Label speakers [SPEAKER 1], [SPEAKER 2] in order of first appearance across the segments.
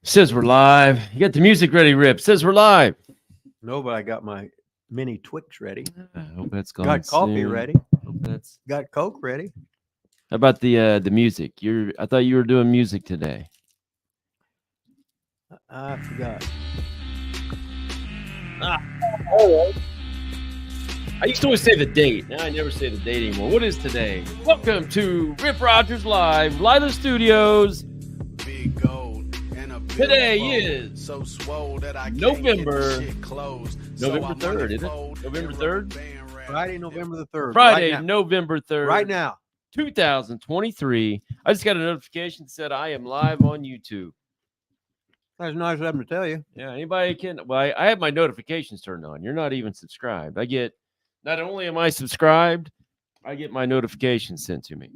[SPEAKER 1] Says we're live. You got the music ready, Rip. Says we're live.
[SPEAKER 2] No, but I got my mini Twix ready.
[SPEAKER 1] I hope that's gone.
[SPEAKER 2] Got coffee
[SPEAKER 1] soon.
[SPEAKER 2] ready.
[SPEAKER 1] Hope that's.
[SPEAKER 2] Got Coke ready.
[SPEAKER 1] How about the music? I thought you were doing music today.
[SPEAKER 2] I forgot.
[SPEAKER 1] I used to always say the date. Now I never say the date anymore. What is today? Welcome to Rip Rogers Live, Lila Studios. Today is
[SPEAKER 3] so swole that I
[SPEAKER 1] November
[SPEAKER 3] November
[SPEAKER 1] 3rd, is it? November 3rd?
[SPEAKER 2] Friday, November the 3rd.
[SPEAKER 1] Friday,
[SPEAKER 2] right now.
[SPEAKER 1] November 3rd.
[SPEAKER 2] Right now.
[SPEAKER 1] 2023. I just got a notification that said I am live on YouTube.
[SPEAKER 2] That's nice of them to tell you.
[SPEAKER 1] Yeah, anybody can. Well, I have my notifications turned on. You're not even subscribed. I get, not only am I subscribed, I get my notifications sent to me.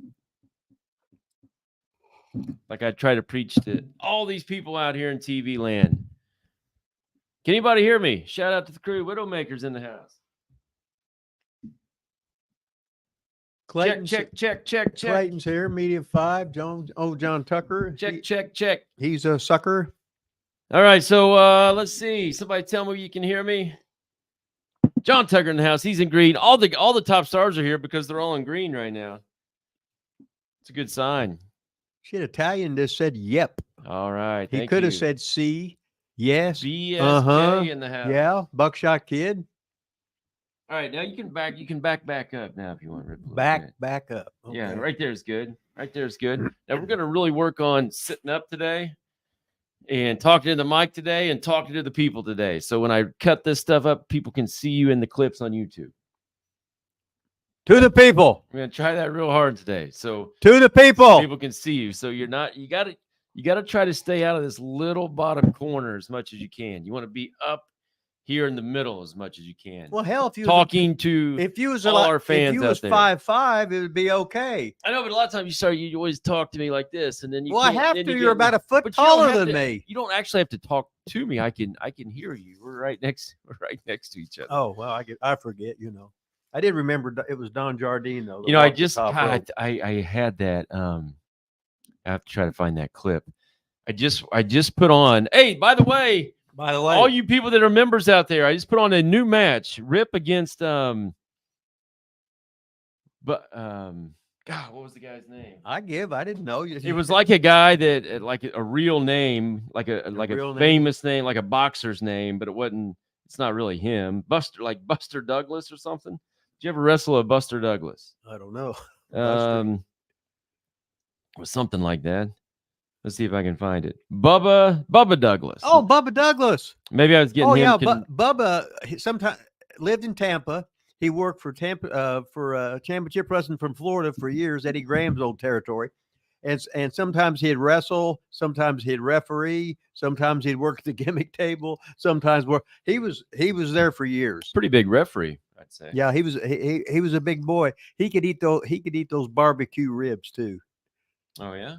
[SPEAKER 1] Like I try to preach to all these people out here in TV land. Can anybody hear me? Shout out to the crew. Widowmakers in the house.
[SPEAKER 2] Clayton's,
[SPEAKER 1] Check.
[SPEAKER 2] Clayton's here. Media 5. John Tucker.
[SPEAKER 1] Check.
[SPEAKER 2] He's a sucker.
[SPEAKER 1] All right, so let's see. Somebody tell me you can hear me. John Tucker in the house. He's in green. All the top stars are here because they're all in green right now. It's a good sign.
[SPEAKER 2] Shit, Italian just said yep.
[SPEAKER 1] All right.
[SPEAKER 2] He could have said C. Yes.
[SPEAKER 1] BSK in the house.
[SPEAKER 2] Yeah. Buckshot Kid.
[SPEAKER 1] All right, now you can back up now if you want.
[SPEAKER 2] Back up. Okay.
[SPEAKER 1] Yeah, right there is good. Right there is good. Now we're gonna really work on sitting up today and talking to the mic today and talking to the people today. So when I cut this stuff up, people can see you in the clips on YouTube.
[SPEAKER 2] To the people.
[SPEAKER 1] I'm gonna try that real hard today. So
[SPEAKER 2] to the people.
[SPEAKER 1] People can see you. So you gotta try to stay out of this little bottom corner as much as you can. You want to be up here in the middle as much as you can.
[SPEAKER 2] Well, hell, if you was
[SPEAKER 1] all our fans,
[SPEAKER 2] if you was 5'5", it would be okay.
[SPEAKER 1] I know, but a lot of times you always talk to me like this, and then you.
[SPEAKER 2] Well, I have to. You're about a foot taller than me.
[SPEAKER 1] You don't actually have to talk to me. I can hear you. We're right next to each other.
[SPEAKER 2] Oh well, I forget. I did remember it was Don Jardine though.
[SPEAKER 1] I had that. I have to try to find that clip. I just put on. Hey, by the way, all you people that are members out there, I just put on a new match. Rip against God, what was the guy's name?
[SPEAKER 2] I didn't know.
[SPEAKER 1] It was like a guy that like a real name, like a famous name, like a boxer's name, but it wasn't. It's not really him. Buster Douglas or something. Did you ever wrestle a Buster Douglas?
[SPEAKER 2] I don't know.
[SPEAKER 1] It was something like that. Let's see if I can find it. Bubba Douglas.
[SPEAKER 2] Oh, Bubba Douglas.
[SPEAKER 1] Maybe I was getting him.
[SPEAKER 2] Yeah, Bubba sometimes lived in Tampa. He worked for Tampa for a championship wrestling from Florida for years, Eddie Graham's old territory. And sometimes he'd wrestle, sometimes he'd referee, sometimes he'd work at the gimmick table, sometimes he was there for years.
[SPEAKER 1] Pretty big referee, I'd say.
[SPEAKER 2] Yeah, he was a big boy. He could eat those barbecue ribs too.
[SPEAKER 1] Oh yeah.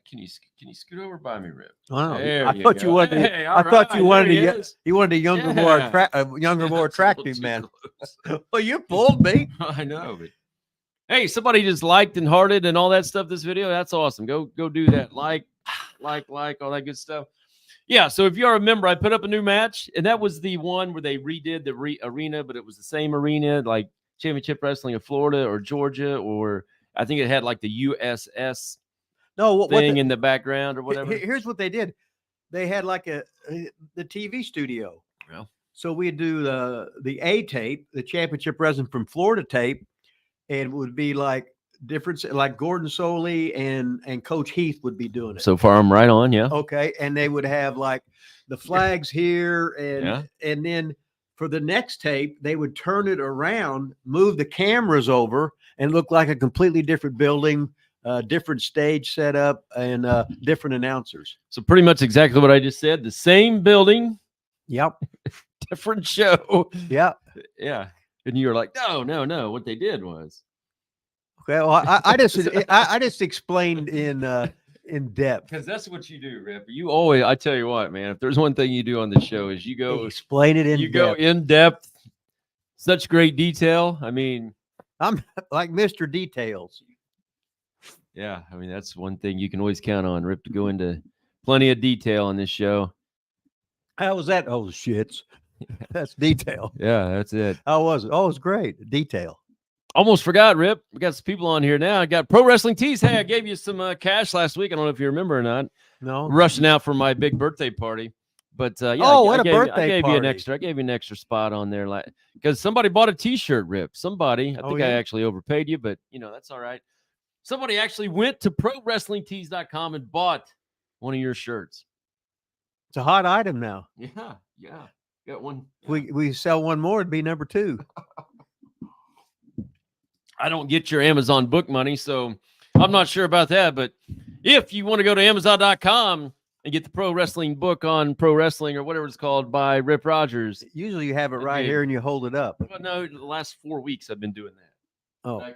[SPEAKER 1] Can you scoot over by me, Rip?
[SPEAKER 2] Wow. I thought you wanted. You wanted a younger, more attractive man. Well, you pulled me.
[SPEAKER 1] I know, but hey, somebody just liked and hearted and all that stuff. This video, that's awesome. Go do that. Like all that good stuff. Yeah. So if you are a member, I put up a new match, and that was the one where they redid the arena, but it was the same arena, like Championship Wrestling of Florida or Georgia, or I think it had like the USS. Thing in the background or whatever.
[SPEAKER 2] Here's what they did. They had like the TV studio.
[SPEAKER 1] Yeah.
[SPEAKER 2] So we'd do the A tape, the Championship Wrestling from Florida tape, and it would be like different, like Gordon Soley and Coach Heath would be doing it.
[SPEAKER 1] So far, I'm right on, yeah.
[SPEAKER 2] Okay, and they would have like the flags here, and then for the next tape, they would turn it around, move the cameras over, and look like a completely different building. Different stage setup and different announcers.
[SPEAKER 1] So pretty much exactly what I just said. The same building.
[SPEAKER 2] Yep.
[SPEAKER 1] Different show.
[SPEAKER 2] Yep.
[SPEAKER 1] Yeah. And you were like, no. What they did was.
[SPEAKER 2] Okay. Well, I just explained in depth.
[SPEAKER 1] Because that's what you do, Rip. You always. I tell you what, man. If there's one thing you do on the show is you go
[SPEAKER 2] explain it in.
[SPEAKER 1] You go in depth. Such great detail. I mean,
[SPEAKER 2] I'm like Mr. Details.
[SPEAKER 1] Yeah, I mean that's one thing you can always count on, Rip, to go into plenty of detail on this show.
[SPEAKER 2] How was that? Oh, shits. That's detail.
[SPEAKER 1] Yeah, that's it.
[SPEAKER 2] How was it? Oh, it's great. Detail.
[SPEAKER 1] Almost forgot, Rip. We got some people on here now. I got Pro Wrestling Tees. Hey, I gave you some cash last week. I don't know if you remember or not.
[SPEAKER 2] No.
[SPEAKER 1] Rushing out for my big birthday party, but yeah.
[SPEAKER 2] Oh,
[SPEAKER 1] I
[SPEAKER 2] what a
[SPEAKER 1] gave,
[SPEAKER 2] birthday
[SPEAKER 1] I gave you an
[SPEAKER 2] party.
[SPEAKER 1] extra. I gave you an extra spot on there, like because somebody bought a T-shirt, Rip. Somebody. I
[SPEAKER 2] Oh,
[SPEAKER 1] think I
[SPEAKER 2] yeah?
[SPEAKER 1] actually overpaid you, but that's all right. Somebody actually went to ProWrestlingTees.com and bought one of your shirts.
[SPEAKER 2] It's a hot item now.
[SPEAKER 1] Yeah. Got one.
[SPEAKER 2] If we sell one more, it'd be number 2.
[SPEAKER 1] I don't get your Amazon book money, so I'm not sure about that. But if you want to go to Amazon.com and get the pro wrestling book on pro wrestling or whatever it's called by Rip Rogers.
[SPEAKER 2] Usually you have it right
[SPEAKER 1] Okay.
[SPEAKER 2] here and you hold it up.
[SPEAKER 1] Well, no, the last 4 weeks I've been doing that.
[SPEAKER 2] Oh,
[SPEAKER 1] I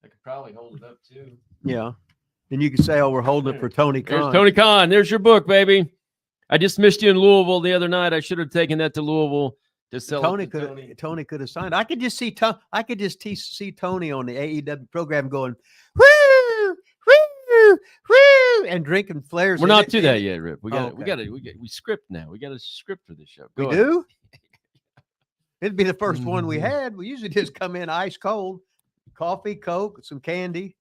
[SPEAKER 1] could probably hold it up too.
[SPEAKER 2] yeah. And you can say, oh, we're holding it for Tony
[SPEAKER 1] There's
[SPEAKER 2] Khan.
[SPEAKER 1] Tony Khan. There's your book, baby. I just missed you in Louisville the other night. I should have taken that to Louisville to sell
[SPEAKER 2] Tony
[SPEAKER 1] it to
[SPEAKER 2] could Tony could have signed. I could just see see Tony on the AEW program going, woo, woo, woo, and drinking flares.
[SPEAKER 1] We're
[SPEAKER 2] in
[SPEAKER 1] not
[SPEAKER 2] it.
[SPEAKER 1] to that yet, Rip. We got
[SPEAKER 2] okay.
[SPEAKER 1] we script now. We got a script for this show.
[SPEAKER 2] We
[SPEAKER 1] Go ahead.
[SPEAKER 2] do? It'd be the first one we
[SPEAKER 1] Mhm.
[SPEAKER 2] had. We usually just come in ice cold, coffee, Coke, some candy.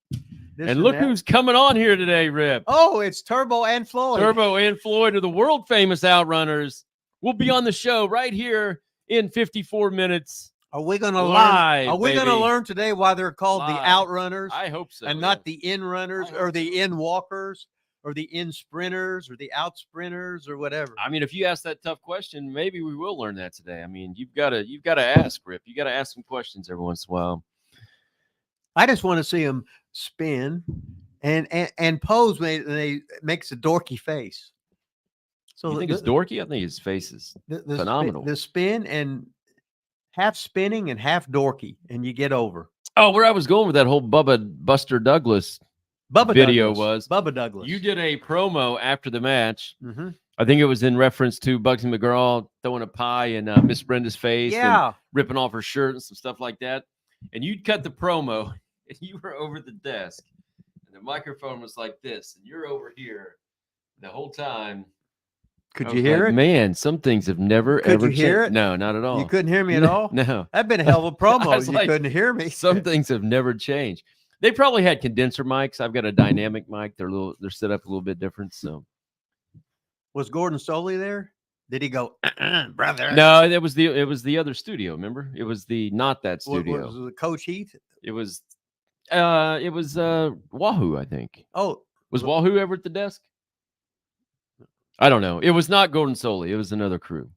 [SPEAKER 2] this
[SPEAKER 1] And look
[SPEAKER 2] that.
[SPEAKER 1] who's coming on here today, Rip.
[SPEAKER 2] Oh, it's Turbo and Floyd.
[SPEAKER 1] Turbo and Floyd are the world famous Outrunners. We'll be on the show right here in 54 minutes.
[SPEAKER 2] Are we going to learn?
[SPEAKER 1] Live,
[SPEAKER 2] Are we going to
[SPEAKER 1] baby.
[SPEAKER 2] learn today why they're called
[SPEAKER 1] Live.
[SPEAKER 2] the Outrunners
[SPEAKER 1] I hope so.
[SPEAKER 2] and
[SPEAKER 1] yeah.
[SPEAKER 2] not the in runners
[SPEAKER 1] I
[SPEAKER 2] or
[SPEAKER 1] hope
[SPEAKER 2] the
[SPEAKER 1] so.
[SPEAKER 2] in walkers or the in sprinters or the out sprinters or whatever?
[SPEAKER 1] I mean, if you ask that tough question, maybe we will learn that today. I mean, you've got to ask, Rip. You got to ask some questions every once in a while.
[SPEAKER 2] I just want to see them spin and pose when they makes a dorky face. So
[SPEAKER 1] You think it's dorky? I think his face is
[SPEAKER 2] the
[SPEAKER 1] phenomenal.
[SPEAKER 2] The spin and half spinning and half dorky, and you get over.
[SPEAKER 1] Oh, where I was going with that whole Buster Douglas
[SPEAKER 2] Bubba
[SPEAKER 1] video
[SPEAKER 2] Douglas. Bubba Douglas.
[SPEAKER 1] you did a promo after the match.
[SPEAKER 2] Mm-hmm.
[SPEAKER 1] I think it was in reference to Bugsy McGraw throwing a pie in Miss Brenda's face and
[SPEAKER 2] Yeah.
[SPEAKER 1] ripping off her shirt and some stuff like that. And you'd cut the promo and you were over the desk and the microphone was like this and you're over here the whole time.
[SPEAKER 2] Could
[SPEAKER 1] I
[SPEAKER 2] you
[SPEAKER 1] was
[SPEAKER 2] hear
[SPEAKER 1] like,
[SPEAKER 2] it?
[SPEAKER 1] Man, some things have never
[SPEAKER 2] Could
[SPEAKER 1] ever
[SPEAKER 2] you hear
[SPEAKER 1] changed.
[SPEAKER 2] it?
[SPEAKER 1] No, not at all.
[SPEAKER 2] You couldn't hear me at all?
[SPEAKER 1] No.
[SPEAKER 2] That'd been a hell of a promo.
[SPEAKER 1] was
[SPEAKER 2] You
[SPEAKER 1] like,
[SPEAKER 2] couldn't hear me.
[SPEAKER 1] Some things have never changed. They probably had condenser mics. I've got a dynamic mic. They're set up a little bit different. So
[SPEAKER 2] Was Gordon Soley there? Did he go, brother?
[SPEAKER 1] no, it was the other studio. Remember, it was not that
[SPEAKER 2] What
[SPEAKER 1] studio.
[SPEAKER 2] was it Coach Heath?
[SPEAKER 1] It was Wahoo. I think
[SPEAKER 2] Oh,
[SPEAKER 1] was Wahoo ever at the desk. I don't know. It was not Gordon Soley. It was another crew,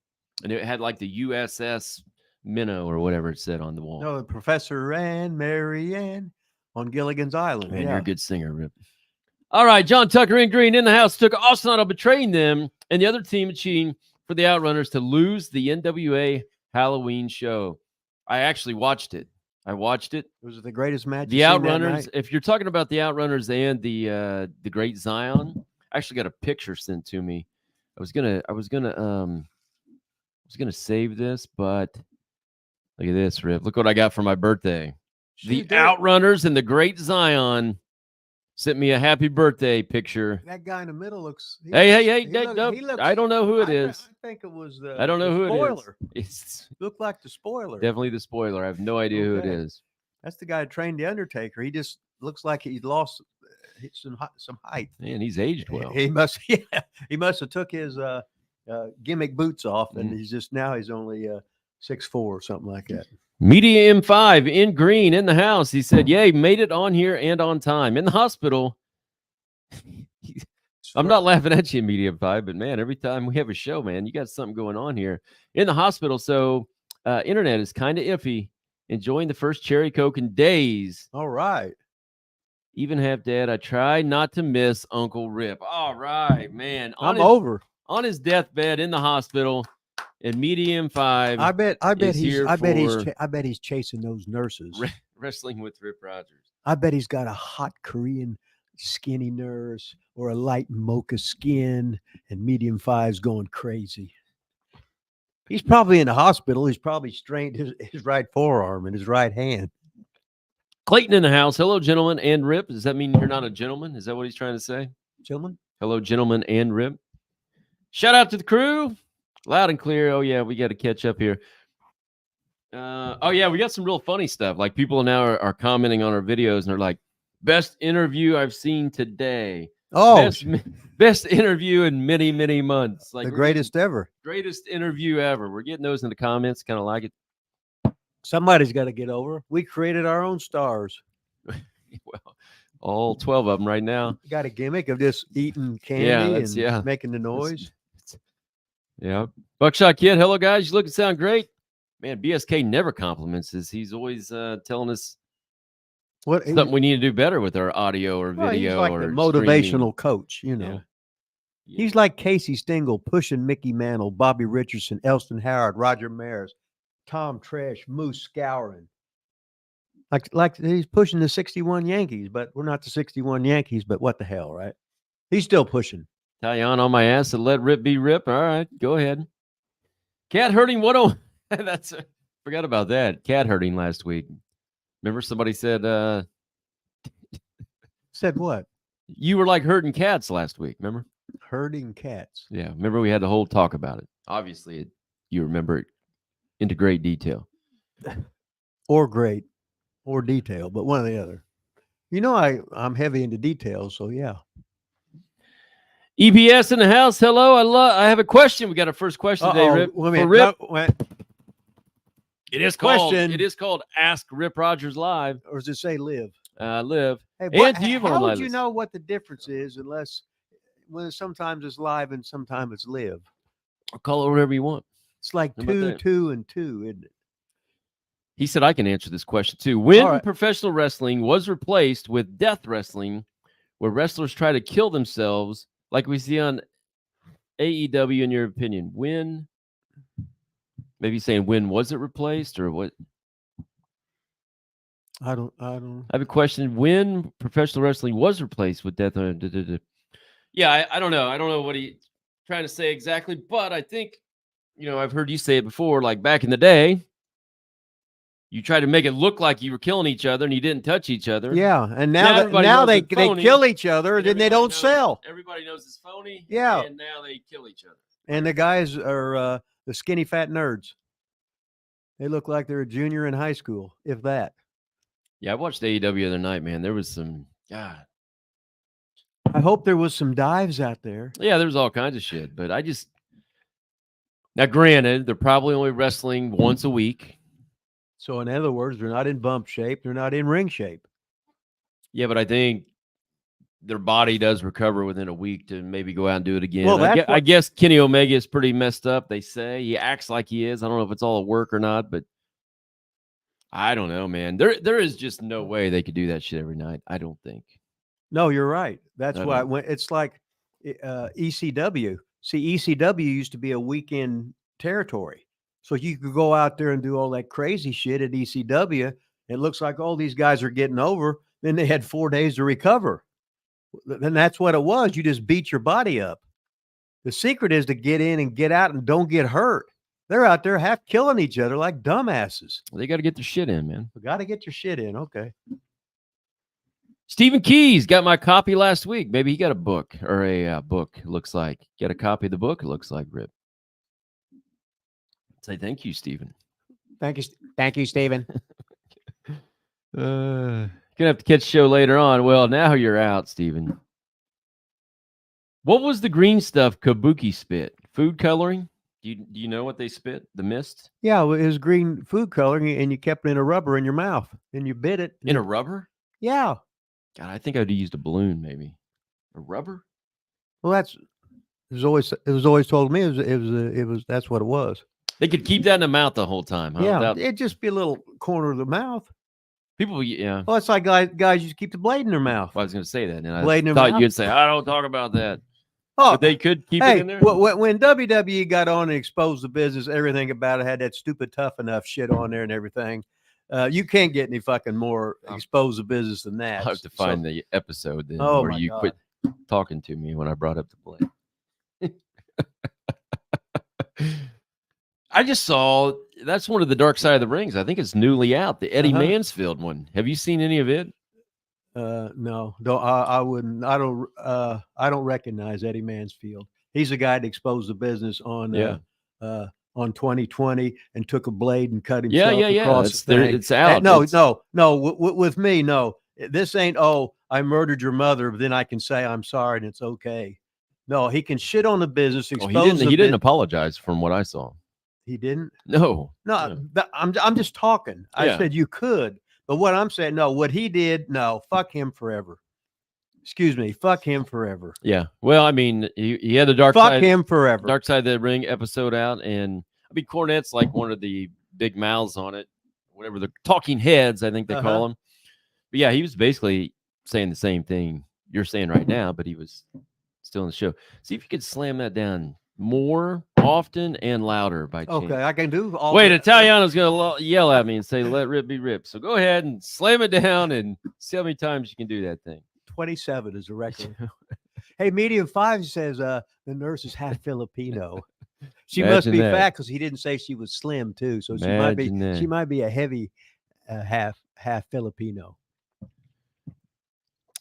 [SPEAKER 1] and it had like the USS Minnow or whatever it said on the wall.
[SPEAKER 2] no, Professor Ann, Mary Ann on Gilligan's Island.
[SPEAKER 1] Man,
[SPEAKER 2] yeah.
[SPEAKER 1] you're a good singer, Rip. All right, John Tucker in green in the house took Austin out of betraying them and the other team achieving for the Outrunners to lose the NWA Halloween show. I actually watched it.
[SPEAKER 2] Was it the greatest match?
[SPEAKER 1] The
[SPEAKER 2] you've seen that
[SPEAKER 1] Outrunners.
[SPEAKER 2] night?
[SPEAKER 1] If you're talking about the Outrunners and the Great Zion, I actually got a picture sent to me. I was gonna save this, but look at this, Rip. Look what I got for my birthday. The
[SPEAKER 2] Shoot, dude,
[SPEAKER 1] Outrunners and the Great Zion sent me a happy birthday picture.
[SPEAKER 2] That guy in the middle looks.
[SPEAKER 1] Hey,
[SPEAKER 2] he
[SPEAKER 1] nope, I don't know who it is.
[SPEAKER 2] I think it was the.
[SPEAKER 1] I don't know
[SPEAKER 2] the
[SPEAKER 1] who
[SPEAKER 2] spoiler.
[SPEAKER 1] it is. It's
[SPEAKER 2] Looked like the spoiler.
[SPEAKER 1] definitely the spoiler. I have no idea who it
[SPEAKER 2] Okay.
[SPEAKER 1] is.
[SPEAKER 2] That's the guy who trained the Undertaker. He just looks like he lost some height.
[SPEAKER 1] Man, he's aged well.
[SPEAKER 2] He must. Yeah, he must have took his gimmick boots off, and he's only 6'4" or something like that.
[SPEAKER 1] Media M5 in green in the house. He said, "Yay, made it on here and on time in the hospital." I'm not laughing at you, Media M5, but man, every time we have a show, man, you got something going on here in the hospital. So, internet is kind of iffy. Enjoying the first cherry Coke in days.
[SPEAKER 2] All right.
[SPEAKER 1] Even half dead. I try not to miss Uncle Rip. All right, man.
[SPEAKER 2] I'm over.
[SPEAKER 1] On his deathbed in the hospital. And Medium 5
[SPEAKER 2] I bet
[SPEAKER 1] is here
[SPEAKER 2] I bet he's chasing those nurses.
[SPEAKER 1] wrestling with Rip Rogers.
[SPEAKER 2] I bet he's got a hot Korean skinny nurse or a light mocha skin, and Medium 5's going crazy. He's probably in the hospital. He's probably strained his right forearm and his right hand.
[SPEAKER 1] Clayton in the house. Hello, gentlemen and Rip. Does that mean you're not a gentleman? Is that what he's trying to say?
[SPEAKER 2] Gentlemen.
[SPEAKER 1] Hello, gentlemen and Rip. Shout out to the crew. Loud and clear. Oh, yeah, we got to catch up here. Oh, yeah, we got some real funny stuff. Like people now are commenting on our videos and they're like, best interview I've seen today.
[SPEAKER 2] Oh,
[SPEAKER 1] Best interview in many, many months. Like
[SPEAKER 2] the greatest ever.
[SPEAKER 1] Greatest interview ever. We're getting those in the comments. Kind of like it.
[SPEAKER 2] Somebody's got to get over. We created our own stars.
[SPEAKER 1] Well, all 12 of them right now.
[SPEAKER 2] Got a gimmick of just eating candy and making the noise.
[SPEAKER 1] Yeah. Buckshot Kid. Hello, guys. You look and sound great. Man, BSK never compliments us. He's always telling us something we need to do better with our audio or video.
[SPEAKER 2] He's like
[SPEAKER 1] or
[SPEAKER 2] the motivational
[SPEAKER 1] streaming.
[SPEAKER 2] coach, you know.
[SPEAKER 1] Yeah.
[SPEAKER 2] He's like Casey Stengel pushing Mickey Mantle, Bobby Richardson, Elston Howard, Roger Maris, Tom Tresh, Moose Scourin. Like he's pushing the 61 Yankees, but we're not the 61 Yankees, but what the hell, right? He's still pushing.
[SPEAKER 1] Talyon on my ass and let Rip be Rip. All right, go ahead. Cat herding 101. That's forgot about that. Cat herding last week. Remember somebody said
[SPEAKER 2] said what?
[SPEAKER 1] You were like herding cats last week, remember?
[SPEAKER 2] Herding cats.
[SPEAKER 1] Yeah, remember we had the whole talk about it. Obviously, you remember it into great detail.
[SPEAKER 2] Or great or detail, but one or the other. You know I'm heavy into details, so yeah.
[SPEAKER 1] EBS in the house. Hello. I have a question. We got our first question today, Rip.
[SPEAKER 2] Wait a minute.
[SPEAKER 1] Rip.
[SPEAKER 2] No,
[SPEAKER 1] It is called Ask Rip Rogers Live.
[SPEAKER 2] Or does it say live?
[SPEAKER 1] Live.
[SPEAKER 2] Hey,
[SPEAKER 1] how
[SPEAKER 2] would you know what the difference is unless when sometimes it's live and sometimes it's live?
[SPEAKER 1] Or call it whatever you want.
[SPEAKER 2] It's like
[SPEAKER 1] How about
[SPEAKER 2] 2, 2, and 2, isn't it?
[SPEAKER 1] He said I can answer this question too. When
[SPEAKER 2] All right.
[SPEAKER 1] professional wrestling was replaced with death wrestling, where wrestlers try to kill themselves, like we see on AEW, in your opinion, when? Maybe saying when was it replaced or what?
[SPEAKER 2] I don't.
[SPEAKER 1] I have a question. When professional wrestling was replaced with death? Yeah, I don't know. I don't know what he's trying to say exactly, but I think, I've heard you say it before, like back in the day, you tried to make it look like you were killing each other and you didn't touch each other.
[SPEAKER 2] Yeah, and now they kill each other and then they don't sell.
[SPEAKER 1] Everybody knows it's phony.
[SPEAKER 2] Yeah.
[SPEAKER 1] And now they kill each other.
[SPEAKER 2] And the guys are the skinny fat nerds. They look like they're a junior in high school, if that.
[SPEAKER 1] Yeah, I watched AEW the other night, man. There was some, God.
[SPEAKER 2] I hope there was some dives out there.
[SPEAKER 1] Yeah, there was all kinds of shit. But now granted, they're probably only wrestling once a week.
[SPEAKER 2] So in other words, they're not in bump shape. They're not in ring shape.
[SPEAKER 1] Yeah, but I think their body does recover within a week to maybe go out and do it again.
[SPEAKER 2] Well,
[SPEAKER 1] I guess Kenny Omega is pretty messed up, they say. He acts like he is. I don't know if it's all work or not, but I don't know, man. There is just no way they could do that shit every night. I don't think.
[SPEAKER 2] No, you're right. That's why it's like ECW. See, ECW used to be a weekend territory. So you could go out there and do all that crazy shit at ECW. It looks like all these guys are getting over. Then they had 4 days to recover. Then that's what it was. You just beat your body up. The secret is to get in and get out and don't get hurt. They're out there half killing each other like dumbasses.
[SPEAKER 1] They got to get their shit in, man.
[SPEAKER 2] Got to get your shit in. Okay.
[SPEAKER 1] Stephen Keys got my copy last week. Maybe he got a book or a book, it looks like. Got a copy of the book, it looks like, Rip. Say thank you, Stephen.
[SPEAKER 2] Thank you, Stephen.
[SPEAKER 1] Gonna have to catch the show later on. Well, now you're out, Stephen. What was the green stuff Kabuki spit? Food coloring? Do you know what they spit? The mist?
[SPEAKER 2] Yeah, well, it was green food coloring, and you kept it in a rubber in your mouth, and you bit it.
[SPEAKER 1] In a rubber?
[SPEAKER 2] Yeah.
[SPEAKER 1] God, I think I'd used a balloon, maybe. A rubber?
[SPEAKER 2] Well, it was always told me it was that's what it was.
[SPEAKER 1] They could keep that in the mouth the whole time, huh?
[SPEAKER 2] Yeah, it'd just be a little corner of the mouth.
[SPEAKER 1] People, yeah.
[SPEAKER 2] Well, it's like guys used to keep the blade in their mouth.
[SPEAKER 1] Well, I was going to say that, and I
[SPEAKER 2] Blade in their
[SPEAKER 1] thought
[SPEAKER 2] mouth?
[SPEAKER 1] you'd say, I don't talk about that.
[SPEAKER 2] Oh,
[SPEAKER 1] But they could keep it in there?
[SPEAKER 2] when WWE got on and exposed the business, everything about it had that stupid tough enough shit on there and everything. You can't get any fucking more exposed the business than that.
[SPEAKER 1] I'll have to find the episode then
[SPEAKER 2] Oh,
[SPEAKER 1] where
[SPEAKER 2] my
[SPEAKER 1] you
[SPEAKER 2] God.
[SPEAKER 1] quit talking to me when I brought up the blade. I just saw that's one of the Dark Side of the Rings. I think it's newly out, the Eddie Mansfield one. Have you seen any of it?
[SPEAKER 2] No, I wouldn't. I don't recognize Eddie Mansfield. He's the guy that exposed the business on 2020 and took a blade and cut himself across the thing.
[SPEAKER 1] It's out.
[SPEAKER 2] No. With me, no. This ain't. Oh, I murdered your mother, but then I can say I'm sorry and it's okay. No, he can shit on the business.
[SPEAKER 1] He didn't apologize from what I saw.
[SPEAKER 2] He didn't.
[SPEAKER 1] No.
[SPEAKER 2] I'm just talking. I said you could, but what I'm saying, no. What he did, no. Fuck him forever. Excuse me. Fuck him forever.
[SPEAKER 1] Yeah. Well, I mean, he had the Dark
[SPEAKER 2] Fuck
[SPEAKER 1] Side.
[SPEAKER 2] him forever.
[SPEAKER 1] Dark Side of the Ring episode out, and I mean, Cornette's like one of the big mouths on it. Whatever the talking heads, I think they call him. But yeah, he was basically saying the same thing you're saying right now, but he was still in the show. See if you could slam that down more often and louder by chance.
[SPEAKER 2] Okay, I can do all.
[SPEAKER 1] Wait, Italiano's going to yell at me and say, let rip be rip. So go ahead and slam it down and see how many times you can do that thing.
[SPEAKER 2] 27 is a record. Hey, Medium 5 says the nurse is half Filipino. She must be fat because he didn't say she was slim too. So she might be a heavy half Filipino.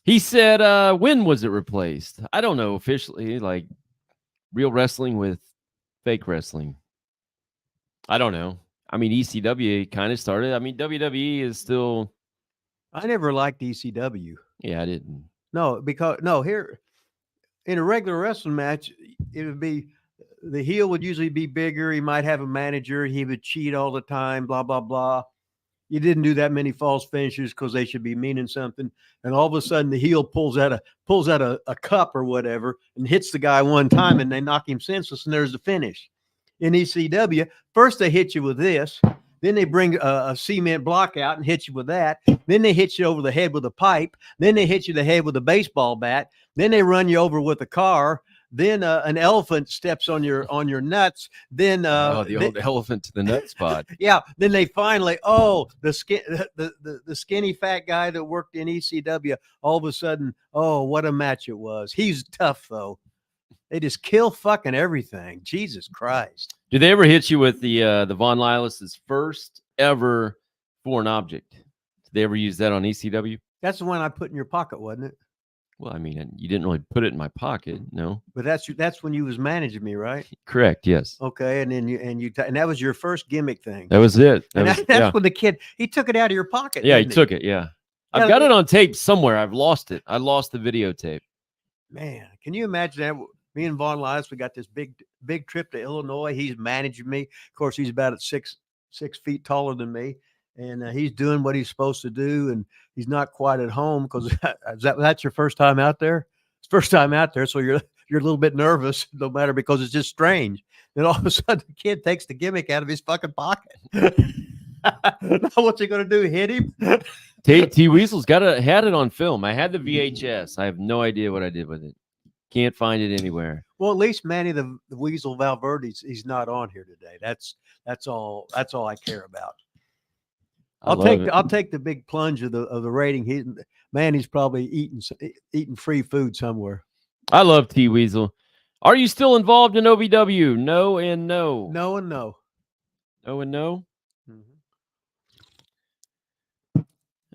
[SPEAKER 1] He said, when was it replaced? I don't know officially, like real wrestling with fake wrestling. I don't know. I mean, ECW kind of started. I mean, WWE is still.
[SPEAKER 2] I never liked ECW.
[SPEAKER 1] Yeah, I didn't.
[SPEAKER 2] No, because here in a regular wrestling match, it would be the heel would usually be bigger. He might have a manager. He would cheat all the time. Blah blah blah. You didn't do that many false finishes because they should be meaning something. And all of a sudden, the heel pulls out a cup or whatever and hits the guy one time, and they knock him senseless, and there's the finish. In ECW, first they hit you with this, then they bring a cement block out and hit you with that. Then they hit you over the head with a pipe. Then they hit you the head with a baseball bat. Then they run you over with a car. Then an elephant steps on your nuts. Then
[SPEAKER 1] the old elephant to the nut spot.
[SPEAKER 2] Yeah. Then they finally, the skinny fat guy that worked in ECW. All of a sudden, what a match it was. He's tough though. They just kill fucking everything. Jesus Christ.
[SPEAKER 1] Did they ever hit you with the Von Lilas's first ever foreign object? Did they ever use that on ECW?
[SPEAKER 2] That's the one I put in your pocket, wasn't it?
[SPEAKER 1] Well, I mean, you didn't really put it in my pocket, no.
[SPEAKER 2] But that's when you was managing me, right?
[SPEAKER 1] Correct. Yes.
[SPEAKER 2] Okay, and then and that was your first gimmick thing.
[SPEAKER 1] That was it.
[SPEAKER 2] That's when the kid he took it out of your pocket.
[SPEAKER 1] Yeah, he took it. Yeah, I've got it on tape somewhere. I've lost it. I lost the videotape.
[SPEAKER 2] Man, can you imagine that? Me and Von Lilas, we got this big trip to Illinois. He's managing me. Of course, he's about 6 feet taller than me. And he's doing what he's supposed to do, and he's not quite at home because that's your first time out there. It's first time out there, so you're a little bit nervous, no matter because it's just strange. Then all of a sudden, the kid takes the gimmick out of his fucking pocket. Now what's he gonna do? Hit him?
[SPEAKER 1] T Weasel's had it on film. I had the VHS. I have no idea what I did with it. Can't find it anywhere.
[SPEAKER 2] Well, at least Manny the Weasel Valverde, he's not on here today. That's all I care about. I'll take the big plunge of the rating. He's probably eating free food somewhere.
[SPEAKER 1] I love T Weasel. Are you still involved in OVW? No and no.
[SPEAKER 2] No and no.
[SPEAKER 1] No and no.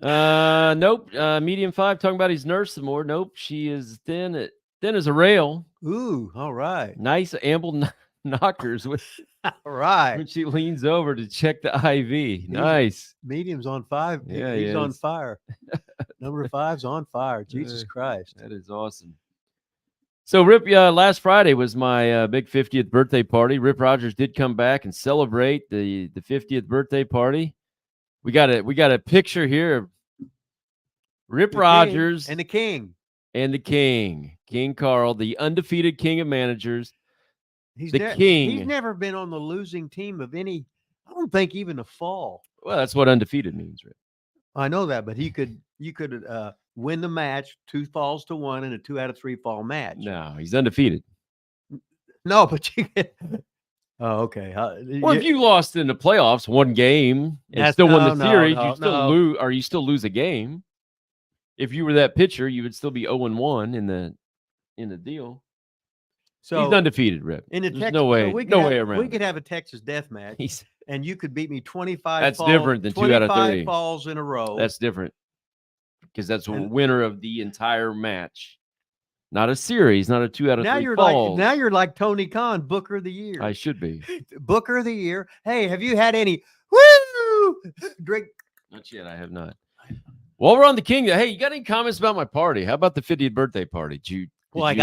[SPEAKER 2] Mm-hmm.
[SPEAKER 1] Nope. Medium 5 talking about his nurse some more. Nope. She is thin as a rail.
[SPEAKER 2] Ooh, all right.
[SPEAKER 1] Nice ample knockers with.
[SPEAKER 2] All right.
[SPEAKER 1] When she leans over to check the IV. Nice.
[SPEAKER 2] Medium's on 5.
[SPEAKER 1] Yeah,
[SPEAKER 2] he's on fire. Number 5's on fire. Jesus Christ.
[SPEAKER 1] That is awesome. So Rip, last Friday was my big 50th birthday party. Rip Rogers did come back and celebrate the 50th birthday party. We got a picture here of Rip Rogers
[SPEAKER 2] and the King.
[SPEAKER 1] King Carl, the undefeated king of managers.
[SPEAKER 2] He's
[SPEAKER 1] king.
[SPEAKER 2] He's never been on the losing team of any. I don't think even a fall.
[SPEAKER 1] Well, that's what undefeated means, Rip.
[SPEAKER 2] I know that, but you could win the match 2 falls to 1 in a 2 out of 3 fall match.
[SPEAKER 1] No, he's undefeated.
[SPEAKER 2] No, but you get. Oh, okay.
[SPEAKER 1] If you lost in the playoffs 1 game and still won the series, you still lose, or you still lose a game. If you were that pitcher, you would still be 0-1 in the deal.
[SPEAKER 2] So
[SPEAKER 1] He's undefeated, Rip.
[SPEAKER 2] in the
[SPEAKER 1] There's
[SPEAKER 2] Texas,
[SPEAKER 1] no way,
[SPEAKER 2] so we could
[SPEAKER 1] no
[SPEAKER 2] have,
[SPEAKER 1] way around.
[SPEAKER 2] We could have a Texas death match,
[SPEAKER 1] He's
[SPEAKER 2] and you could beat me 25.
[SPEAKER 1] That's different than 2 out of 3.
[SPEAKER 2] falls in a row.
[SPEAKER 1] That's different because that's a
[SPEAKER 2] And-
[SPEAKER 1] winner of the entire match, not a series, not a 2 out of 3
[SPEAKER 2] you're
[SPEAKER 1] falls.
[SPEAKER 2] now you're like Tony Khan, Booker of the Year.
[SPEAKER 1] I should be.
[SPEAKER 2] Booker of the Year. Hey, have you had any woo drink?
[SPEAKER 1] Not yet. I have not. While we're on the King, hey, you got any comments about my party? How about the 50th birthday party?
[SPEAKER 2] Well, I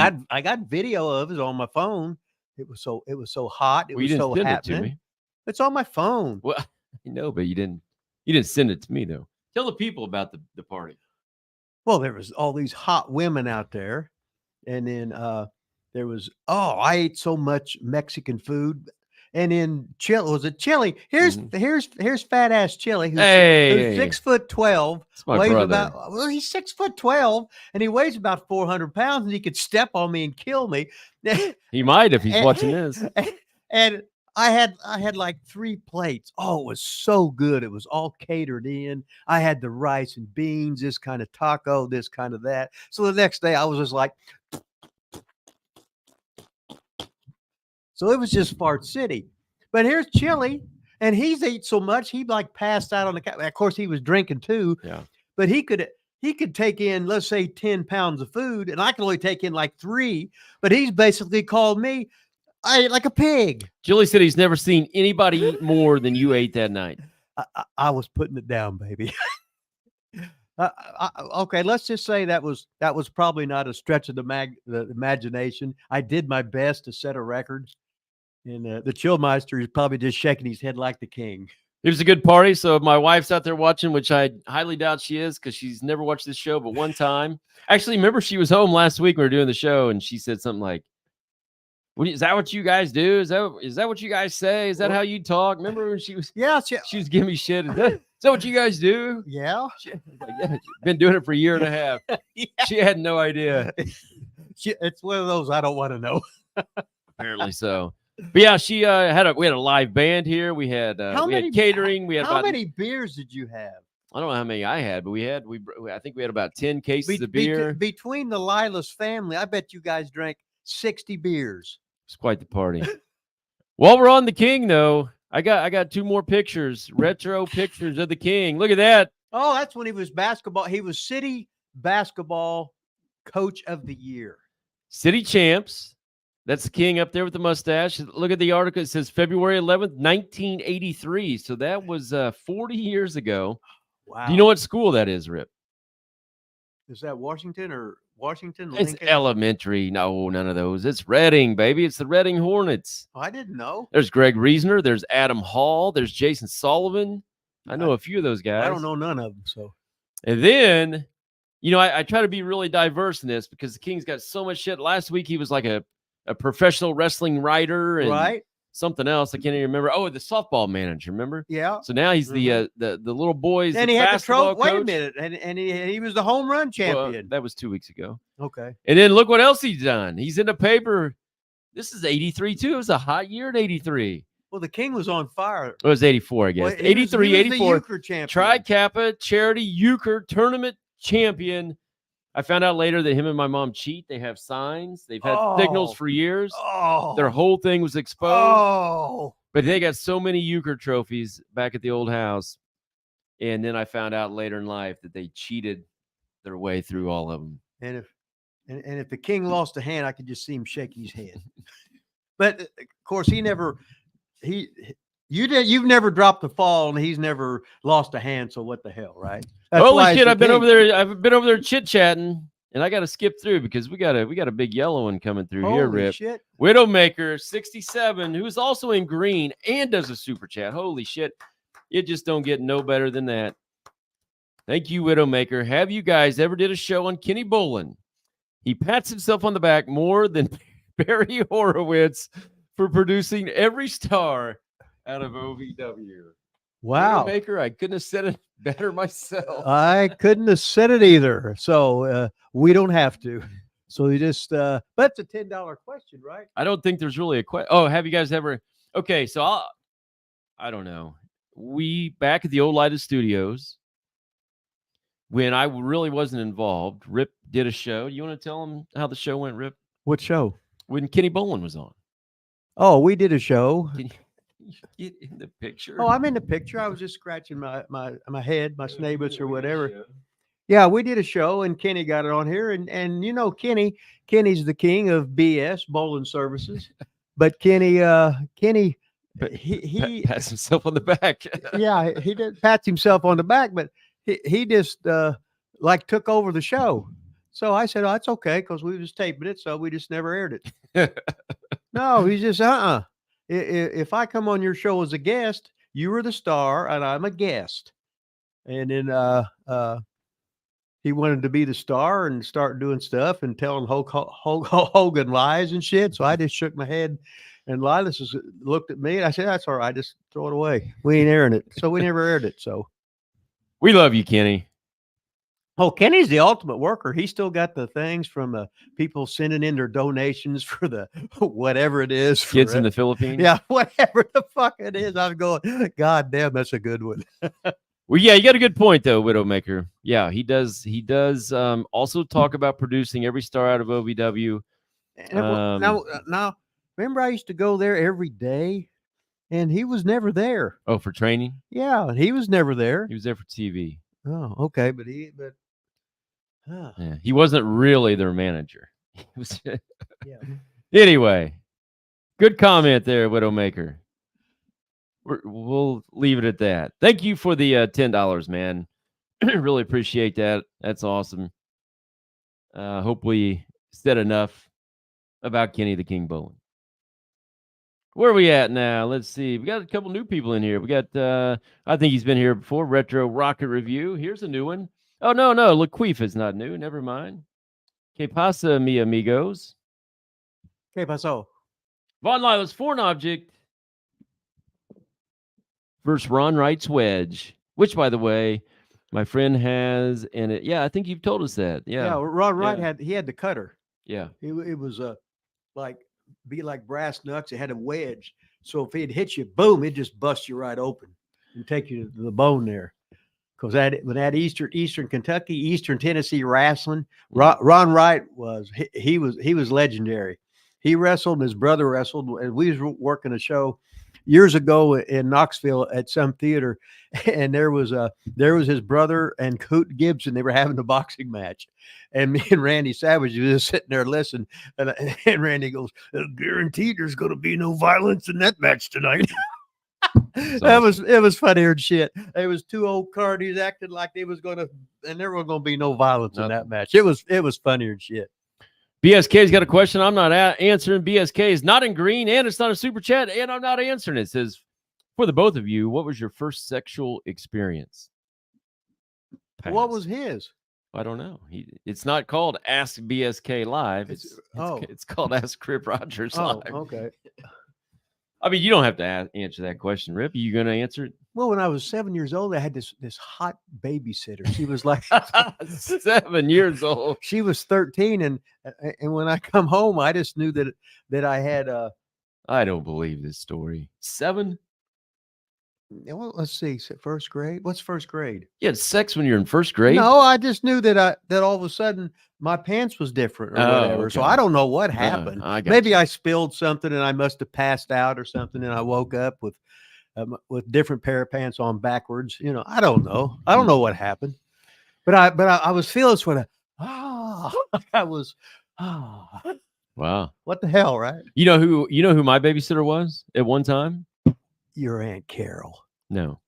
[SPEAKER 2] got video of it on my phone. It was so hot. It
[SPEAKER 1] Well, you
[SPEAKER 2] was
[SPEAKER 1] didn't
[SPEAKER 2] so
[SPEAKER 1] send
[SPEAKER 2] happening.
[SPEAKER 1] it to me.
[SPEAKER 2] It's on my phone.
[SPEAKER 1] Well, I know, but you didn't send it to me though. Tell the people about the party.
[SPEAKER 2] Well, there was all these hot women out there, and then there was I ate so much Mexican food, and then chili. Was it chili? Here's fat ass chili. Who's 6'12",
[SPEAKER 1] It's my
[SPEAKER 2] weighs
[SPEAKER 1] brother.
[SPEAKER 2] he's 6'12", and he weighs about 400 pounds, and he could step on me and kill me.
[SPEAKER 1] He might if he's watching this.
[SPEAKER 2] And I had like 3 plates. Oh, it was so good. It was all catered in. I had the rice and beans, this kind of taco, this kind of that. So the next day I was just like, so it was just Fart City. But here's Chili, and he's ate so much he like passed out on the couch. Of course, he was drinking too.
[SPEAKER 1] Yeah.
[SPEAKER 2] But he could take in, let's say, 10 pounds of food, and I could only take in like 3. But he's basically called me I ate like a pig.
[SPEAKER 1] Julie said he's never seen anybody eat more than you ate that night.
[SPEAKER 2] I was putting it down, baby. Okay, let's just say that was probably not a stretch of the imagination. I did my best to set a record, and the Chillmeister is probably just shaking his head like the king.
[SPEAKER 1] It was a good party. So if my wife's out there watching, which I highly doubt she is because she's never watched this show, but one time, actually, remember she was home last week when we were doing the show, and she said something like, is that what you guys do? Is that what you guys say? Is that how you talk? Remember when she was giving me shit? Is that what you guys do?
[SPEAKER 2] Yeah.
[SPEAKER 1] Yeah, been doing it for a year and a half.
[SPEAKER 2] Yeah.
[SPEAKER 1] She had no idea.
[SPEAKER 2] It's one of those I don't want to know.
[SPEAKER 1] Apparently so. But yeah, we had a live band here. We had catering. We had
[SPEAKER 2] how many beers did you have?
[SPEAKER 1] I don't know how many I had, but I think we had about 10 cases of beer.
[SPEAKER 2] Between the Lilas family, I bet you guys drank 60 beers.
[SPEAKER 1] It's quite the party. While we're on the King, though, I got 2 more pictures, retro pictures of the King. Look at that.
[SPEAKER 2] Oh, that's when he was basketball. He was city basketball coach of the year.
[SPEAKER 1] City champs. That's the King up there with the mustache. Look at the article. It says February 11th, 1983. So that was 40 years ago.
[SPEAKER 2] Wow.
[SPEAKER 1] Do you know what school that is, Rip?
[SPEAKER 2] Is that Washington or Washington?
[SPEAKER 1] It's
[SPEAKER 2] Lincoln?
[SPEAKER 1] elementary. No, none of those. It's Reading, baby. It's the Reading Hornets.
[SPEAKER 2] Oh, I didn't know.
[SPEAKER 1] There's Greg Reasoner. There's Adam Hall. There's Jason Sullivan. I know a few of those guys.
[SPEAKER 2] I don't know none of them. So,
[SPEAKER 1] and then, I try to be really diverse in this because the King's got so much shit. Last week he was like a professional wrestling writer and something else. I can't even remember. Oh, the softball manager. Remember?
[SPEAKER 2] Yeah.
[SPEAKER 1] So now he's the little boys.
[SPEAKER 2] And he had the trophy. Wait a
[SPEAKER 1] coach.
[SPEAKER 2] minute, and he was the home run champion.
[SPEAKER 1] Well, that was 2 weeks ago.
[SPEAKER 2] Okay.
[SPEAKER 1] And then look what else he's done. He's in the paper. This is 83 too. It was a hot year in 83.
[SPEAKER 2] Well, the King was on fire.
[SPEAKER 1] It was 84, I guess.
[SPEAKER 2] Well,
[SPEAKER 1] 83,
[SPEAKER 2] he was
[SPEAKER 1] 84.
[SPEAKER 2] the Euchre champion.
[SPEAKER 1] Tri-Kappa Charity Euchre Tournament champion. I found out later that him and my mom cheat. They have signs. They've had signals for years.
[SPEAKER 2] Oh.
[SPEAKER 1] Their whole thing was exposed.
[SPEAKER 2] Oh.
[SPEAKER 1] But they got so many Euchre trophies back at the old house. And then I found out later in life that they cheated their way through all of them.
[SPEAKER 2] And if the King lost a hand, I could just see him shake his head. But of course, you've never dropped the fall, and he's never lost a hand. So what the hell, right? That's
[SPEAKER 1] Holy shit! I've been over there chit chatting, and I got to skip through because we got a big yellow one coming through here. Rip.
[SPEAKER 2] Shit.
[SPEAKER 1] Widowmaker 67, who's also in green and does a super chat. Holy shit! It just don't get no better than that. Thank you, Widowmaker. Have you guys ever did a show on Kenny Bolin? He pats himself on the back more than Barry Horowitz for producing every star out of OVW.
[SPEAKER 2] Wow.
[SPEAKER 1] Maker, I couldn't have said it better myself.
[SPEAKER 2] I couldn't have said it either. So we don't have to. So you just, but it's a $10 question, right?
[SPEAKER 1] I don't think there's really a question. Oh, have you guys ever? Okay, so I don't know. We back at the old Lighted Studios when I really wasn't involved. Rip did a show. You want to tell them how the show went, Rip?
[SPEAKER 2] What show?
[SPEAKER 1] when Kenny Bolin was on.
[SPEAKER 2] Oh, we did a show.
[SPEAKER 1] Can you get in the picture?
[SPEAKER 2] Oh, I'm in the picture. I was just scratching my head, my snabus or whatever. Yeah, we did a show and Kenny got it on here. And you know, Kenny's the king of BS, bowling services. But Kenny, he
[SPEAKER 1] pats himself on the back.
[SPEAKER 2] yeah, he did pats himself on the back, but he just like took over the show. So I said, oh, it's okay, because we was taping it, so we just never aired it. No, he's just if I come on your show as a guest, you were the star and I'm a guest. And then he wanted to be the star and start doing stuff and telling Hulk Hogan lies and shit. So I just shook my head, and Lilas just looked at me and I said, that's all right, just throw it away. We ain't airing it. So we never aired it. So
[SPEAKER 1] we love you, Kenny.
[SPEAKER 2] oh, Kenny's the ultimate worker. He still got the things from people sending in their donations for the whatever it is. For
[SPEAKER 1] Kids in the Philippines.
[SPEAKER 2] Yeah, whatever the fuck it is. I'm going, God damn, that's a good one.
[SPEAKER 1] Well, yeah, you got a good point though, Widowmaker. Yeah, he does. He does also talk about producing every star out of OVW.
[SPEAKER 2] Now, remember I used to go there every day, and he was never there.
[SPEAKER 1] Oh, for training?
[SPEAKER 2] Yeah, he was never there.
[SPEAKER 1] He was there for TV.
[SPEAKER 2] Oh, okay, but
[SPEAKER 1] Yeah, he wasn't really their manager. He was.
[SPEAKER 2] yeah.
[SPEAKER 1] Anyway, good comment there, Widowmaker. We'll leave it at that. Thank you for the $10, man. Really appreciate that. That's awesome. Hope we said enough about Kenny the King Bolin. Where are we at now? Let's see. We got a couple new people in here. We got, I think he's been here before, Retro Rocket Review. Here's a new one. Oh, no. Laqueef is not new. Never mind. Que pasa, mi amigos?
[SPEAKER 2] Que pasó?
[SPEAKER 1] Von Lilas, Foreign Object versus Ron Wright's Wedge, which, by the way, my friend has, and I think you've told us that. Yeah.
[SPEAKER 2] Ron Wright had the cutter.
[SPEAKER 1] Yeah.
[SPEAKER 2] It was like brass knucks. It had a wedge, so if it hit you, boom, it just busts you right open and take you to the bone there. Because that Eastern Kentucky, Eastern Tennessee wrestling, Ron Wright was legendary. He wrestled, and his brother wrestled, and we was working a show years ago in Knoxville at some theater, and there was his brother and Coot Gibson. They were having a boxing match, and me and Randy Savage was just sitting there listening, and Randy goes, "Guaranteed, there's going to be no violence in that match tonight." It was funnier than shit. It was two old cardies acting like they was gonna, and there was gonna be no violence in that match. It was funnier than shit.
[SPEAKER 1] BSK's got a question. I'm not answering. BSK is not in green, and it's not a super chat, and I'm not answering it. It says, for the both of you, what was your first sexual experience? Pass.
[SPEAKER 2] What was his?
[SPEAKER 1] I don't know. It's not called Ask BSK Live. It's called Ask Crip Rogers Live.
[SPEAKER 2] Oh, okay.
[SPEAKER 1] I mean, you don't have to answer that question, Rip. Are you going to answer it?
[SPEAKER 2] Well, when I was 7 years old, I had this hot babysitter. She was like
[SPEAKER 1] 7 years old.
[SPEAKER 2] She was 13, and when I come home, I just knew that I had
[SPEAKER 1] I don't believe this story. 7?
[SPEAKER 2] Well, let's see. First grade. What's first grade?
[SPEAKER 1] You had sex when you're in first grade?
[SPEAKER 2] No, I just knew that all of a sudden my pants was different or whatever.
[SPEAKER 1] Okay.
[SPEAKER 2] So I don't know what happened. Maybe I spilled something and I must have passed out or something, and I woke up with different pair of pants on backwards. You know, I don't know. I don't know what happened, but I was feeling sort of I was
[SPEAKER 1] wow.
[SPEAKER 2] What the hell, right?
[SPEAKER 1] You know who my babysitter was at one time?
[SPEAKER 2] Your Aunt Carol.
[SPEAKER 1] No.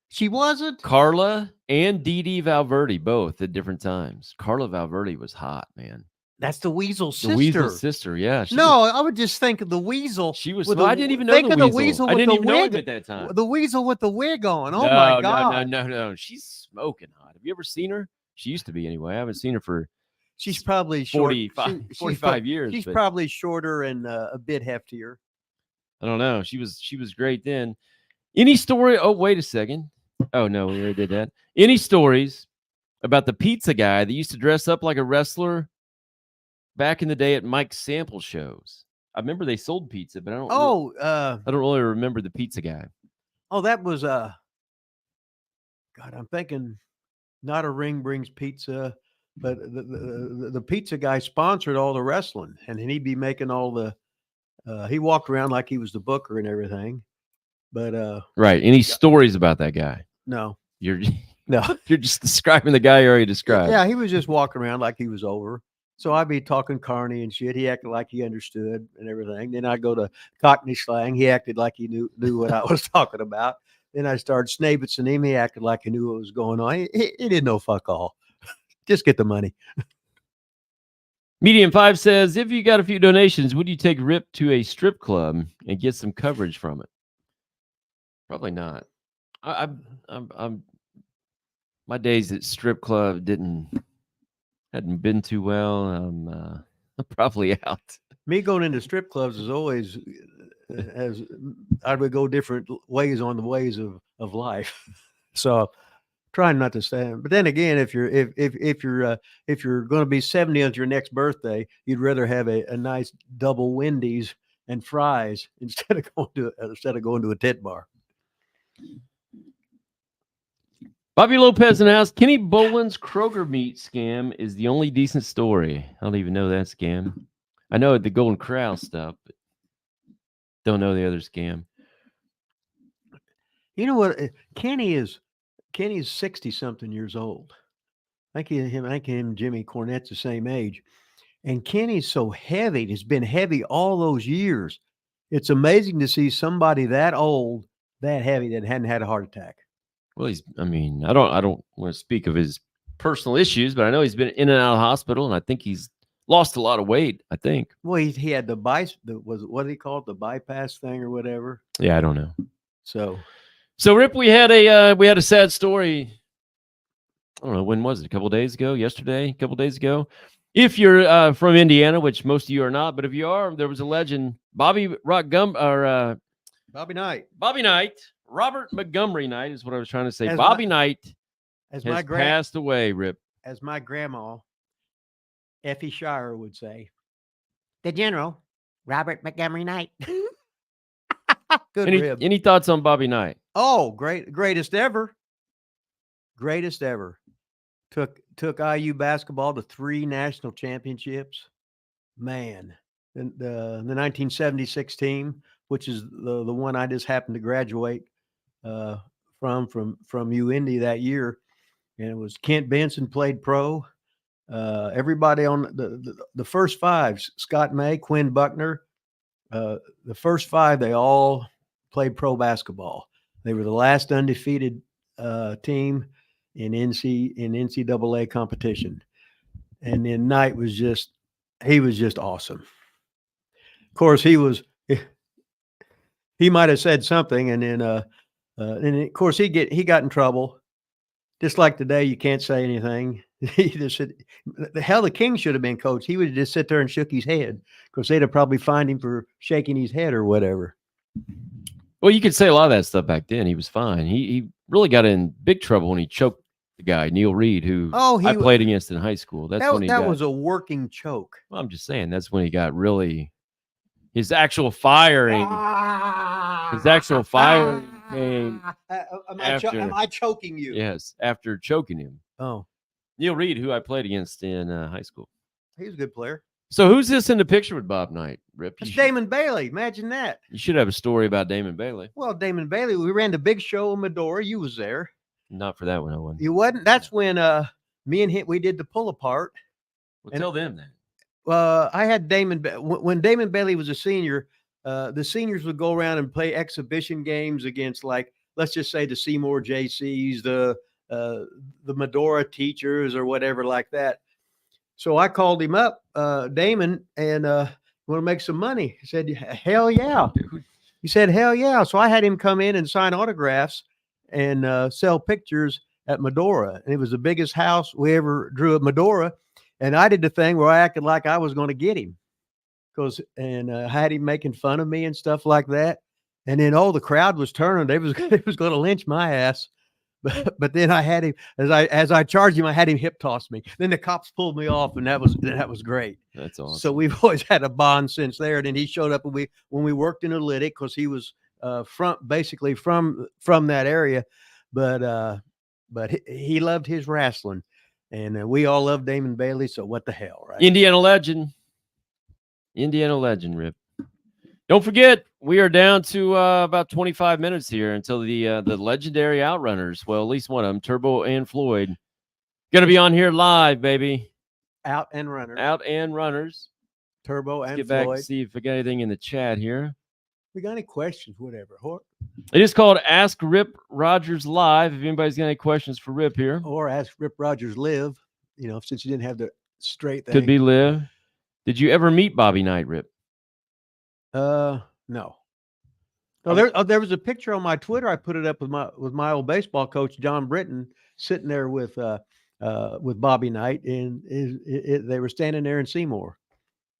[SPEAKER 2] She wasn't?
[SPEAKER 1] Carla and Dee Dee Valverde, both at different times. Carla Valverde was hot, man.
[SPEAKER 2] That's the Weasel sister.
[SPEAKER 1] The Weasel sister, yeah.
[SPEAKER 2] I would just think of the Weasel.
[SPEAKER 1] She was. I didn't even know the Weasel. I didn't even know him at that time.
[SPEAKER 2] The Weasel with the wig on. Oh my God!
[SPEAKER 1] No. She's smoking hot. Have you ever seen her? She used to be anyway. I haven't seen her for.
[SPEAKER 2] She's probably
[SPEAKER 1] 45 years.
[SPEAKER 2] She's probably shorter and a bit heftier.
[SPEAKER 1] I don't know. She was great then. Any story? Oh, wait a second. Oh no, we already did that. Any stories about the pizza guy that used to dress up like a wrestler back in the day at Mike's sample shows? I remember they sold pizza, but I don't. I don't really remember the pizza guy.
[SPEAKER 2] Oh, that was God. I'm thinking, Not a Ring Brings Pizza. but the pizza guy sponsored all the wrestling, and then he'd be making all the. He walked around like he was the booker and everything, but
[SPEAKER 1] Right. Any stories about that guy?
[SPEAKER 2] no,
[SPEAKER 1] You're
[SPEAKER 2] no.
[SPEAKER 1] you're just describing the guy you already described.
[SPEAKER 2] Yeah, he was just walking around like he was over. So I'd be talking carny and shit. He acted like he understood and everything. Then I'd go to Cockney slang. He acted like he knew what I was talking about. Then I started snabitzing him. He acted like he knew what was going on. He didn't know fuck all. Just get the money.
[SPEAKER 1] Medium 5 says, if you got a few donations, would you take Rip to a strip club and get some coverage from it? Probably not. I'm my days at strip club hadn't been too well. I'm probably out.
[SPEAKER 2] Me going into strip clubs is always as I would go different ways on the ways of life. So trying not to stand. But then again, if you're going to be 70 on your next birthday, you'd rather have a nice double Wendy's and fries instead of going to a tit bar.
[SPEAKER 1] Bobby Lopez announced Kenny Boland's Kroger meat scam is the only decent story. I don't even know that scam. I know the Golden Corral stuff, but don't know the other scam.
[SPEAKER 2] You know what? Kenny's 60-something years old. I think him and Jimmy Cornette's the same age. And Kenny's so heavy. He's been heavy all those years. It's amazing to see somebody that old, that heavy, that hadn't had a heart attack.
[SPEAKER 1] Well, I don't want to speak of his personal issues, but I know he's been in and out of the hospital, and I think he's lost a lot of weight, I think.
[SPEAKER 2] Well, he had what did he call it? The bypass thing or whatever.
[SPEAKER 1] Yeah, I don't know.
[SPEAKER 2] So
[SPEAKER 1] Rip, we had a sad story. I don't know, when was it? A couple days ago, yesterday, a couple days ago. If you're from Indiana, which most of you are not, but if you are, there was a legend, Bobby Knight. Robert Montgomery Knight is what I was trying to say. Bobby Knight has passed away, Rip.
[SPEAKER 2] As my grandma, Effie Shire, would say, the General, Robert Montgomery Knight. Good rib.
[SPEAKER 1] Any thoughts on Bobby Knight?
[SPEAKER 2] Oh, greatest ever. Greatest ever. Took IU basketball to 3 national championships. Man, the 1976 team, which is the one I just happened to graduate from UIndy that year, and it was Kent Benson played pro. Everybody on the first 5: Scott May, Quinn Buckner, the first 5, they all played pro basketball. They were the last undefeated team in NCAA competition, and then Knight was just awesome. Of course, he might have said something, and then of course he got in trouble. Just like today, you can't say anything. He just said, the King should have been coach. He would have just sit there and shook his head, because they'd have probably fined him for shaking his head or whatever.
[SPEAKER 1] Well, you could say a lot of that stuff back then. He was fine. He really got in big trouble when he choked the guy, Neil Reed, who I played against in high school. That was
[SPEAKER 2] a working choke.
[SPEAKER 1] Well, I'm just saying that's when he got really his actual firing. His actual firing came after.
[SPEAKER 2] Am I choking you?
[SPEAKER 1] Yes, after choking him.
[SPEAKER 2] Oh,
[SPEAKER 1] Neil Reed, who I played against in high school.
[SPEAKER 2] He was a good player.
[SPEAKER 1] So who's this in the picture with Bob Knight, Rip?
[SPEAKER 2] It's Damon Bailey. Imagine that.
[SPEAKER 1] You should have a story about Damon Bailey.
[SPEAKER 2] Well, Damon Bailey, we ran the big show in Medora. You was there.
[SPEAKER 1] Not for that one, I wasn't.
[SPEAKER 2] You wasn't? That's when me and him, we did the pull apart.
[SPEAKER 1] Well, tell them then.
[SPEAKER 2] I had when Damon Bailey was a senior, the seniors would go around and play exhibition games against, like, let's just say the Seymour JCs, the Medora teachers or whatever like that. So I called him up, Damon, and want to make some money. He said, hell yeah. He said, hell yeah. So I had him come in and sign autographs and sell pictures at Medora. And it was the biggest house we ever drew at Medora. And I did the thing where I acted like I was going to get him, and had him making fun of me and stuff like that. And then, the crowd was turning. They was going to lynch my ass. But then I had him, as I charged him, I had him hip toss me. Then the cops pulled me off, and that was great.
[SPEAKER 1] That's awesome.
[SPEAKER 2] So we've always had a bond since there. And then he showed up when we worked in Olytic, because he was basically from that area, but he loved his wrestling. And we all love Damon Bailey, so what the hell, right?
[SPEAKER 1] Indiana legend. Indiana legend, Rip. Don't forget, we are down to about 25 minutes here until the legendary Outrunners. Well, at least one of them, Turbo and Floyd, gonna be on here live, baby.
[SPEAKER 2] Out and Runners.
[SPEAKER 1] Out and Runners.
[SPEAKER 2] Turbo
[SPEAKER 1] Let's
[SPEAKER 2] and
[SPEAKER 1] get back
[SPEAKER 2] Floyd.
[SPEAKER 1] and see if we got anything in the chat here.
[SPEAKER 2] We got any questions? Whatever.
[SPEAKER 1] It is called Ask Rip Rogers Live. If anybody's got any questions for Rip here,
[SPEAKER 2] Or ask Rip Rogers live. You know, since you didn't have the straight thing.
[SPEAKER 1] could be Liv. Did you ever meet Bobby Knight, Rip?
[SPEAKER 2] No. There was a picture on my Twitter. I put it up with my old baseball coach John Britton sitting there with Bobby Knight, and they were standing there in Seymour.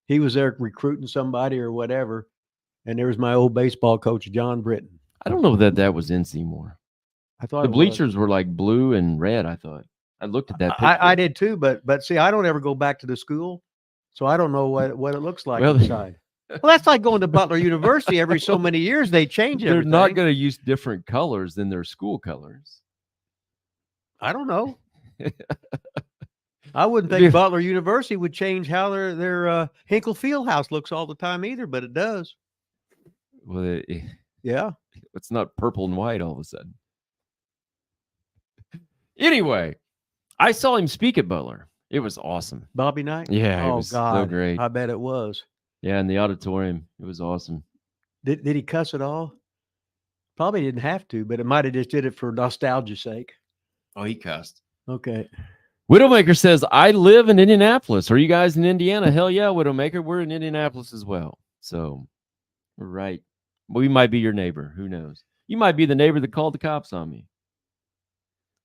[SPEAKER 2] He was there recruiting somebody or whatever, and there was my old baseball coach John Britton.
[SPEAKER 1] I don't know that was in Seymour.
[SPEAKER 2] I thought
[SPEAKER 1] The bleachers were like blue and red. I thought I looked at that picture.
[SPEAKER 2] I did too, but see, I don't ever go back to the school, so I don't know what it looks like inside. Well, that's like going to Butler University. Every so many years, they change everything.
[SPEAKER 1] They're not going to use different colors than their school colors.
[SPEAKER 2] I don't know. I wouldn't think Butler University would change how their Hinkle Fieldhouse looks all the time either, but it does.
[SPEAKER 1] Well,
[SPEAKER 2] Yeah.
[SPEAKER 1] It's not purple and white all of a sudden. Anyway, I saw him speak at Butler. It was awesome.
[SPEAKER 2] Bobby Knight?
[SPEAKER 1] Yeah, it
[SPEAKER 2] Oh,
[SPEAKER 1] was
[SPEAKER 2] God.
[SPEAKER 1] so great.
[SPEAKER 2] I bet it was.
[SPEAKER 1] Yeah, in the auditorium. It was awesome.
[SPEAKER 2] Did he cuss at all? Probably didn't have to, but it might have just did it for nostalgia's sake.
[SPEAKER 1] Oh, he cussed.
[SPEAKER 2] Okay.
[SPEAKER 1] Widowmaker says, I live in Indianapolis. Are you guys in Indiana? Hell yeah, Widowmaker. We're in Indianapolis as well. So, we're right. We might be your neighbor. Who knows? You might be the neighbor that called the cops on me.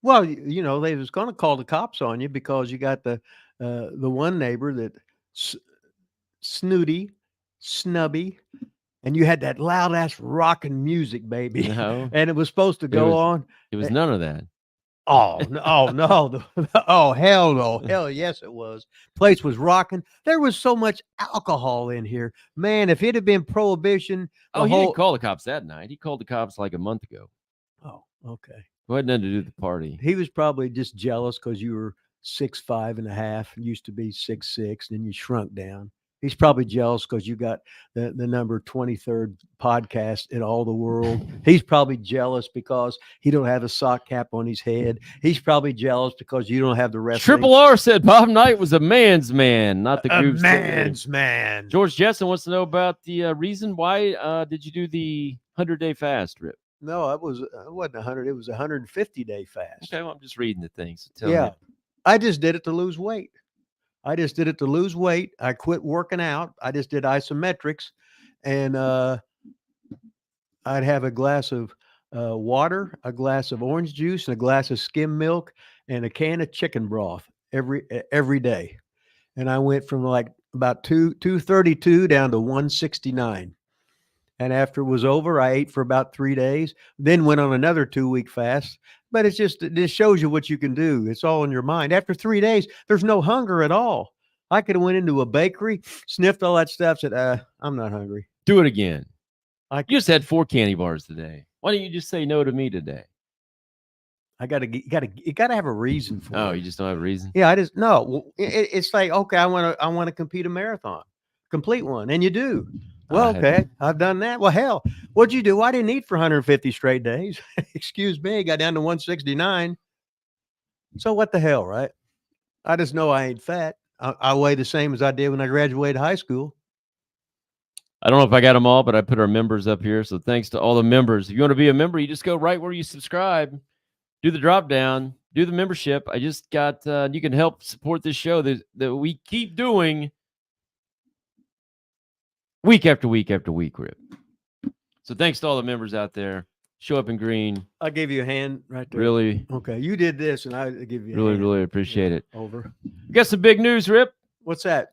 [SPEAKER 2] Well, you know, they was going to call the cops on you because you got the one neighbor that snooty, snubby, and you had that loud ass rocking music, baby.
[SPEAKER 1] No.
[SPEAKER 2] And it was supposed to go on.
[SPEAKER 1] It was none of that.
[SPEAKER 2] Oh, no. Oh, hell no. Hell yes, it was. Place was rocking. There was so much alcohol in here. Man, if it had been prohibition.
[SPEAKER 1] He didn't call the cops that night. He called the cops like a month ago.
[SPEAKER 2] Oh, okay.
[SPEAKER 1] It had nothing to do with the party.
[SPEAKER 2] He was probably just jealous because you were 6'5.5", used to be 6'6", and you shrunk down. He's probably jealous because you got the number 23rd podcast in all the world. He's probably jealous because he don't have a sock cap on his head. He's probably jealous because you don't have the wrestling.
[SPEAKER 1] Triple R said Bob Knight was a man's man, not the group's
[SPEAKER 2] man's man.
[SPEAKER 1] George Jetson wants to know about the reason why did you do the 100-day fast, Rip?
[SPEAKER 2] No, it wasn't 100. It was a 150-day fast.
[SPEAKER 1] Okay, well, I'm just reading the things. So
[SPEAKER 2] yeah, I just did it to lose weight. I quit working out. I just did isometrics, and I'd have a glass of water, a glass of orange juice, and a glass of skim milk, and a can of chicken broth every day. And I went from like about 232 down to 169. And after it was over, I ate for about 3 days, then went on another 2-week fast. But it just shows you what you can do. It's all in your mind. After 3 days, there's no hunger at all. I could have went into a bakery, sniffed all that stuff, said, I'm not hungry.
[SPEAKER 1] Do it again. You just had 4 candy bars today. Why don't you just say no to me today?
[SPEAKER 2] You gotta have a reason for it.
[SPEAKER 1] Oh, you just don't have a reason?
[SPEAKER 2] Yeah, it's like, okay, I want to compete a marathon, complete one, and you do. Well, okay, I've done that. Well, hell, what'd you do? I didn't eat for 150 straight days. Excuse me, got down to 169. So what the hell, right? I just know I ain't fat. I weigh the same as I did when I graduated high school.
[SPEAKER 1] I don't know if I got them all, but I put our members up here. So thanks to all the members. If you want to be a member, you just go right where you subscribe, do the drop down, do the membership. I just got, you can help support this show that we keep doing week after week after week, Rip. So thanks to all the members out there. Show up in green.
[SPEAKER 2] I'll give you a hand right there.
[SPEAKER 1] Really?
[SPEAKER 2] Okay. You did this, and I give you a
[SPEAKER 1] really,
[SPEAKER 2] hand.
[SPEAKER 1] really appreciate it.
[SPEAKER 2] Over.
[SPEAKER 1] We got some big news, Rip.
[SPEAKER 2] What's that?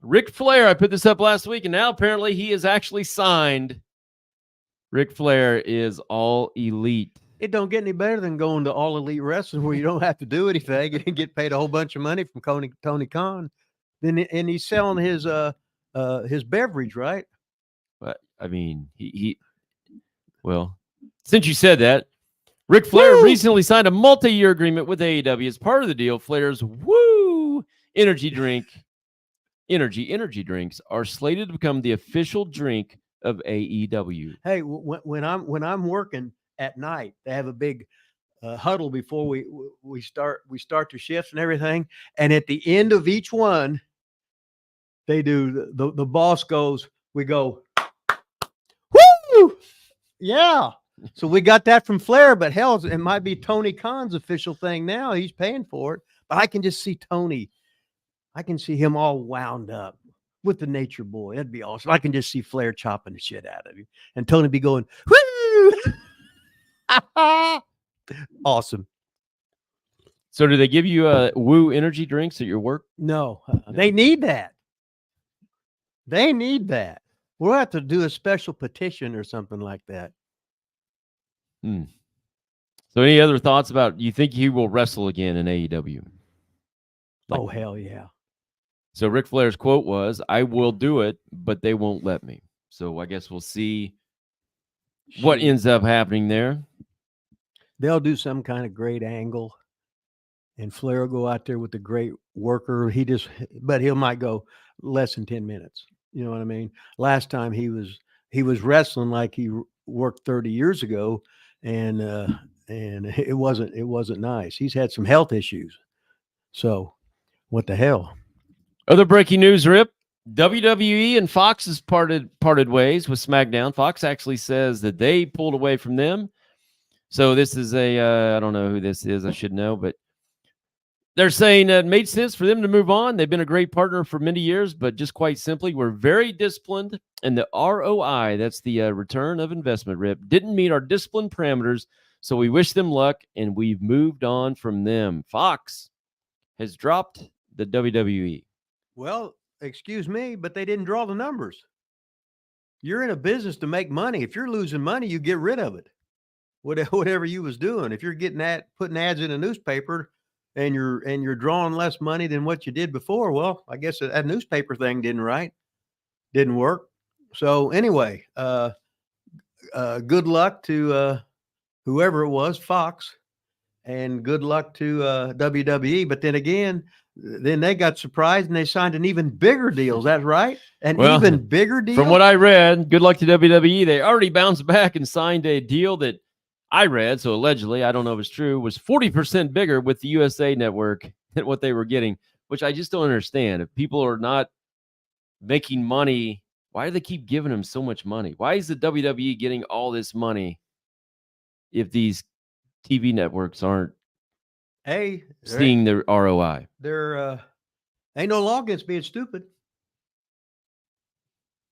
[SPEAKER 1] Ric Flair. I put this up last week, and now apparently he is actually signed. Ric Flair is All Elite.
[SPEAKER 2] It don't get any better than going to All Elite Wrestling where you don't have to do anything and get paid a whole bunch of money from Tony Khan. And he's selling his beverage, right?
[SPEAKER 1] But I mean, well, since you said that, Ric Flair
[SPEAKER 2] Woo!
[SPEAKER 1] recently signed a multi-year agreement with AEW. As part of the deal, Flair's Woo energy drinks are slated to become the official drink of AEW.
[SPEAKER 2] Hey, when I'm working at night, they have a big huddle before we start the shifts and everything. And at the end of each one, they do the boss goes. We go, woo! Yeah. So we got that from Flair, but hell, it might be Tony Khan's official thing now. He's paying for it, but I can just see Tony. I can see him all wound up with the Nature Boy. That'd be awesome. I can just see Flair chopping the shit out of him, and Tony be going, woo! Awesome.
[SPEAKER 1] So do they give you Woo energy drinks at your work?
[SPEAKER 2] No, they need that. They need that. We'll have to do a special petition or something like that.
[SPEAKER 1] So any other thoughts about, you think he will wrestle again in AEW?
[SPEAKER 2] Oh, hell yeah.
[SPEAKER 1] So Ric Flair's quote was, "I will do it, but they won't let me." So I guess we'll see what ends up happening there.
[SPEAKER 2] They'll do some kind of great angle, and Flair will go out there with the great worker. But he might go less than 10 minutes. You know what I mean? Last time he was wrestling like he worked 30 years ago, and it wasn't nice. He's had some health issues. So what the hell?
[SPEAKER 1] Other breaking news, Rip. WWE and Fox has parted ways with SmackDown. Fox actually says that they pulled away from them. So this is I don't know who this is. I should know, but they're saying it made sense for them to move on. They've been a great partner for many years, but just quite simply, we're very disciplined, and the ROI, that's the return of investment, Rip, didn't meet our discipline parameters, so we wish them luck, and we've moved on from them. Fox has dropped the WWE.
[SPEAKER 2] Well, excuse me, but they didn't draw the numbers. You're in a business to make money. If you're losing money, you get rid of it. Whatever you was doing. If you're putting ads in a newspaper and you're drawing less money than what you did before, well, I guess that newspaper thing didn't work. So anyway, good luck to whoever it was, Fox, and good luck to WWE. But then again, then they got surprised and they signed an even bigger deal. Is that right? Even bigger deal?
[SPEAKER 1] From what I read, good luck to WWE. They already bounced back and signed a deal that I read, so allegedly, I don't know if it's true, was 40% bigger with the USA Network than what they were getting, which I just don't understand. If people are not making money, why do they keep giving them so much money? Why is the WWE getting all this money if these TV networks aren't seeing their ROI?
[SPEAKER 2] There ain't no law against being stupid.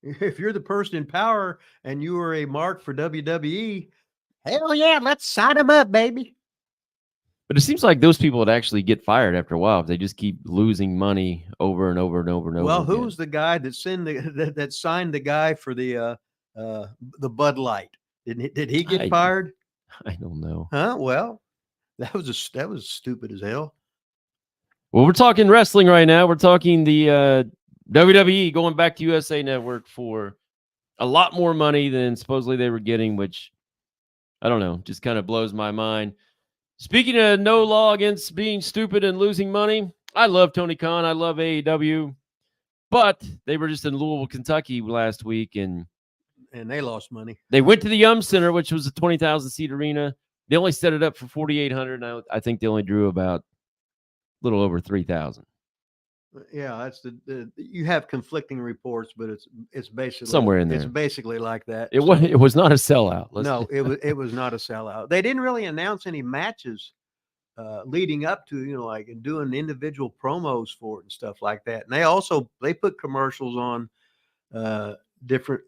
[SPEAKER 2] If you're the person in power and you are a mark for WWE, hell yeah, let's sign them up, baby.
[SPEAKER 1] But it seems like those people would actually get fired after a while if they just keep losing money over and over and over and over.
[SPEAKER 2] Well,
[SPEAKER 1] again.
[SPEAKER 2] who's the guy that signed the guy for the Bud Light? Did he get fired?
[SPEAKER 1] I don't know.
[SPEAKER 2] Huh? Well, that was stupid as hell.
[SPEAKER 1] Well, we're talking wrestling right now. We're talking the WWE going back to USA Network for a lot more money than supposedly they were getting, which I don't know, just kind of blows my mind. Speaking of no law against being stupid and losing money, I love Tony Khan. I love AEW, but they were just in Louisville, Kentucky last week, and
[SPEAKER 2] they lost money.
[SPEAKER 1] They went to the Yum Center, which was a 20,000 seat arena. They only set it up for 4,800. I think they only drew about a little over 3,000.
[SPEAKER 2] Yeah, that's you have conflicting reports, but it's basically
[SPEAKER 1] somewhere in there.
[SPEAKER 2] It's basically like that.
[SPEAKER 1] It was not a sellout.
[SPEAKER 2] No, it was not a sellout. They didn't really announce any matches leading up to, like doing individual promos for it and stuff like that. And they put commercials on different.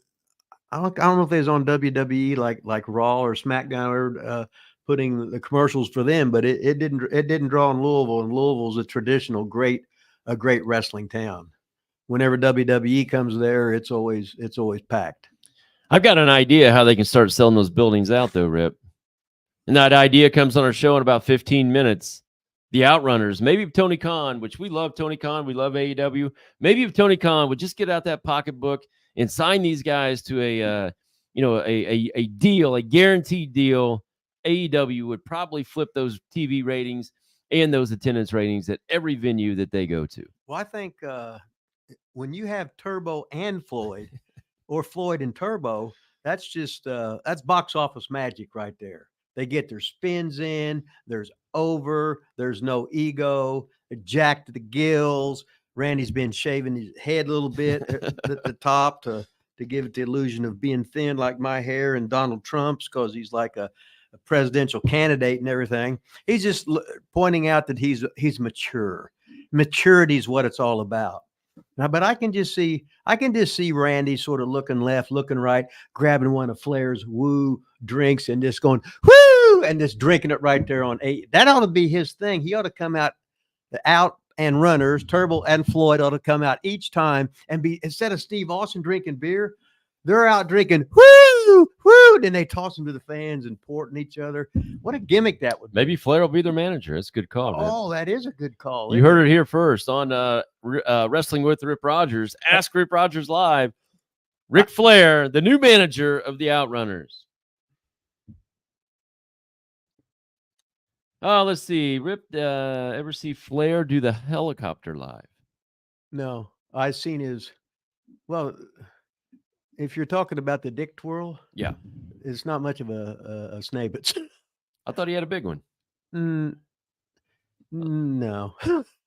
[SPEAKER 2] I don't know if they was on WWE like Raw or SmackDown or putting the commercials for them, but it didn't draw in Louisville, and Louisville's a traditional great wrestling town. Whenever WWE comes there, it's always packed.
[SPEAKER 1] I've got an idea how they can start selling those buildings out, though, Rip. And that idea comes on our show in about 15 minutes. The Outrunners, maybe if Tony Khan, which we love Tony Khan, we love AEW. Maybe if Tony Khan would just get out that pocketbook and sign these guys to a deal, a guaranteed deal AEW would probably flip those TV ratings and those attendance ratings at every venue that they go to.
[SPEAKER 2] Well, I think when you have Turbo and Floyd, or Floyd and Turbo, that's just that's box office magic right there. They get their spins in. There's there's no ego. They're jacked to the gills. Randy's been shaving his head a little bit at the top to give it the illusion of being thin, like my hair and Donald Trump's, because he's like a presidential candidate and everything. He's just pointing out that he's mature. Maturity is what it's all about. Now, but I can just see Randy sort of looking left, looking right, grabbing one of Flair's woo drinks and just going woo and just drinking it right there on 8. That ought to be his thing. He ought to come out, and runners, Turbo and Floyd ought to come out each time and be, instead of Steve Austin drinking beer, they're out drinking woo woo. Then they toss them to the fans and porting each other. What a gimmick that would be.
[SPEAKER 1] Maybe Flair will be their manager. That's a good call. Man.
[SPEAKER 2] Oh, that is a good call.
[SPEAKER 1] You heard it here first on Wrestling with Rip Rogers. Ask Rip Rogers Live. Ric Flair, the new manager of the Outrunners. Oh, let's see. Rip, ever see Flair do the helicopter live?
[SPEAKER 2] No, I've seen his. Well, if you're talking about the dick twirl,
[SPEAKER 1] yeah,
[SPEAKER 2] it's not much of a snabitz.
[SPEAKER 1] I thought he had a big one.
[SPEAKER 2] No.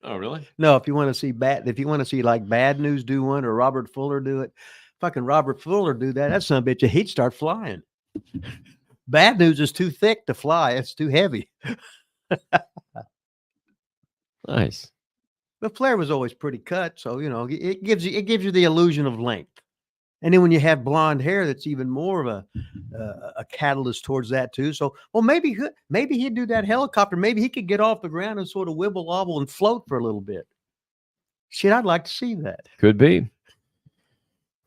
[SPEAKER 1] Oh, really?
[SPEAKER 2] No. If you want to see like Bad News do one, or Robert Fuller do it, fucking Robert Fuller do that. That son of a bitch, he'd start flying. Bad News is too thick to fly. It's too heavy.
[SPEAKER 1] Nice.
[SPEAKER 2] But Flair was always pretty cut, so it gives you the illusion of length. And then when you have blonde hair, that's even more of a catalyst towards that too. So, well, maybe he'd do that helicopter. Maybe he could get off the ground and sort of wibble wobble and float for a little bit. Shit, I'd like to see that.
[SPEAKER 1] Could be.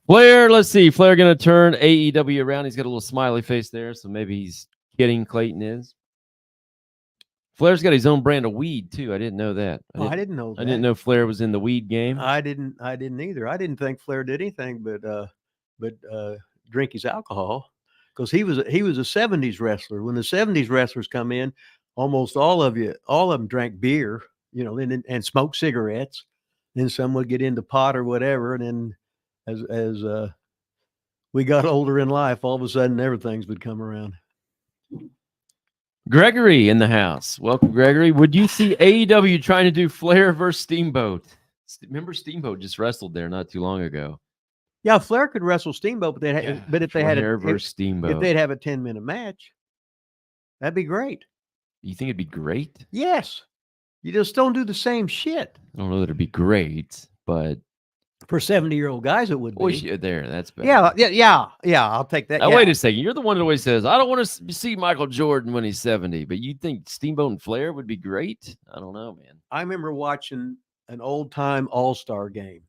[SPEAKER 1] Flair, let's see. Flair going to turn AEW around. He's got a little smiley face there, so maybe he's kidding. Clayton is. Flair's got his own brand of weed too. I didn't know that.
[SPEAKER 2] I didn't know that.
[SPEAKER 1] I didn't know Flair was in the weed game.
[SPEAKER 2] I didn't either. I didn't think Flair did anything but drink his alcohol, because he was a 70s wrestler. When the 70s wrestlers come in, almost all of them drank beer, and smoked cigarettes. Then some would get into pot or whatever, and then as we got older in life, all of a sudden everything's would come around.
[SPEAKER 1] Gregory in the house. Welcome, Gregory. Would you see AEW trying to do Flair versus Steamboat? Remember, Steamboat just wrestled there not too long ago.
[SPEAKER 2] Yeah, Flair could wrestle Steamboat, but if they had
[SPEAKER 1] Flair versus Steamboat,
[SPEAKER 2] if they'd have a 10-minute match, that'd be great.
[SPEAKER 1] You think it'd be great?
[SPEAKER 2] Yes. You just don't do the same shit.
[SPEAKER 1] I don't know that it'd be great, but
[SPEAKER 2] for 70-year-old guys, it would be.
[SPEAKER 1] There, that's better.
[SPEAKER 2] Yeah. I'll take that.
[SPEAKER 1] Now, wait a second. You're the one that always says, I don't want to see Michael Jordan when he's 70, but you think Steamboat and Flair would be great? I don't know, man.
[SPEAKER 2] I remember watching an old-time All-Star game,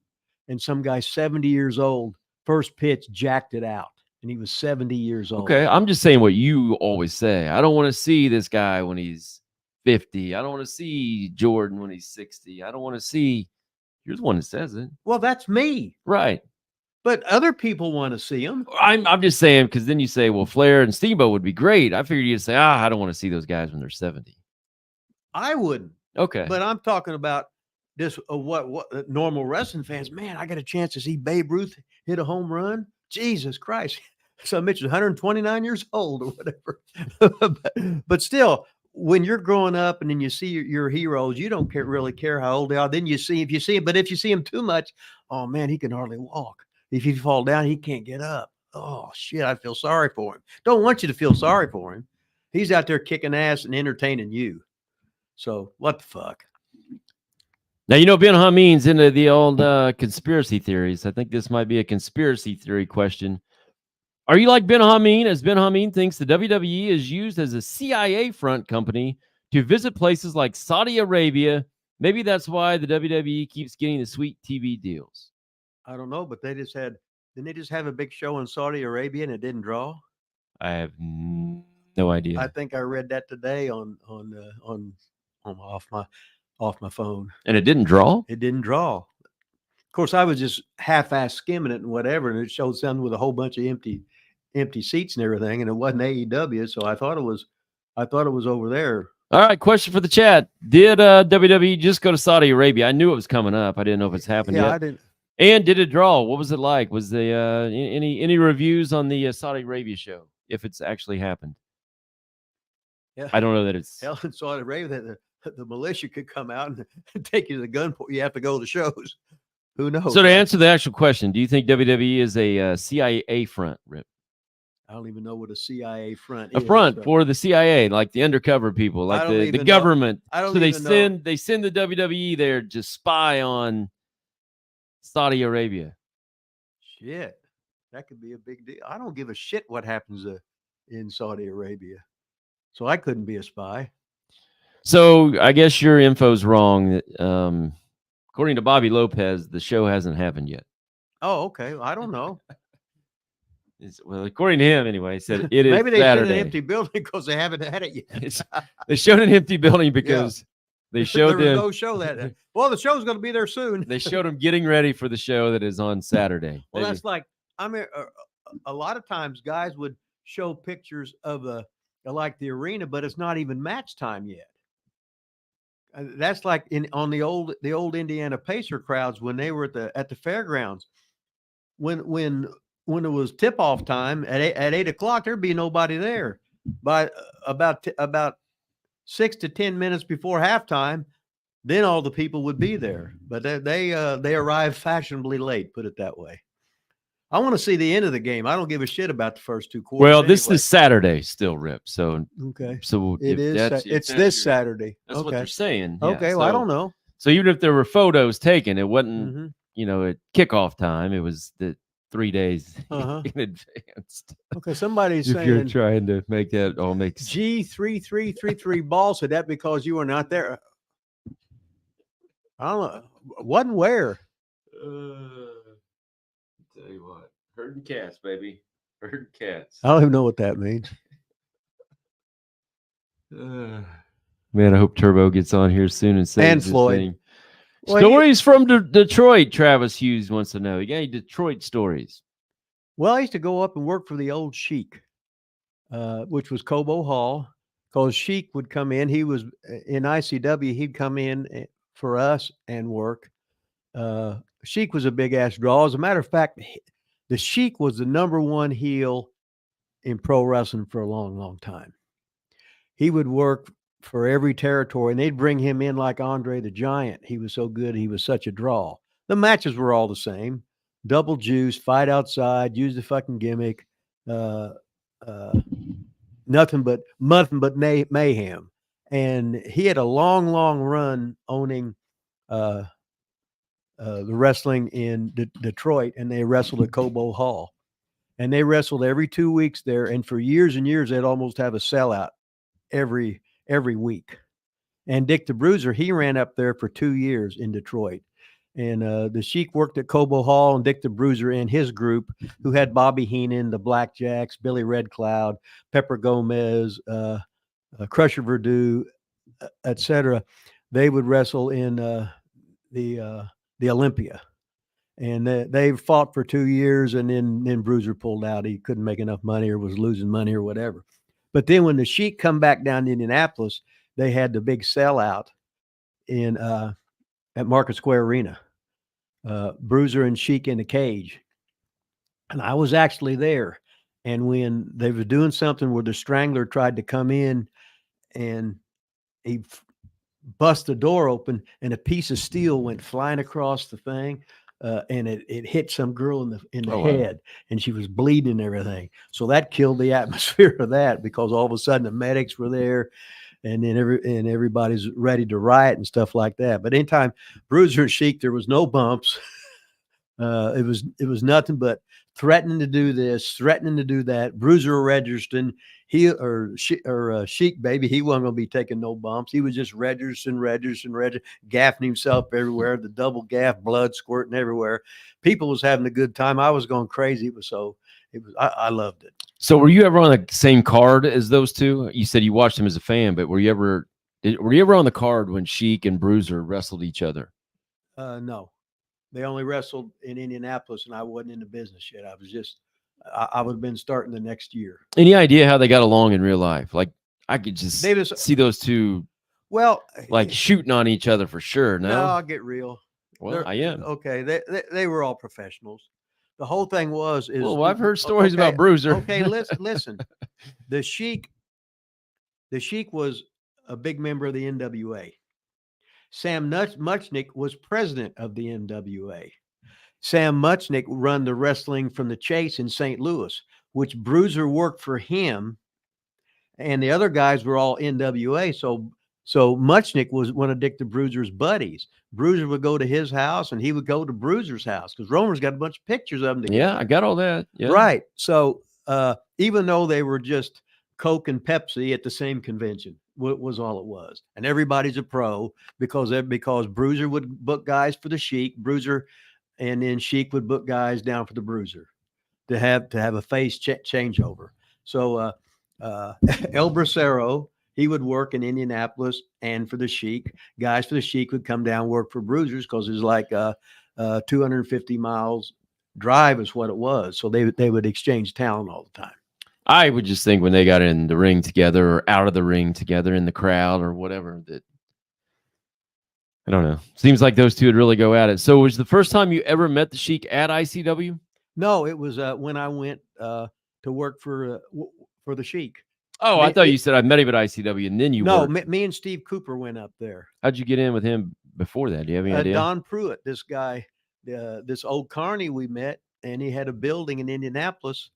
[SPEAKER 2] and some guy 70 years old, first pitch, jacked it out, and he was 70 years old.
[SPEAKER 1] Okay, I'm just saying what you always say. I don't want to see this guy when he's 50. I don't want to see Jordan when he's 60. I don't want to see. You're the one that says it.
[SPEAKER 2] Well, that's me.
[SPEAKER 1] Right.
[SPEAKER 2] But other people want to see him.
[SPEAKER 1] I'm just saying, because then you say, well, Flair and Steamboat would be great. I figured you'd say, I don't want to see those guys when they're 70.
[SPEAKER 2] I wouldn't.
[SPEAKER 1] Okay.
[SPEAKER 2] But I'm talking about this, what normal wrestling fans, man, I got a chance to see Babe Ruth hit a home run. Jesus Christ. So Mitch is 129 years old or whatever. but still, when you're growing up and then you see your heroes, you don't really care how old they are. Then if you see him too much, oh man, he can hardly walk. If you fall down, he can't get up. Oh shit, I feel sorry for him. Don't want you to feel sorry for him. He's out there kicking ass and entertaining you. So what the fuck?
[SPEAKER 1] Now, Ben Hameen's into the old conspiracy theories. I think this might be a conspiracy theory question. Are you like Ben Hameen, as Ben Hameen thinks the WWE is used as a CIA front company to visit places like Saudi Arabia? Maybe that's why the WWE keeps getting the sweet TV deals.
[SPEAKER 2] I don't know, but didn't they just have a big show in Saudi Arabia and it didn't draw?
[SPEAKER 1] I have no idea.
[SPEAKER 2] I think I read that today on off my phone.
[SPEAKER 1] And it didn't draw?
[SPEAKER 2] It didn't draw. Of course, I was just half-ass skimming it and whatever, and it showed something with a whole bunch of empty seats and everything, and it wasn't AEW, so I thought it was I thought it was over there.
[SPEAKER 1] All right, question for the chat. Did WWE just go to Saudi Arabia? I knew it was coming up. I didn't know if it's happened
[SPEAKER 2] Yeah,
[SPEAKER 1] yet.
[SPEAKER 2] I didn't.
[SPEAKER 1] And did it draw? What was it like? Was the any reviews on the Saudi Arabia show, if it's actually happened?
[SPEAKER 2] Yeah.
[SPEAKER 1] I don't know that it's.
[SPEAKER 2] Hell, in Saudi Arabia, the militia could come out and take you to the gunpoint. You have to go to the shows. Who knows?
[SPEAKER 1] So to answer the actual question, do you think WWE is a CIA front, Rip?
[SPEAKER 2] I don't even know what a CIA front
[SPEAKER 1] A
[SPEAKER 2] is.
[SPEAKER 1] front
[SPEAKER 2] so
[SPEAKER 1] for the CIA, like the undercover people,
[SPEAKER 2] I
[SPEAKER 1] like
[SPEAKER 2] don't
[SPEAKER 1] the
[SPEAKER 2] even know.
[SPEAKER 1] government.
[SPEAKER 2] I don't
[SPEAKER 1] So they
[SPEAKER 2] even know.
[SPEAKER 1] send the WWE there to spy on Saudi Arabia.
[SPEAKER 2] Shit, that could be a big deal. I don't give a shit what happens in Saudi Arabia, so I couldn't be a spy.
[SPEAKER 1] So I guess your info's wrong. According to Bobby Lopez, the show hasn't happened yet.
[SPEAKER 2] Oh, okay. I don't know.
[SPEAKER 1] Well, according to him, anyway, he said it is
[SPEAKER 2] Maybe they
[SPEAKER 1] Saturday.
[SPEAKER 2] said an empty building because they haven't had it yet.
[SPEAKER 1] They showed an empty building because they showed
[SPEAKER 2] there was
[SPEAKER 1] them.
[SPEAKER 2] no show that. Well, the show's going to be there soon.
[SPEAKER 1] They showed them getting ready for the show that is on Saturday.
[SPEAKER 2] Well,
[SPEAKER 1] Maybe.
[SPEAKER 2] that's like, I mean, a lot of times guys would show pictures of like the arena, but it's not even match time yet. That's like on the old Indiana Pacer crowds when they were at the fairgrounds. When it was tip off time at 8 o'clock, there'd be nobody there. By about 6 to 10 minutes before halftime, then all the people would be there. But they arrived fashionably late. Put it that way. I want to see the end of the game. I don't give a shit about the first two quarters.
[SPEAKER 1] Well, this
[SPEAKER 2] anyway.
[SPEAKER 1] is Saturday still, Rip. So
[SPEAKER 2] Okay.
[SPEAKER 1] So
[SPEAKER 2] It is. It's this Saturday.
[SPEAKER 1] That's what
[SPEAKER 2] Okay.
[SPEAKER 1] they're saying. Yeah.
[SPEAKER 2] Okay. Well, I don't know.
[SPEAKER 1] So even if there were photos taken, it wasn't,
[SPEAKER 2] Mhm.
[SPEAKER 1] At kickoff time. It was the 3 days
[SPEAKER 2] Uh-huh.
[SPEAKER 1] in advance.
[SPEAKER 2] Okay. Somebody's
[SPEAKER 1] If you're
[SPEAKER 2] saying
[SPEAKER 1] trying to make that all make sense.
[SPEAKER 2] G3333 ball said that because you were not there. I don't know. Wasn't where?
[SPEAKER 1] Tell you what, herding cats, baby, herding cats.
[SPEAKER 2] I don't even know what that means.
[SPEAKER 1] Man, I hope Turbo gets on here soon and says
[SPEAKER 2] And
[SPEAKER 1] this
[SPEAKER 2] Floyd.
[SPEAKER 1] thing.
[SPEAKER 2] Well,
[SPEAKER 1] Stories from Detroit. Travis Hughes wants to know. You got any Detroit stories?
[SPEAKER 2] Well, I used to go up and work for the old Sheik, which was Cobo Hall, because Sheik would come in. He was in ICW. He'd come in for us and work. Sheik was a big ass draw. As a matter of fact, the Sheik was the #1 heel in pro wrestling for a long, long time. He would work for every territory, and they'd bring him in like Andre the Giant. He was so good. He was such a draw. The matches were all the same. Double juice, fight outside, use the fucking gimmick. Nothing but mayhem. And he had a long, long run owning the wrestling in Detroit, and they wrestled at Cobo Hall. And they wrestled every 2 weeks there. And for years and years, they'd almost have a sellout every week. And Dick the Bruiser, he ran up there for 2 years in Detroit. And the Sheik worked at Cobo Hall, and Dick the Bruiser and his group, who had Bobby Heenan, the Blackjacks, Billy Red Cloud, Pepper Gomez, Crusher Verdue, etc. They would wrestle in the Olympia. And they fought for 2 years, and then Bruiser pulled out. He couldn't make enough money or was losing money or whatever. But then when the Sheik come back down to Indianapolis, they had the big sellout at Market Square Arena. Bruiser and Sheik in the cage. And I was actually there. And when they were doing something where the Strangler tried to come in, and he bust the door open, and a piece of steel went flying across the thing. And it hit some girl in the head, and she was bleeding and everything. So that killed the atmosphere of that, because all of a sudden the medics were there, and then everybody's ready to riot and stuff like that. But anytime Bruiser and Sheik, there was no bumps. It was nothing but threatening to do this, threatening to do that. Bruiser registering, Sheik, baby, he wasn't going to be taking no bumps. He was just registering, gaffing himself everywhere. The double gaff, blood squirting everywhere. People was having a good time. I was going crazy. I loved it.
[SPEAKER 1] So were you ever on the same card as those two? You said you watched them as a fan, but were you ever on the card when Sheik and Bruiser wrestled each other?
[SPEAKER 2] No. They only wrestled in Indianapolis, and I wasn't in the business yet. I would have been starting the next year.
[SPEAKER 1] Any idea how they got along in real life? Like, I could just
[SPEAKER 2] Davis-
[SPEAKER 1] see those two
[SPEAKER 2] Well,
[SPEAKER 1] like shooting on each other for sure.
[SPEAKER 2] no,
[SPEAKER 1] No,
[SPEAKER 2] I'll get real.
[SPEAKER 1] well, I am.
[SPEAKER 2] Okay. They were all professionals. The whole thing is
[SPEAKER 1] Well, I've heard stories about Bruiser.
[SPEAKER 2] Okay, listen. The Sheik was a big member of the NWA. Sam Muchnick was president of the NWA. Sam Muchnick run the wrestling from the Chase in St. Louis, which Bruiser worked for him, and the other guys were all NWA. So Muchnick was one of Dick the Bruiser's buddies. Bruiser would go to his house, and he would go to Bruiser's house because Romer's got a bunch of pictures of them together.
[SPEAKER 1] Yeah, I got all that. Yeah.
[SPEAKER 2] Right. So even though they were just Coke and Pepsi at the same convention, was all it was. And everybody's a pro because Bruiser would book guys for the Sheik, Bruiser, and then Sheik would book guys down for the Bruiser to have a face changeover. So El Bracero, he would work in Indianapolis and for the Sheik. Guys for the Sheik would come down work for Bruisers because it was like 250 miles drive is what it was. So they would exchange talent all the time.
[SPEAKER 1] I would just think when they got in the ring together or out of the ring together in the crowd or whatever, that I don't know. Seems like those two would really go at it. So was the first time you ever met the Sheik at ICW?
[SPEAKER 2] No, it was when I went to work for the Sheik.
[SPEAKER 1] Oh, I thought you said I met him at ICW and then you worked.
[SPEAKER 2] Me and Steve Cooper went up there.
[SPEAKER 1] How'd you get in with him before that? Do you have any idea?
[SPEAKER 2] Don Pruitt, this guy, this old carny we met, and he had a building in Indianapolis,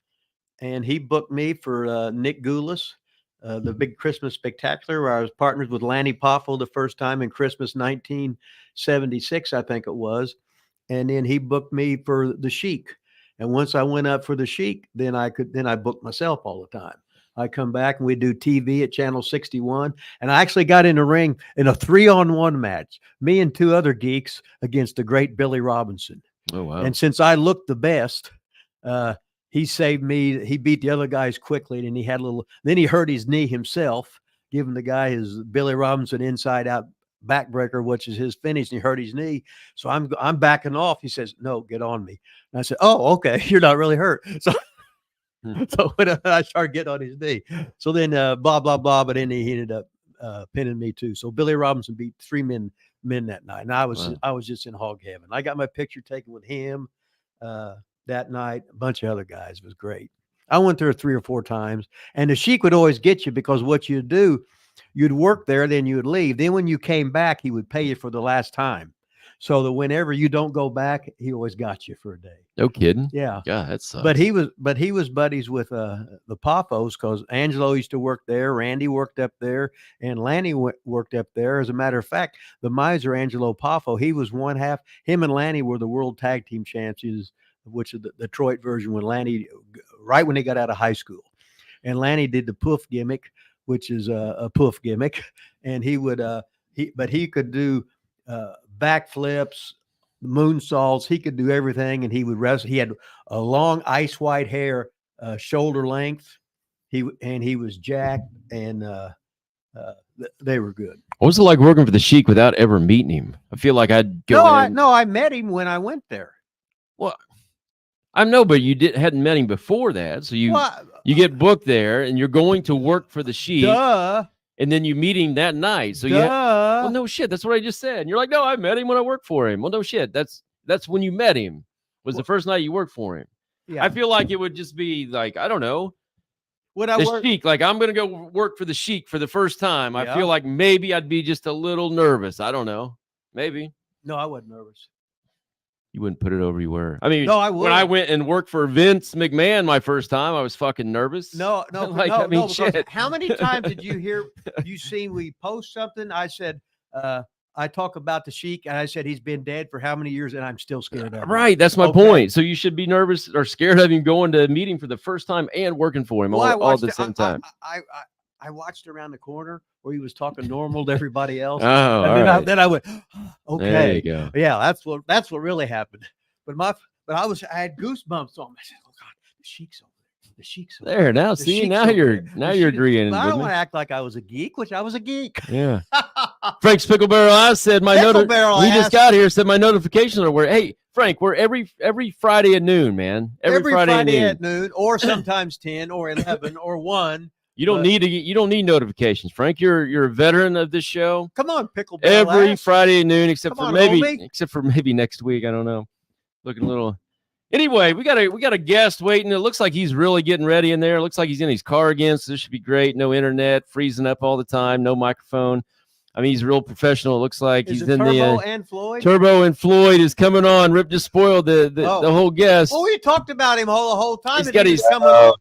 [SPEAKER 2] and he booked me for Nick Goulas, the big Christmas spectacular, where I was partners with Lanny Poffo the first time in Christmas 1976, I think it was, and then he booked me for the Sheik. And once I went up for the Sheik, then I booked myself all the time. I come back and we do TV at Channel 61. And I actually got in the ring in a 3-on-1 match, me and two other geeks against the great Billy Robinson.
[SPEAKER 1] Oh, wow.
[SPEAKER 2] And since I looked the best, he saved me. He beat the other guys quickly. And then he hurt his knee himself, giving the guy his Billy Robinson inside out backbreaker, which is his finish. And he hurt his knee. So I'm backing off. He says, "No, get on me." And I said, "Oh, okay. You're not really hurt." So when I started getting on his knee, so then blah, blah, blah, but then he ended up pinning me too. So Billy Robinson beat 3 men that night. And I was just in hog heaven. I got my picture taken with him that night, a bunch of other guys. It was great. I went there 3 or 4 times, and the Sheik would always get you because what you'd do, you'd work there, then you would leave. Then when you came back, he would pay you for the last time. So that whenever you don't go back, he always got you for a day.
[SPEAKER 1] No kidding.
[SPEAKER 2] Yeah.
[SPEAKER 1] God, that sucks.
[SPEAKER 2] But he was buddies with the Poffos because Angelo used to work there, Randy worked up there, and Lanny worked up there. As a matter of fact, the miser Angelo Poffo, he was one half. Him and Lanny were the world tag team champions, which is the Detroit version right when he got out of high school. And Lanny did the poof gimmick, which is a poof gimmick, and he could do backflips, moonsaults. He could do everything, and he would wrestle. He had a long ice white hair, shoulder length. He was jacked, and they were good.
[SPEAKER 1] What was it like working for the Sheik without ever meeting him? I feel like I'd go.
[SPEAKER 2] I met him when I went there.
[SPEAKER 1] Well, I know, but you hadn't met him before that, so you get booked there, and you're going to work for the Sheik.
[SPEAKER 2] Duh.
[SPEAKER 1] And then you meet him that night. So well, no shit. That's what I just said. And you're like, no, I met him when I worked for him. Well, no shit. That's when you met him. Was the first night you worked for him.
[SPEAKER 2] Yeah.
[SPEAKER 1] I feel like it would just be like, I don't know.
[SPEAKER 2] Sheik,
[SPEAKER 1] like I'm gonna go work for the Sheik for the first time. I feel like maybe I'd be just a little nervous. I don't know. Maybe.
[SPEAKER 2] No, I wasn't nervous.
[SPEAKER 1] You wouldn't put it over you were. I mean,
[SPEAKER 2] no, I would.
[SPEAKER 1] When I went and worked for Vince McMahon my first time, I was fucking nervous.
[SPEAKER 2] No,
[SPEAKER 1] shit.
[SPEAKER 2] How many times did you see we post something? I said, I talk about the Sheik, and I said he's been dead for how many years, and I'm still scared of him.
[SPEAKER 1] Right, that's my point. So you should be nervous or scared of him going to a meeting for the first time and working for him all at the same time.
[SPEAKER 2] I watched around the corner where he was talking normal to everybody else.
[SPEAKER 1] Oh,
[SPEAKER 2] and then I went, okay.
[SPEAKER 1] There you go.
[SPEAKER 2] Yeah, that's what really happened. But I had goosebumps on me. I said, oh God, the Sheik's over there. The Sheik's over
[SPEAKER 1] there. Now see, now you're agreeing.
[SPEAKER 2] I don't want to act like I was a geek, which I was a geek.
[SPEAKER 1] Yeah. Frank Spicklebarrel Eyes said my just got here, said my notifications are where, hey, Frank, we're every Friday at noon, man. Every Friday at noon,
[SPEAKER 2] or sometimes 10 or 11 or 1.
[SPEAKER 1] You don't need to get, you don't need notifications, Frank. You're a veteran of this show.
[SPEAKER 2] Come on, Pickleball.
[SPEAKER 1] Every
[SPEAKER 2] ass.
[SPEAKER 1] Friday at noon, except
[SPEAKER 2] Come
[SPEAKER 1] for
[SPEAKER 2] on,
[SPEAKER 1] maybe
[SPEAKER 2] homie.
[SPEAKER 1] next week. I don't know. Looking a little. Anyway, we got a guest waiting. It looks like he's really getting ready in there. It looks like he's in his car again, so this should be great. No internet, freezing up all the time. No microphone. I mean, he's real professional. It looks like he's in
[SPEAKER 2] Turbo
[SPEAKER 1] the
[SPEAKER 2] and Floyd.
[SPEAKER 1] Turbo and Floyd is coming on. Rip just spoiled the whole guest.
[SPEAKER 2] Oh, we talked about him the whole time.
[SPEAKER 1] He's
[SPEAKER 2] and
[SPEAKER 1] got
[SPEAKER 2] he
[SPEAKER 1] his
[SPEAKER 2] was coming on.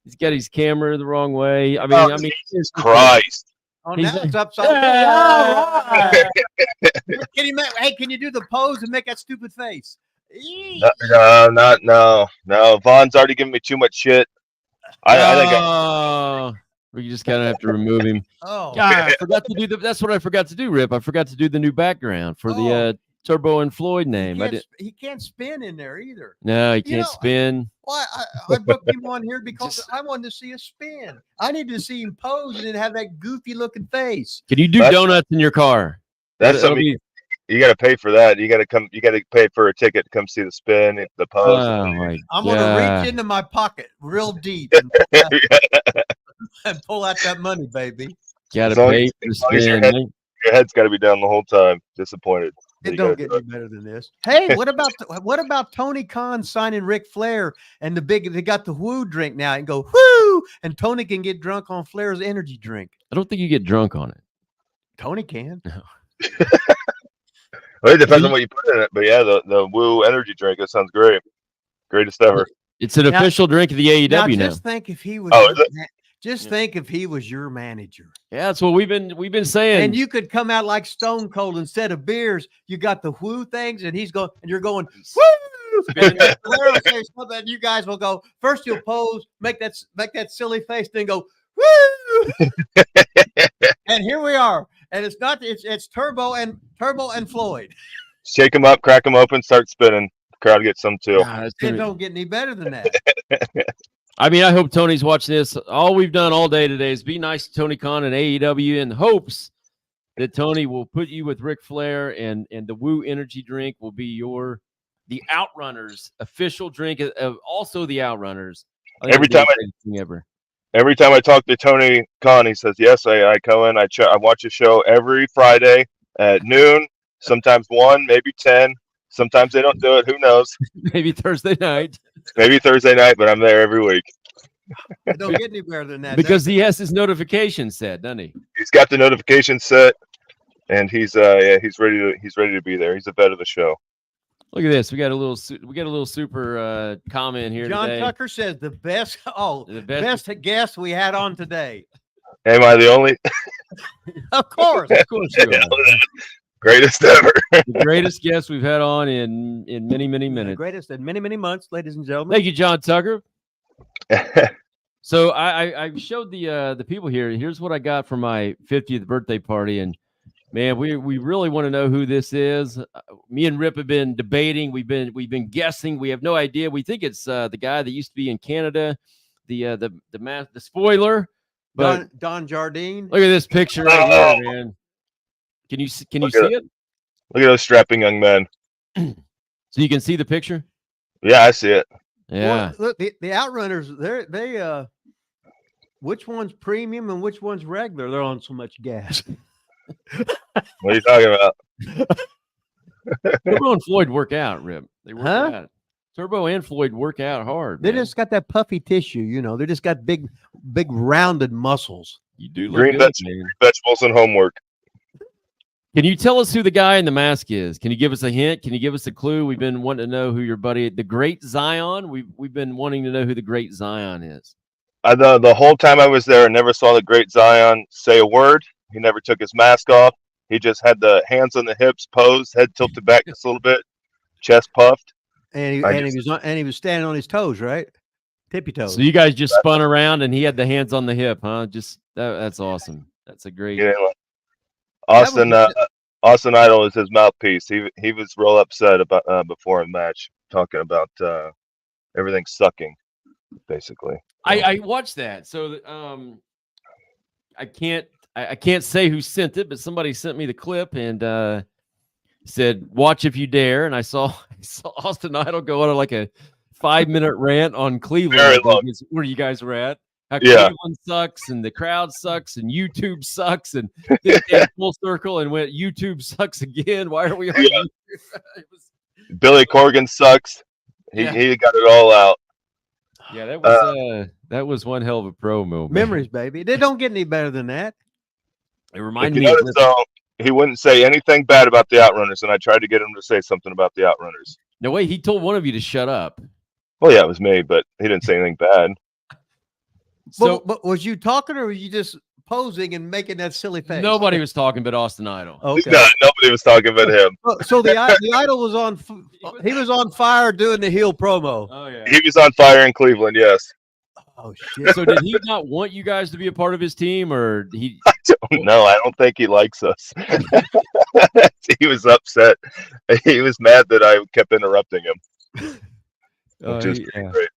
[SPEAKER 1] He's got his camera the wrong way. I mean,
[SPEAKER 4] Jesus Christ.
[SPEAKER 2] Oh,
[SPEAKER 1] he's-
[SPEAKER 2] now it's upside
[SPEAKER 1] Yeah.
[SPEAKER 2] down. Can you do the pose and make that stupid face?
[SPEAKER 4] No. Vaughn's already giving me too much shit. I think
[SPEAKER 1] we just kind of have to remove him.
[SPEAKER 2] Oh,
[SPEAKER 1] God, I forgot to do that's what I forgot to do, Rip. I forgot to do the new background for the Turbo and Floyd name.
[SPEAKER 2] he can't spin in there either.
[SPEAKER 1] No, he
[SPEAKER 2] You
[SPEAKER 1] can't
[SPEAKER 2] know,
[SPEAKER 1] spin.
[SPEAKER 2] Well, I booked him on here because I wanted to see a spin. I need to see him pose and then have that goofy looking face.
[SPEAKER 1] Can you do donuts in your car?
[SPEAKER 4] that's
[SPEAKER 1] That'll
[SPEAKER 4] something you got to pay for that. You got to pay for a ticket to come see the spin, the pose.
[SPEAKER 1] Oh my
[SPEAKER 2] I'm
[SPEAKER 1] God.
[SPEAKER 2] gonna reach into my pocket real deep and pull out that money, baby.
[SPEAKER 1] Gotta
[SPEAKER 4] As long
[SPEAKER 1] pay
[SPEAKER 4] as-
[SPEAKER 1] for
[SPEAKER 4] as long as your
[SPEAKER 1] spin.
[SPEAKER 4] Your head's got to be down the whole time. Disappointed.
[SPEAKER 2] It don't get any better than this. Hey, what about Tony Khan signing Ric Flair and they got the woo drink now and go whoo, and Tony can get drunk on Flair's energy drink.
[SPEAKER 1] I don't think you get drunk on it.
[SPEAKER 2] Tony can.
[SPEAKER 4] Well, it depends on what you put in it, but yeah, the Woo energy drink. That sounds great. Greatest ever.
[SPEAKER 1] It's an official drink of the AEW now.
[SPEAKER 2] Just think if he was.
[SPEAKER 4] Oh, is it?
[SPEAKER 2] Just think if he was your manager,
[SPEAKER 1] Yeah, that's what we've been saying.
[SPEAKER 2] and you could come out like Stone Cold instead of beers. You got the woo things, and you're going woo. And Flair will say something, and you guys will go first. You'll pose, make that silly face, then go woo. And here we are, and it's Turbo and Floyd.
[SPEAKER 4] Shake them up, crack them open, start spinning. The crowd gets some too.
[SPEAKER 1] God, it's
[SPEAKER 2] It
[SPEAKER 1] gonna-
[SPEAKER 2] don't get any better than that.
[SPEAKER 1] I mean, I hope Tony's watching this. All we've done all day today is be nice to Tony Khan and AEW in hopes that Tony will put you with Ric Flair and the Woo energy drink will be the Outrunners official drink of also the Outrunners. I think
[SPEAKER 4] Every
[SPEAKER 1] it'd be
[SPEAKER 4] time
[SPEAKER 1] the greatest thing ever.
[SPEAKER 4] Every time I talk to Tony Khan, he says, yes, I come in. I watch a show every Friday at noon, sometimes 1, maybe 10. Sometimes they don't do it. Who knows?
[SPEAKER 1] Maybe Thursday night
[SPEAKER 4] Maybe Thursday night, but I'm there every week.
[SPEAKER 2] It don't get any better than that.
[SPEAKER 1] because he has his notification set, doesn't he?
[SPEAKER 4] He's got the notification set, and he's ready to be there. He's a vet of the show.
[SPEAKER 1] Look at this. We got a little super comment here
[SPEAKER 2] John
[SPEAKER 1] today.
[SPEAKER 2] Tucker says the best
[SPEAKER 1] The best-
[SPEAKER 2] best guest we had on today.
[SPEAKER 4] Am I the only
[SPEAKER 2] Of course.
[SPEAKER 1] Of course you are.
[SPEAKER 4] greatest ever?
[SPEAKER 1] The greatest guest we've had on in many
[SPEAKER 2] The
[SPEAKER 1] minutes.
[SPEAKER 2] greatest in many months, ladies and gentlemen.
[SPEAKER 1] Thank you, John Tucker. So I showed the people here. Here's what I got for my 50th birthday party, and man, we really want to know who this is. Me and Rip have been debating. We've been guessing. We have no idea. We think it's the guy that used to be in Canada, the spoiler. But
[SPEAKER 2] Don Jardine.
[SPEAKER 1] look at this picture right here, man. Can you see
[SPEAKER 4] Look at
[SPEAKER 1] it?
[SPEAKER 4] Look at those strapping young men.
[SPEAKER 1] So you can see the picture.
[SPEAKER 4] Yeah, I see it.
[SPEAKER 1] Yeah.
[SPEAKER 2] Well, look, the Outrunners, they which one's premium and which one's regular? They're on so much gas.
[SPEAKER 4] What are you talking about?
[SPEAKER 1] Turbo and Floyd work out, Rip. They work
[SPEAKER 2] Huh?
[SPEAKER 1] out. Turbo and Floyd work out hard.
[SPEAKER 2] They
[SPEAKER 1] man.
[SPEAKER 2] just got that puffy tissue, you know. They just got big rounded muscles.
[SPEAKER 1] You do look
[SPEAKER 4] Green
[SPEAKER 1] good,
[SPEAKER 4] vegetables.
[SPEAKER 1] man.
[SPEAKER 4] Vegetables and homework.
[SPEAKER 1] Can you tell us who the guy in the mask is? Can you give us a hint? Can you give us a clue? We've been wanting to know who your buddy, the Great Zion. We've been wanting to know who the Great Zion is.
[SPEAKER 4] The whole time I was there, I never saw the great Zion say a word. He never took his mask off. He just had the hands on the hips, posed, head tilted back just a little bit, chest puffed.
[SPEAKER 2] And he was standing on his toes, right? Tippy toes.
[SPEAKER 1] So you guys just spun around and he had the hands on the hip, huh? Just that's awesome. That's a great.
[SPEAKER 4] Yeah, Austin Idol is his mouthpiece. He was real upset about before a match, talking about everything sucking, basically.
[SPEAKER 1] I watched that. So I can't say who sent it, but somebody sent me the clip and said, "Watch if you dare." And I saw Austin Idol go on like a 5-minute rant on Cleveland,
[SPEAKER 4] Very long.
[SPEAKER 1] is where you guys were at. how
[SPEAKER 4] Yeah.
[SPEAKER 1] Cleveland sucks and the crowd sucks and YouTube sucks, and then it came full circle and went YouTube sucks again. Why are we on
[SPEAKER 4] Yeah.
[SPEAKER 1] YouTube? It was,
[SPEAKER 4] Billy Corgan sucks.
[SPEAKER 1] Yeah.
[SPEAKER 4] He got it all out.
[SPEAKER 1] yeah, that was one hell of a promo. Man.
[SPEAKER 2] Memories, baby. They don't get any better than that.
[SPEAKER 1] It
[SPEAKER 4] If
[SPEAKER 1] reminded
[SPEAKER 4] you
[SPEAKER 1] me of
[SPEAKER 4] notice, though, he wouldn't say anything bad about the Outrunners, and I tried to get him to say something about the Outrunners.
[SPEAKER 1] no way. He told one of you to shut up.
[SPEAKER 4] Well, yeah, it was me, but he didn't say anything bad.
[SPEAKER 1] So
[SPEAKER 2] but was you talking, or were you just posing and making that silly face?
[SPEAKER 1] nobody was talking but Austin Idol.
[SPEAKER 2] Okay.
[SPEAKER 4] No, nobody was talking about him.
[SPEAKER 2] So the idol was on. He was on fire doing the heel promo.
[SPEAKER 1] Oh yeah.
[SPEAKER 4] He was on fire in Cleveland, yes.
[SPEAKER 2] Oh shit!
[SPEAKER 1] So did he not want you guys to be a part of his team, or he?
[SPEAKER 4] No, I don't think he likes us. He was upset. He was mad that I kept interrupting him. Which is pretty great.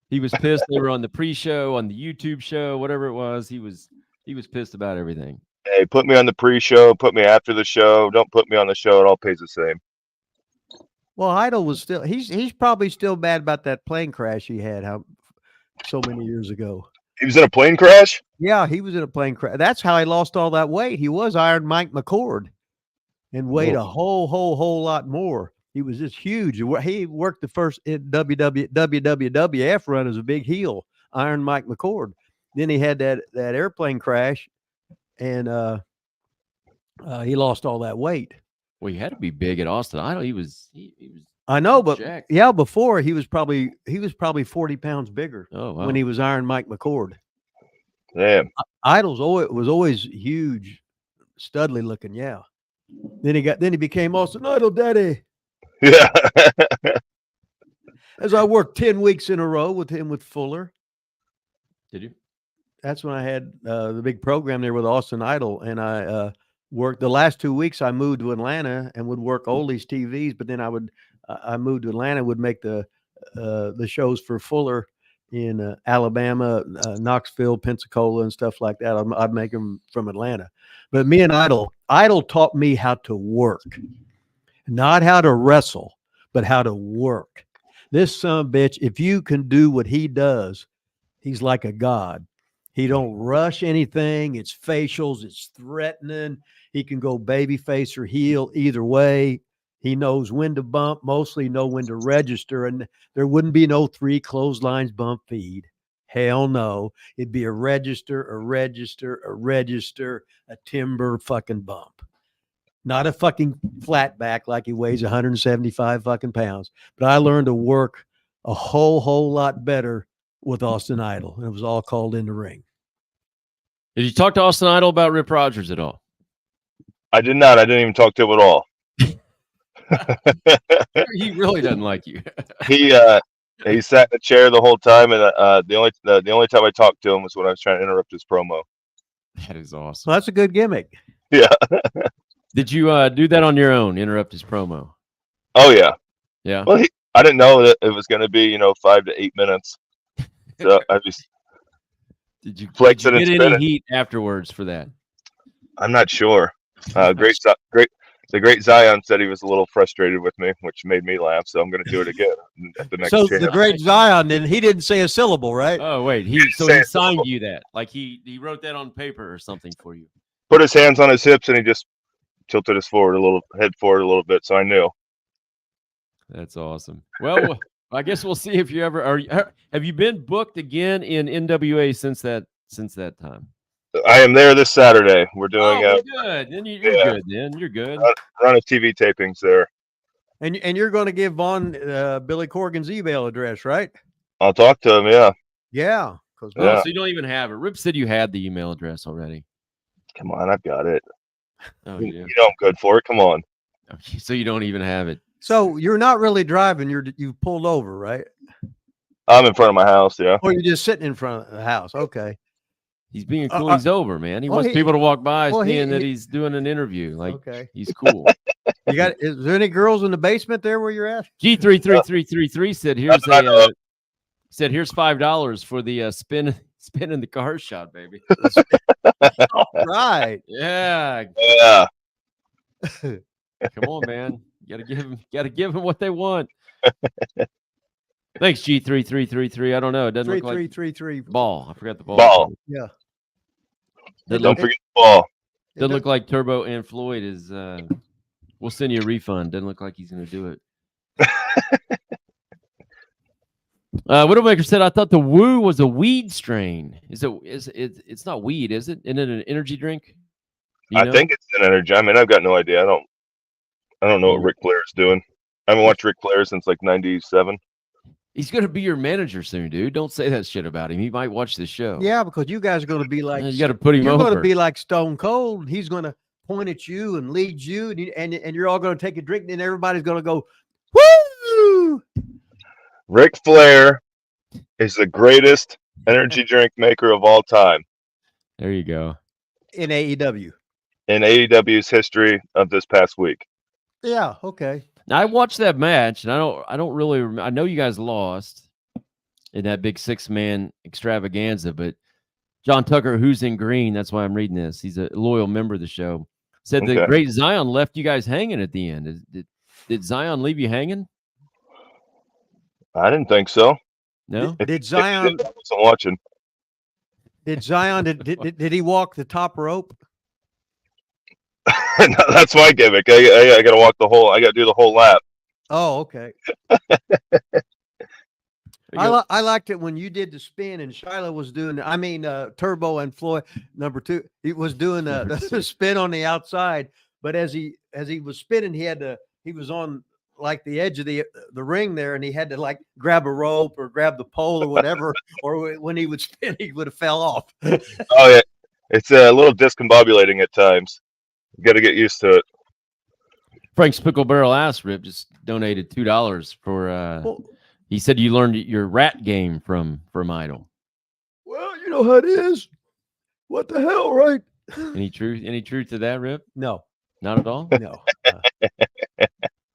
[SPEAKER 1] He was pissed. They were on the pre-show, on the YouTube show, whatever it was. He was pissed about everything.
[SPEAKER 4] Hey, put me on the pre-show, put me after the show. Don't put me on the show. It all pays the same.
[SPEAKER 2] Well, Idol was still. He's probably still mad about that plane crash he had so many years ago.
[SPEAKER 4] He was in a plane crash?
[SPEAKER 2] Yeah, he was in a plane crash. That's how he lost all that weight. He was Iron Mike McCord and weighed a whole lot more. He was just huge. He worked the first WWF run as a big heel, Iron Mike McCord. Then he had that airplane crash, and he lost all that weight.
[SPEAKER 1] Well, he had to be big at Austin Idol. He was.
[SPEAKER 2] I know, but
[SPEAKER 1] jacked.
[SPEAKER 2] yeah, before he was probably 40 pounds bigger
[SPEAKER 1] Oh wow.
[SPEAKER 2] when he was Iron Mike McCord.
[SPEAKER 4] Damn.
[SPEAKER 2] Idol's was always huge, studly looking. Yeah. Then he became Austin Idol Daddy.
[SPEAKER 4] Yeah.
[SPEAKER 2] As I worked 10 weeks in a row with him with Fuller.
[SPEAKER 1] Did you?
[SPEAKER 2] That's when I had the big program there with Austin Idol, and I worked the last 2 weeks. I moved to Atlanta and would work Oldies TVs, but then I moved to Atlanta, would make the shows for Fuller in Alabama, Knoxville, Pensacola, and stuff like that. I'd make them from Atlanta. But me and Idol taught me how to work, not how to wrestle, but how to work. This son of a bitch, if you can do what he does, he's like a god. He don't rush anything. It's facials. It's threatening. He can go baby face or heel either way. He knows when to bump, mostly know when to register, and there wouldn't be no 3 clotheslines bump feed. Hell no. It'd be a register, a timber fucking bump. Not a fucking flat back like he weighs 175 fucking pounds. But I learned to work a whole lot better with Austin Idol, and it was all called in the ring.
[SPEAKER 1] Did you talk to Austin Idol about Rip Rogers at all?
[SPEAKER 4] I did not. I didn't even talk to him at all.
[SPEAKER 1] He really doesn't like you.
[SPEAKER 4] He sat in a chair the whole time, and the only time I talked to him was when I was trying to interrupt his promo.
[SPEAKER 1] That is awesome.
[SPEAKER 2] Well, that's a good gimmick.
[SPEAKER 4] Yeah.
[SPEAKER 1] Did you do that on your own? Interrupt his promo?
[SPEAKER 4] Oh yeah.
[SPEAKER 1] Yeah.
[SPEAKER 4] Well, I didn't know that it was going to be 5 to 8 minutes. So I just
[SPEAKER 1] Did you
[SPEAKER 4] flexing
[SPEAKER 1] get
[SPEAKER 4] and
[SPEAKER 1] any
[SPEAKER 4] spinning.
[SPEAKER 1] heat afterwards for that?
[SPEAKER 4] I'm not sure. The great Zion said he was a little frustrated with me, which made me laugh. So I'm going to do it again at the next
[SPEAKER 2] So
[SPEAKER 4] chance.
[SPEAKER 2] the great Zion, then he didn't say a syllable, right?
[SPEAKER 1] Oh wait, he
[SPEAKER 4] Say it.
[SPEAKER 1] signed you that, like he wrote that on paper or something for you.
[SPEAKER 4] Put his hands on his hips and he just tilted his head forward a little bit. So I knew.
[SPEAKER 1] That's awesome. Well, I guess we'll see if you ever have you been booked again in NWA since that time?
[SPEAKER 4] I am there this Saturday. We're doing
[SPEAKER 1] well, good. Then you're
[SPEAKER 4] yeah.
[SPEAKER 1] good. Then you're good.
[SPEAKER 4] run of TV tapings there.
[SPEAKER 2] And you're going to give Vaughn Billy Corgan's email address, right?
[SPEAKER 4] I'll talk to him. Yeah.
[SPEAKER 2] Yeah. Because
[SPEAKER 1] Oh,
[SPEAKER 4] Yeah.
[SPEAKER 1] so you don't even have it. Rip said you had the email address already.
[SPEAKER 4] Come on, I've got it.
[SPEAKER 1] Oh
[SPEAKER 4] You
[SPEAKER 1] yeah.
[SPEAKER 4] know I'm good for it. Come on.
[SPEAKER 1] So you don't even have it.
[SPEAKER 2] so you're not really driving. You've pulled over, right?
[SPEAKER 4] I'm in front of my house. Yeah.
[SPEAKER 2] Or you're just sitting in front of the house. Okay.
[SPEAKER 1] He's being cool. He's over, man. He
[SPEAKER 2] well,
[SPEAKER 1] wants
[SPEAKER 2] he-
[SPEAKER 1] people to walk by,
[SPEAKER 2] well,
[SPEAKER 1] seeing that
[SPEAKER 2] he-
[SPEAKER 1] he's doing an interview. Like
[SPEAKER 2] Okay.
[SPEAKER 1] he's cool.
[SPEAKER 2] Is there any girls in the basement there where you're at?
[SPEAKER 1] G33333 said here's
[SPEAKER 4] I know.
[SPEAKER 1] here's $5 for the spin in the car shot, baby.
[SPEAKER 2] Right.
[SPEAKER 1] Yeah,
[SPEAKER 4] Yeah.
[SPEAKER 1] come on, man. You gotta give them what they want. Thanks, G3333. I don't know. It doesn't look like
[SPEAKER 2] 3333.
[SPEAKER 1] ball. I forgot the ball.
[SPEAKER 4] Ball.
[SPEAKER 2] Yeah.
[SPEAKER 1] Doesn't
[SPEAKER 4] Don't
[SPEAKER 1] look,
[SPEAKER 4] forget the ball.
[SPEAKER 1] doesn't look like Turbo and Floyd is. We'll send you a refund. Doesn't look like he's going to do it. Widowmaker said, "I thought the Woo was a weed strain. Is it? It's not weed, is it? Isn't it an energy drink? Do you
[SPEAKER 4] I
[SPEAKER 1] know?
[SPEAKER 4] think it's an energy. I mean, I've got no idea. I don't know what Ric Flair is doing. I haven't watched Ric Flair since like '97.
[SPEAKER 1] He's going to be your manager soon, dude. Don't say that shit about him. He might watch this show.
[SPEAKER 2] Yeah, because you guys are going to be like,
[SPEAKER 1] You got to put him
[SPEAKER 2] you're
[SPEAKER 1] over.
[SPEAKER 2] going to be like Stone Cold. He's going to point at you and lead you, and you're all going to take a drink, and then everybody's going to go, woo!
[SPEAKER 4] Ric Flair is the greatest energy drink maker of all time
[SPEAKER 1] There you go.
[SPEAKER 2] In AEW.
[SPEAKER 4] in AEW's history of this past week.
[SPEAKER 2] Yeah. Okay.
[SPEAKER 1] Now, I watched that match, and I don't really remember. I know you guys lost in that big 6-man extravaganza, but John Tucker, who's in green, that's why I'm reading this. He's a loyal member of the show. Said the
[SPEAKER 4] Okay.
[SPEAKER 1] great Zion left you guys hanging at the end. Did Zion leave you hanging?
[SPEAKER 4] I didn't think so.
[SPEAKER 1] No.
[SPEAKER 2] Did Zion?
[SPEAKER 4] I wasn't watching.
[SPEAKER 2] Did Zion? Did he walk the top rope?
[SPEAKER 4] No, that's my gimmick. I got to walk the whole. I got to do the whole lap.
[SPEAKER 2] Oh, okay. I liked it when you did the spin and Shiloh was doing. I mean, Turbo and Floyd number 2. He was doing the spin on the outside, but as he was spinning, he was on like the edge of the ring there, and he had to like grab a rope or grab the pole or whatever, or when he would spin, he would have fell off.
[SPEAKER 4] Oh yeah, it's a little discombobulating at times. You got to get used to it.
[SPEAKER 1] Frank's Pickle Barrel Ass Rip just donated $2 for. He said you learned your rat game from Idol.
[SPEAKER 2] Well, you know how it is. What the hell, right?
[SPEAKER 1] Any truth to that, Rip?
[SPEAKER 2] No,
[SPEAKER 1] Not at all.
[SPEAKER 2] no.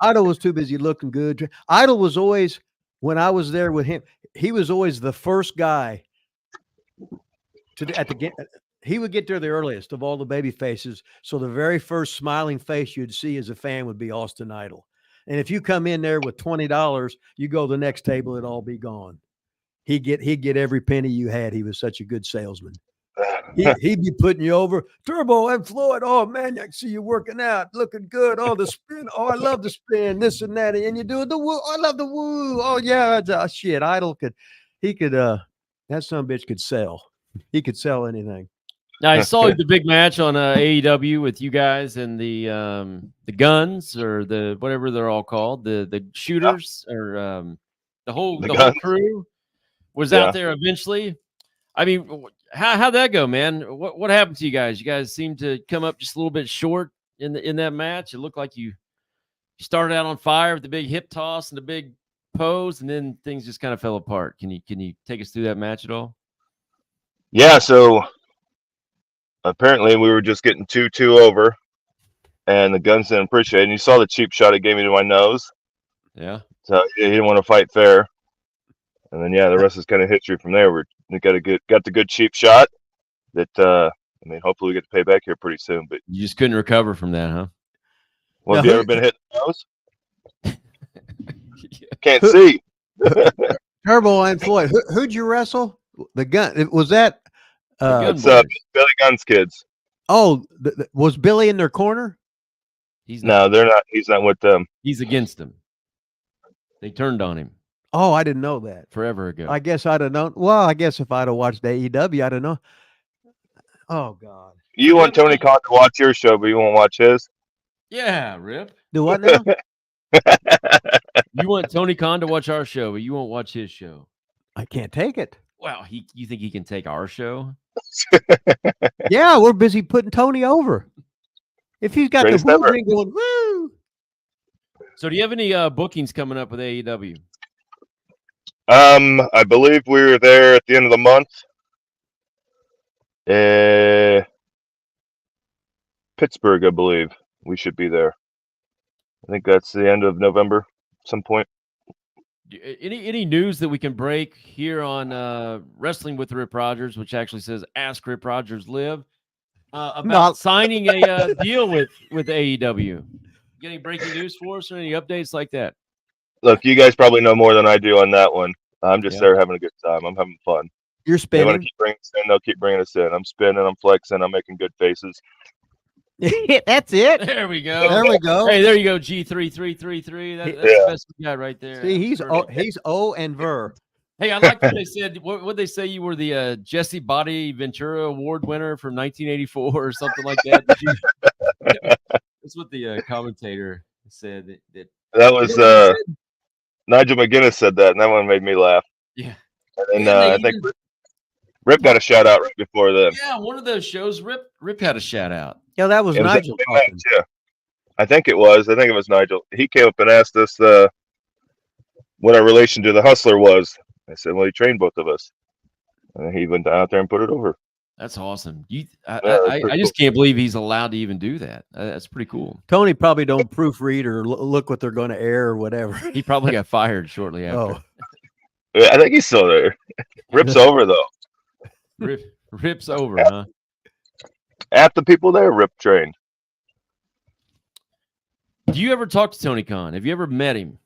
[SPEAKER 2] Idol was too busy looking good. Idol was always, when I was there with him, he was always the first guy he would get there the earliest of all the baby faces. So the very first smiling face you'd see as a fan would be Austin Idol. And if you come in there with $20, you go to the next table, it'd all be gone. He'd get every penny you had. He was such a good salesman. He'd be putting you over. Turbo and Floyd. Oh man, I can see you working out, looking good. Oh, the spin. Oh, I love the spin. This and that. And you do the woo. I love the woo. Oh yeah, shit. Idol that son of a bitch could sell. He could sell anything.
[SPEAKER 1] Now, I saw the big match on AEW with you guys and the guns, or the whatever they're all called, the shooters, or the whole crew was out there eventually. I mean, how'd that go, man? What happened to you guys? You guys seemed to come up just a little bit short in that match. It looked like you started out on fire with the big hip toss and the big pose, and then things just kind of fell apart. Can you take us through that match at all?
[SPEAKER 4] Yeah, so apparently we were just getting 2-2 over, and the guns didn't appreciate it. And you saw the cheap shot it gave me to my nose.
[SPEAKER 1] Yeah.
[SPEAKER 4] So he didn't want to fight fair. And then, yeah, the rest is kind of history from there. We got the good cheap shot that, I mean, hopefully we get to pay back here pretty soon. But
[SPEAKER 1] you just couldn't recover from that, huh?
[SPEAKER 4] Well, have you ever been hit in the nose? Can't see.
[SPEAKER 2] Turbo and Floyd. Who'd you wrestle? The gun. Was that?
[SPEAKER 4] It's Billy Gunn's kids.
[SPEAKER 2] Oh, was Billy in their corner?
[SPEAKER 4] No, they're not. He's not with them.
[SPEAKER 1] He's against them. They turned on him.
[SPEAKER 2] Oh, I didn't know that.
[SPEAKER 1] Forever ago.
[SPEAKER 2] I guess I'd have known. Well, I guess if I'd have watched AEW, I'd have known. Oh, God.
[SPEAKER 4] You want Tony Khan to watch your show, but you won't watch his?
[SPEAKER 1] Yeah, Rip.
[SPEAKER 2] Do what now?
[SPEAKER 1] You want Tony Khan to watch our show, but you won't watch his show.
[SPEAKER 2] I can't take it.
[SPEAKER 1] Well, you think he can take our show?
[SPEAKER 2] Yeah, we're busy putting Tony over. If he's got
[SPEAKER 4] Greatest
[SPEAKER 2] the woo
[SPEAKER 4] ever.
[SPEAKER 2] ring going, woo.
[SPEAKER 1] So do you have any bookings coming up with AEW?
[SPEAKER 4] I believe we were there at the end of the month. Pittsburgh, I believe. We should be there. I think that's the end of November, some point.
[SPEAKER 1] Any news that we can break here on Wrestling with Rip Rogers, which actually says Ask Rip Rogers Live, about signing a deal with AEW? You got any breaking news for us or any updates like that?
[SPEAKER 4] Look, you guys probably know more than I do on that one. I'm just
[SPEAKER 1] Yeah.
[SPEAKER 4] there having a good time. I'm having fun.
[SPEAKER 2] You're
[SPEAKER 4] They want to
[SPEAKER 2] spinning.
[SPEAKER 4] keep bringing us in. They'll keep bringing us in. I'm spinning. I'm flexing. I'm making good faces.
[SPEAKER 2] That's it.
[SPEAKER 1] There we go.
[SPEAKER 2] There we go.
[SPEAKER 1] Hey, there you go. G3333. That's
[SPEAKER 4] Yeah.
[SPEAKER 1] the best we got right there.
[SPEAKER 2] See,
[SPEAKER 1] That's perfect.
[SPEAKER 2] he's O and Ver.
[SPEAKER 1] Hey, I like what they said. What they say? You were the Jesse Body Ventura Award winner from 1984 or something like that. That's what the commentator said.
[SPEAKER 4] That was Nigel McGuinness said that, and that one made me laugh.
[SPEAKER 1] Yeah.
[SPEAKER 4] And
[SPEAKER 1] Yeah,
[SPEAKER 4] I think Rip got a shout out right before then.
[SPEAKER 1] Yeah, one of those shows, Rip had a shout out.
[SPEAKER 2] Yeah, that was
[SPEAKER 4] It was
[SPEAKER 2] Nigel
[SPEAKER 4] a
[SPEAKER 2] talking.
[SPEAKER 4] match, yeah. I think it was Nigel. He came up and asked us what our relation to the Hustler was. I said, well, he trained both of us. And he went out there and put it over.
[SPEAKER 1] That's awesome.
[SPEAKER 4] that's
[SPEAKER 1] I
[SPEAKER 4] pretty
[SPEAKER 1] just can't believe he's allowed to even do that. That's pretty cool.
[SPEAKER 2] Tony probably don't proofread or look what they're going to air or whatever.
[SPEAKER 1] He probably got fired shortly after.
[SPEAKER 2] Oh,
[SPEAKER 4] Yeah, I think he's still there. Rip's over, though.
[SPEAKER 1] Rip's over, huh?
[SPEAKER 4] Half the people there, Rip trained.
[SPEAKER 1] Do you ever talk to Tony Khan? Have you ever met him?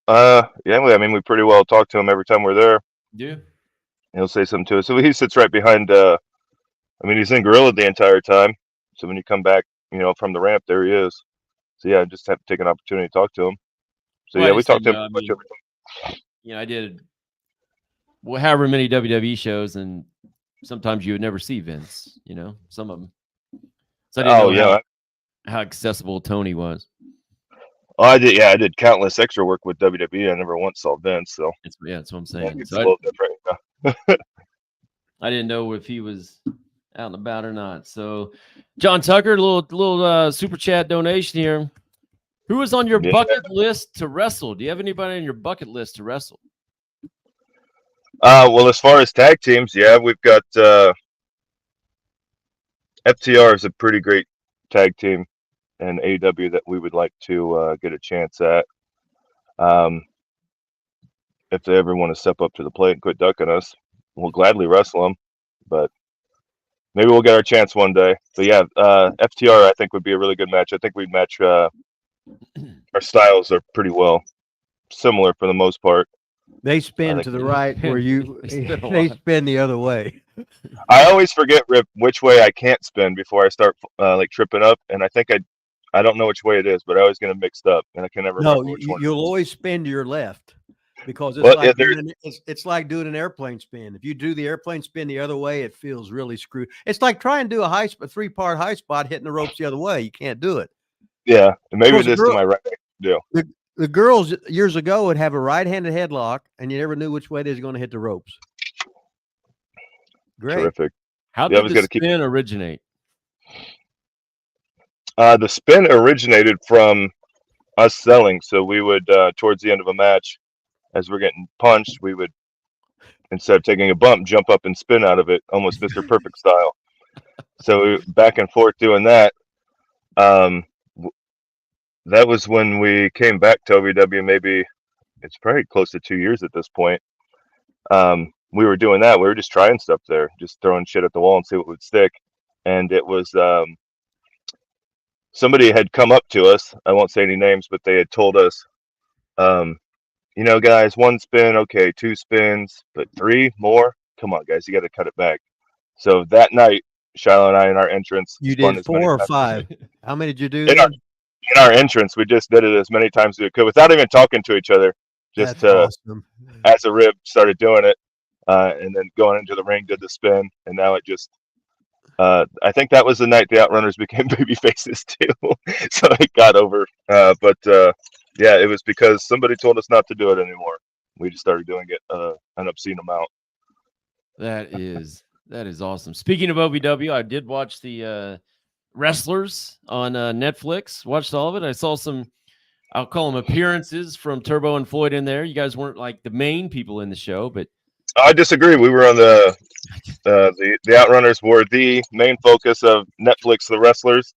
[SPEAKER 4] Yeah, we pretty well talk to him every time we're there.
[SPEAKER 1] Yeah.
[SPEAKER 4] He'll say something to us. So he sits right behind. He's in Gorilla the entire time. So when you come back, from the ramp, there he is. So yeah, I just have to take an opportunity to talk to him. So
[SPEAKER 1] Well,
[SPEAKER 4] yeah,
[SPEAKER 1] I
[SPEAKER 4] we
[SPEAKER 1] just
[SPEAKER 4] talk to him
[SPEAKER 1] didn't
[SPEAKER 4] pretty
[SPEAKER 1] know,
[SPEAKER 4] much every time.
[SPEAKER 1] I did however many WWE shows, and sometimes you would never see Vince. Some of them. So I didn't know how accessible Tony was.
[SPEAKER 4] Oh, I did. Yeah, I did countless extra work with WWE. I never once saw Vince. So
[SPEAKER 1] That's what I'm
[SPEAKER 4] yeah,
[SPEAKER 1] saying.
[SPEAKER 4] it's
[SPEAKER 1] So
[SPEAKER 4] a little different.
[SPEAKER 1] I didn't know if he was out and about or not. So, John Tucker, little super chat donation here. Who is on your bucket list to wrestle? Do you have anybody on your bucket list to wrestle?
[SPEAKER 4] Well, as far as tag teams, yeah, we've got FTR is a pretty great tag team, and AEW that we would like to get a chance at. If they ever want to step up to the plate and quit ducking us, we'll gladly wrestle them. But maybe we'll get our chance one day. But yeah, FTR I think would be a really good match. I think we'd match. Our styles are pretty well similar for the most part.
[SPEAKER 2] they spin to the right where they spin the other way.
[SPEAKER 4] I always forget, Rip, which way I can't spin before I start tripping up, and I think I don't know which way it is, but I always get them mixed up, and I can never remember which one.
[SPEAKER 2] You'll always spin to your left because it's like doing an airplane spin. If you do the airplane spin the other way, it feels really screwed. It's like trying to do a three-part high spot hitting the ropes the other way. You can't do it.
[SPEAKER 4] Yeah, and maybe it is to my right deal.
[SPEAKER 2] The girls years ago would have a right-handed headlock, and you never knew which way they was going to hit the ropes. Great.
[SPEAKER 4] Terrific.
[SPEAKER 1] How did the spin originate?
[SPEAKER 4] The spin originated from us selling. So we would, towards the end of a match, as we're getting punched, we would, instead of taking a bump, jump up and spin out of it, almost Mr. Perfect style. So we back and forth doing that. That was when we came back to OVW. Maybe it's probably close to 2 years at this point. We were doing that. We were just trying stuff there, just throwing shit at the wall and see what would stick. And it was somebody had come up to us. I won't say any names, but they had told us, guys, one spin, okay, 2 spins, but 3 more. Come on, guys, you got to cut it back. So that night, Shiloh and I, in our entrance,
[SPEAKER 2] you did 4 or 5. How many did you do?
[SPEAKER 4] In our entrance, we just did it as many times as we could without even talking to each other. Just
[SPEAKER 2] awesome.
[SPEAKER 4] As a rib, started doing it, and then going into the ring, did the spin, and now it just. I think that was the night the Outrunners became baby faces too, so it got over. But it was because somebody told us not to do it anymore. We just started doing it, an obscene amount.
[SPEAKER 1] That is awesome. Speaking of OVW, I did watch the Wrestlers on Netflix. Watched all of it. I saw some, I'll call them appearances from Turbo and Floyd in there. You guys weren't like the main people in the show, but
[SPEAKER 4] I disagree. We were on the Outrunners were the main focus of Netflix. The Wrestlers,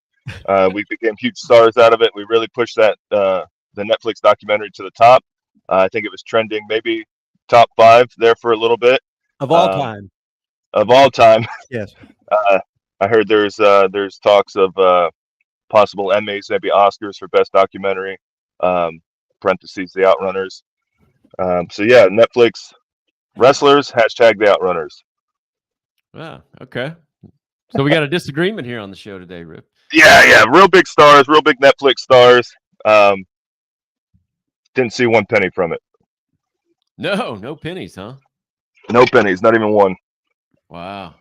[SPEAKER 4] we became huge stars out of it. We really pushed that the Netflix documentary to the top. I think it was trending maybe top 5 there for a little bit.
[SPEAKER 2] Of all time.
[SPEAKER 4] Of all time.
[SPEAKER 2] Yes.
[SPEAKER 4] I heard there's talks of possible Emmys, maybe Oscars for best documentary. Because parentheses, the Outrunners. So yeah, Netflix wrestlers, hashtag the Outrunners.
[SPEAKER 1] Ah, okay. So we got a disagreement here on the show today, Rip.
[SPEAKER 4] Yeah, real big stars, real big Netflix stars. Didn't see one penny from it.
[SPEAKER 1] No pennies, huh?
[SPEAKER 4] No pennies, not even one.
[SPEAKER 1] Wow.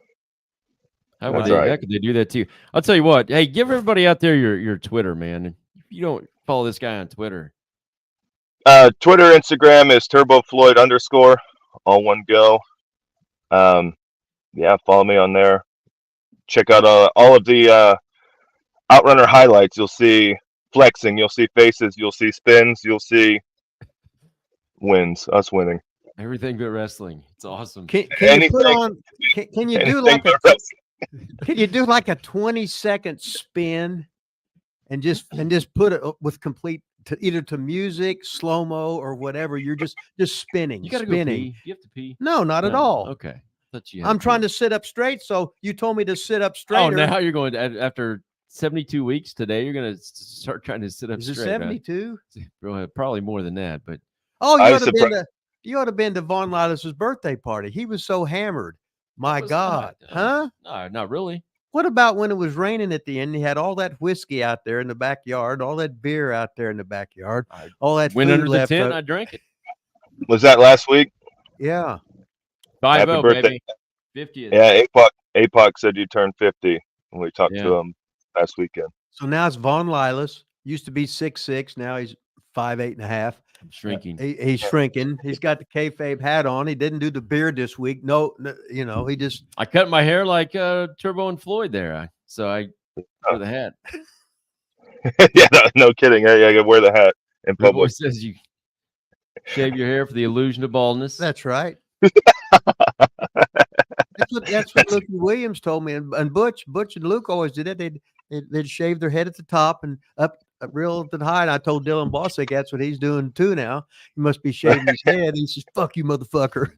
[SPEAKER 4] That's right.
[SPEAKER 1] How could they do that to you? I'll tell you what. Hey, give everybody out there your Twitter, man. If you don't follow this guy on Twitter.
[SPEAKER 4] Twitter, Instagram is Turbo Floyd _, all one go. Yeah, follow me on there. Check out all of the Outrunner highlights. You'll see flexing, you'll see faces, you'll see spins, you'll see wins, us winning.
[SPEAKER 1] Everything but wrestling. It's awesome.
[SPEAKER 2] Can you put on? Can you do like a? Can you do like a 20-second spin, and just put it with complete either to music, slow mo, or whatever? You're just spinning.
[SPEAKER 1] You got to
[SPEAKER 2] spinning.
[SPEAKER 1] go pee. You have to pee.
[SPEAKER 2] No, not at all.
[SPEAKER 1] Okay.
[SPEAKER 2] I'm trying to sit up straight, so you told me to sit up straight.
[SPEAKER 1] Oh, now you're going to, after 72 weeks today, you're going to start trying to sit up
[SPEAKER 2] straight. Is it 72?
[SPEAKER 1] Probably more than that, but
[SPEAKER 2] you ought to been to Von Lilas's birthday party. He was so hammered. My God. Huh?
[SPEAKER 1] No, not really.
[SPEAKER 2] What about when it was raining at the end? He had all that whiskey out there in the backyard, all that beer out there in the backyard, all that
[SPEAKER 1] went
[SPEAKER 2] food
[SPEAKER 1] under
[SPEAKER 2] left
[SPEAKER 1] the tent. I drank it.
[SPEAKER 4] Was that last week?
[SPEAKER 2] Yeah.
[SPEAKER 1] 50, baby. 50th.
[SPEAKER 4] Yeah, APOC said you turned 50 when we talked to him last weekend.
[SPEAKER 2] So now it's Von Lilas. Used to be 6'6", now he's 5'8.5".
[SPEAKER 1] Shrinking.
[SPEAKER 2] He's shrinking. He's got the kayfabe hat on. He didn't do the beard this week. No, he just.
[SPEAKER 1] I cut my hair like Turbo and Floyd there, so I wear the hat.
[SPEAKER 4] Yeah, no kidding. Yeah, I gotta wear the hat in public.
[SPEAKER 1] Boy says you shave your hair for the illusion of baldness.
[SPEAKER 2] That's right. That's what Luke Williams told me, and Butch and Luke always did it. They'd shave their head at the top and up real to the high. And I told Dylan Bossick that's what he's doing too now. He must be shaving his head. He says, "Fuck you, motherfucker."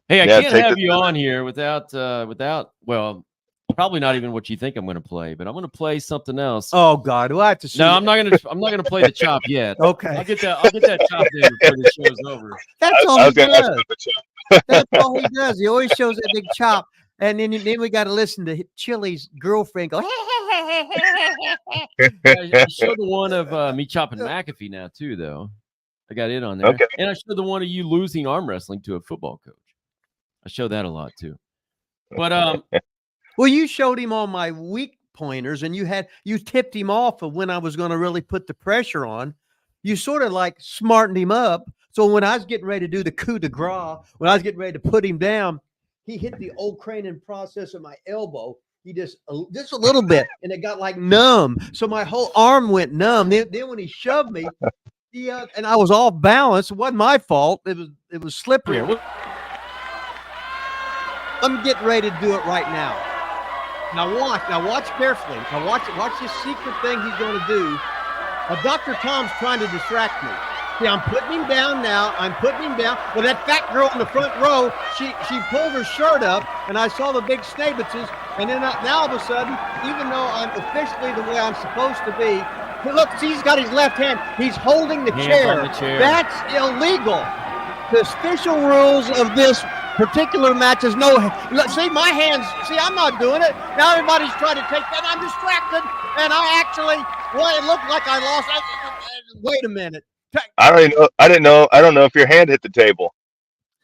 [SPEAKER 1] Hey, I can't have you on here without probably not even what you think I'm going to play, but I'm going to play something else.
[SPEAKER 2] Oh God, do I have to see?
[SPEAKER 1] No, I'm not going to play the chop yet.
[SPEAKER 2] Okay,
[SPEAKER 1] I'll get that chop in before the show's over.
[SPEAKER 2] That's all he does. That's all he does. He always shows that big chop, and then we got to listen to Chili's girlfriend go.
[SPEAKER 1] I showed the one of me chopping McAfee now too, though. I got it on there,
[SPEAKER 4] okay.
[SPEAKER 1] And I showed the one of you losing arm wrestling to a football coach. I showed that a lot too. But
[SPEAKER 2] well, you showed him all my weak pointers, and you tipped him off of when I was going to really put the pressure on. You sort of like smartened him up. So when I was getting ready to do the coup de grace, when I was getting ready to put him down, he hit the old craning process of my elbow. He just a little bit, and it got like numb. So my whole arm went numb. Then when he shoved me, and I was off balance. It wasn't my fault. It was slippery. I'm getting ready to do it right now. Now watch carefully. Now watch this secret thing he's going to do. Dr. Tom's trying to distract me. See, I'm putting him down now. I'm putting him down. Well, that fat girl in the front row, she pulled her shirt up, and I saw the big snabitzes. And then now all of a sudden, even though I'm officially the way I'm supposed to be, look, see, he's got his left hand. He's holding the chair. That's illegal. The official rules of this particular match is no. See, my hands. See, I'm not doing it. Now everybody's trying to take that. I'm distracted, and I actually. Well, it looked like I lost. Wait a minute.
[SPEAKER 4] I don't know if your hand hit the table.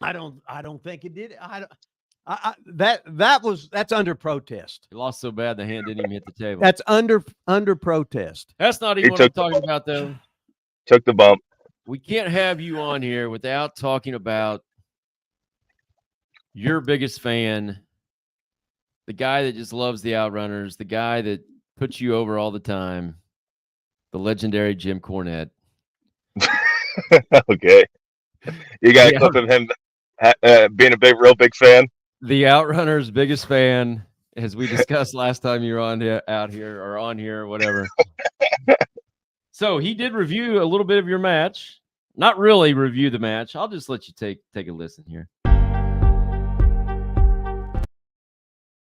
[SPEAKER 2] I don't think it did. That's under protest.
[SPEAKER 1] You lost so bad the hand didn't even hit the table.
[SPEAKER 2] That's under protest.
[SPEAKER 1] That's not even what I'm talking about, though.
[SPEAKER 4] Took the bump.
[SPEAKER 1] We can't have you on here without talking about your biggest fan, the guy that just loves the Outrunners, the guy that puts you over all the time, the legendary Jim Cornette.
[SPEAKER 4] Okay. You got a clip of him being a real big fan?
[SPEAKER 1] The Outrunners' biggest fan, as we discussed last time you were on here, whatever. So he did review a little bit of your match. Not really review the match. I'll just let you take a listen here.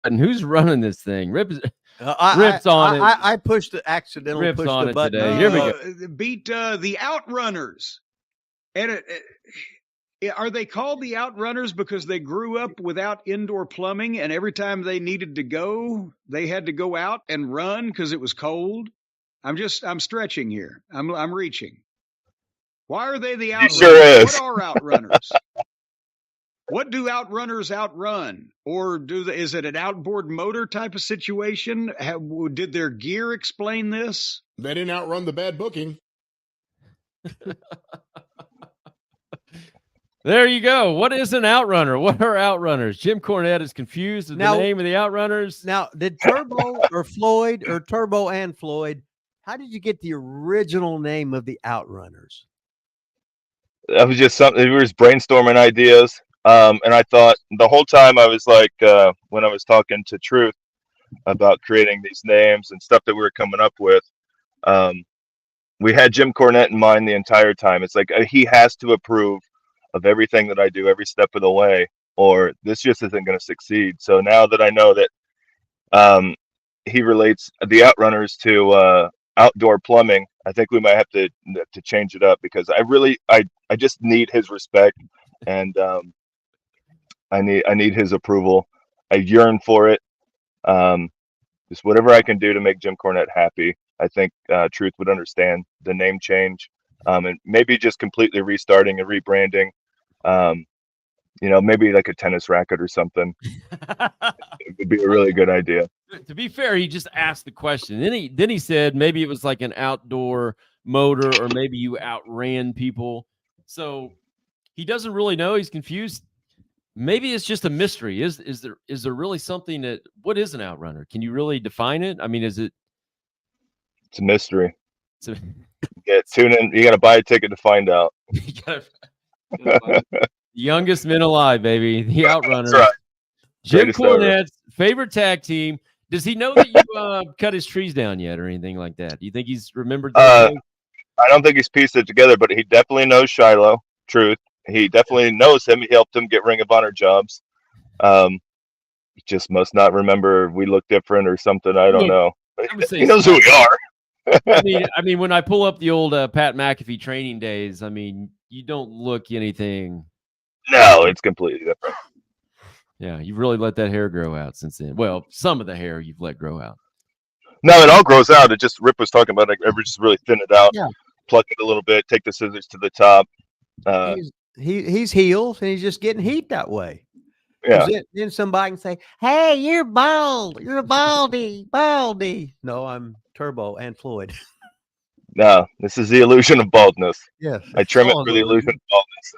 [SPEAKER 1] button. Who's running this thing? Rips
[SPEAKER 2] I,
[SPEAKER 1] on it.
[SPEAKER 2] I pushed the accidental
[SPEAKER 1] Rips
[SPEAKER 2] push
[SPEAKER 1] on
[SPEAKER 2] the
[SPEAKER 1] it
[SPEAKER 2] button.
[SPEAKER 1] today. Here we go.
[SPEAKER 5] Beat the Outrunners. And are they called the Outrunners because they grew up without indoor plumbing, and every time they needed to go, they had to go out and run because it was cold? I'm stretching here. I'm reaching. Why are they the Outrunners?
[SPEAKER 4] Sure is.
[SPEAKER 5] What are Outrunners? What do Outrunners outrun? Or is it an outboard motor type of situation? Did their gear explain this?
[SPEAKER 3] They didn't outrun the bad booking.
[SPEAKER 1] There you go. What is an outrunner? What are outrunners? Jim Cornette is confused with
[SPEAKER 2] Now-
[SPEAKER 1] the name of the outrunners.
[SPEAKER 2] Now, did Turbo or Floyd or Turbo and Floyd, how did you get the original name of the Outrunners?
[SPEAKER 4] That was just something. We were just brainstorming ideas, and I thought the whole time I was like, when I was talking to Truth about creating these names and stuff that we were coming up with, we had Jim Cornette in mind the entire time. It's like he has to approve of everything that I do every step of the way, or this just isn't going to succeed. So now that I know that he relates the Outrunners to outdoor plumbing, I think we might have to change it up, because I just need his respect, and I need his approval. I yearn for it. Just whatever I can do to make Jim Cornette happy. I think Truth would understand the name change, and maybe just completely restarting and rebranding. Maybe like a tennis racket or something. It would be a really good idea.
[SPEAKER 1] To be fair, he just asked the question. Then he said maybe it was like an outdoor motor, or maybe you outran people. So he doesn't really know. He's confused. Maybe it's just a mystery. Is there really something that? What is an outrunner? Can you really define it? I mean, is it?
[SPEAKER 4] It's a mystery.
[SPEAKER 1] It's a,
[SPEAKER 4] Yeah, tune in. You got to buy a ticket to find out.
[SPEAKER 1] you gotta youngest men alive, baby. The Outrunners.
[SPEAKER 4] That's right.
[SPEAKER 1] Jim
[SPEAKER 4] Greatest ever.
[SPEAKER 1] Cornette's favorite tag team. Does he know that you cut his trees down yet, or anything like that? Do you think he's remembered that?
[SPEAKER 4] I don't think he's pieced it together, but he definitely knows Shiloh. Truth. He definitely knows him. He helped him get Ring of Honor jobs. He just must not remember we look different or something. I don't know. He knows who we are.
[SPEAKER 1] I mean, when I pull up the old Pat McAfee training days, I mean, you don't look anything.
[SPEAKER 4] No, it's completely different.
[SPEAKER 1] Yeah, you've really let that hair grow out since then. Well, some of the hair you've let grow out.
[SPEAKER 4] No, it all grows out. It just, Rip was talking about it. Just really thin it out,
[SPEAKER 2] Yeah.
[SPEAKER 4] pluck it a little bit, take the scissors to the top.
[SPEAKER 2] He's heels, and he's just getting heat that way.
[SPEAKER 4] Yeah.
[SPEAKER 2] Then somebody can say, "Hey, you're bald. You're baldy." No, I'm Turbo and Floyd.
[SPEAKER 4] No, this is the illusion of baldness.
[SPEAKER 2] Yes,
[SPEAKER 4] I trim it
[SPEAKER 2] all
[SPEAKER 4] for
[SPEAKER 2] an
[SPEAKER 4] the illusion of baldness.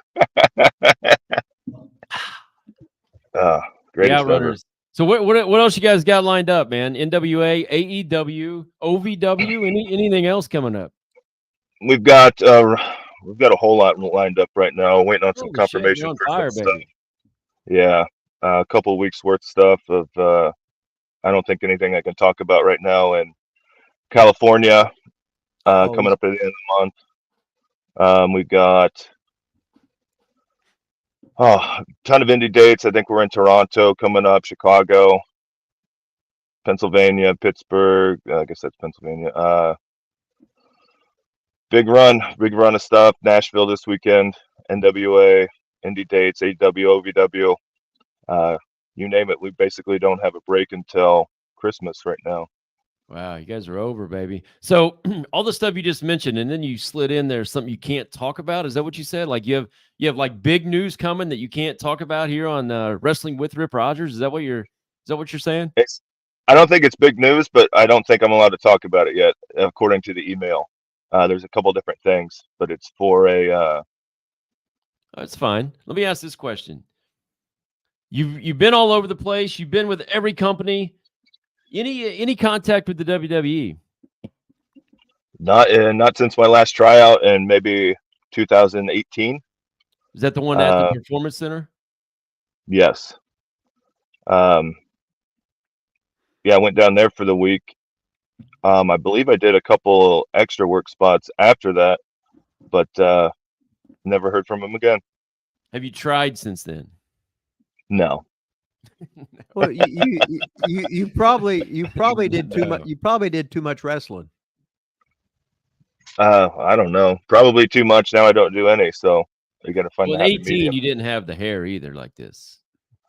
[SPEAKER 4] Greatest ever.
[SPEAKER 1] Outrunners. So what else you guys got lined up, man? NWA, AEW, OVW, anything else coming up?
[SPEAKER 4] We've got a whole lot lined up right now. Waiting on some
[SPEAKER 1] Holy shit,
[SPEAKER 4] confirmation
[SPEAKER 1] you're on
[SPEAKER 4] for
[SPEAKER 1] fire,
[SPEAKER 4] some
[SPEAKER 1] baby.
[SPEAKER 4] stuff. Yeah, a couple of weeks worth of stuff of I don't think anything I can talk about right now in California, coming up at the end of the month. We've got a ton of indie dates. I think we're in Toronto coming up, Chicago, Pennsylvania, Pittsburgh. I guess that's Pennsylvania. Big run of stuff. Nashville this weekend, NWA, indie dates, AEW, OVW. You name it. We basically don't have a break until Christmas right now.
[SPEAKER 1] Wow, you guys are over, baby. So all the stuff you just mentioned, and then you slid in there something you can't talk about. Is that what you said? Like you have like big news coming that you can't talk about here on Wrestling with Rip Rogers. Is that what you're saying?
[SPEAKER 4] I don't think it's big news, but I don't think I'm allowed to talk about it yet, according to the email. There's a couple different things, but it's for a.
[SPEAKER 1] That's fine. Let me ask this question. You've been all over the place. You've been with every company. Any contact with the WWE?
[SPEAKER 4] Not since my last tryout in maybe 2018.
[SPEAKER 1] Is that the one at the Performance Center?
[SPEAKER 4] Yes. Yeah, I went down there for the week. I believe I did a couple extra work spots after that, but never heard from him again.
[SPEAKER 1] Have you tried since then?
[SPEAKER 4] No.
[SPEAKER 2] Well, you probably did too much.
[SPEAKER 1] No.
[SPEAKER 2] You probably did too much wrestling.
[SPEAKER 4] I don't know. Probably too much. Now I don't do any. So you got to find
[SPEAKER 1] Well,
[SPEAKER 4] the
[SPEAKER 1] in
[SPEAKER 4] happy
[SPEAKER 1] 18,
[SPEAKER 4] medium.
[SPEAKER 1] you didn't have the hair either like this,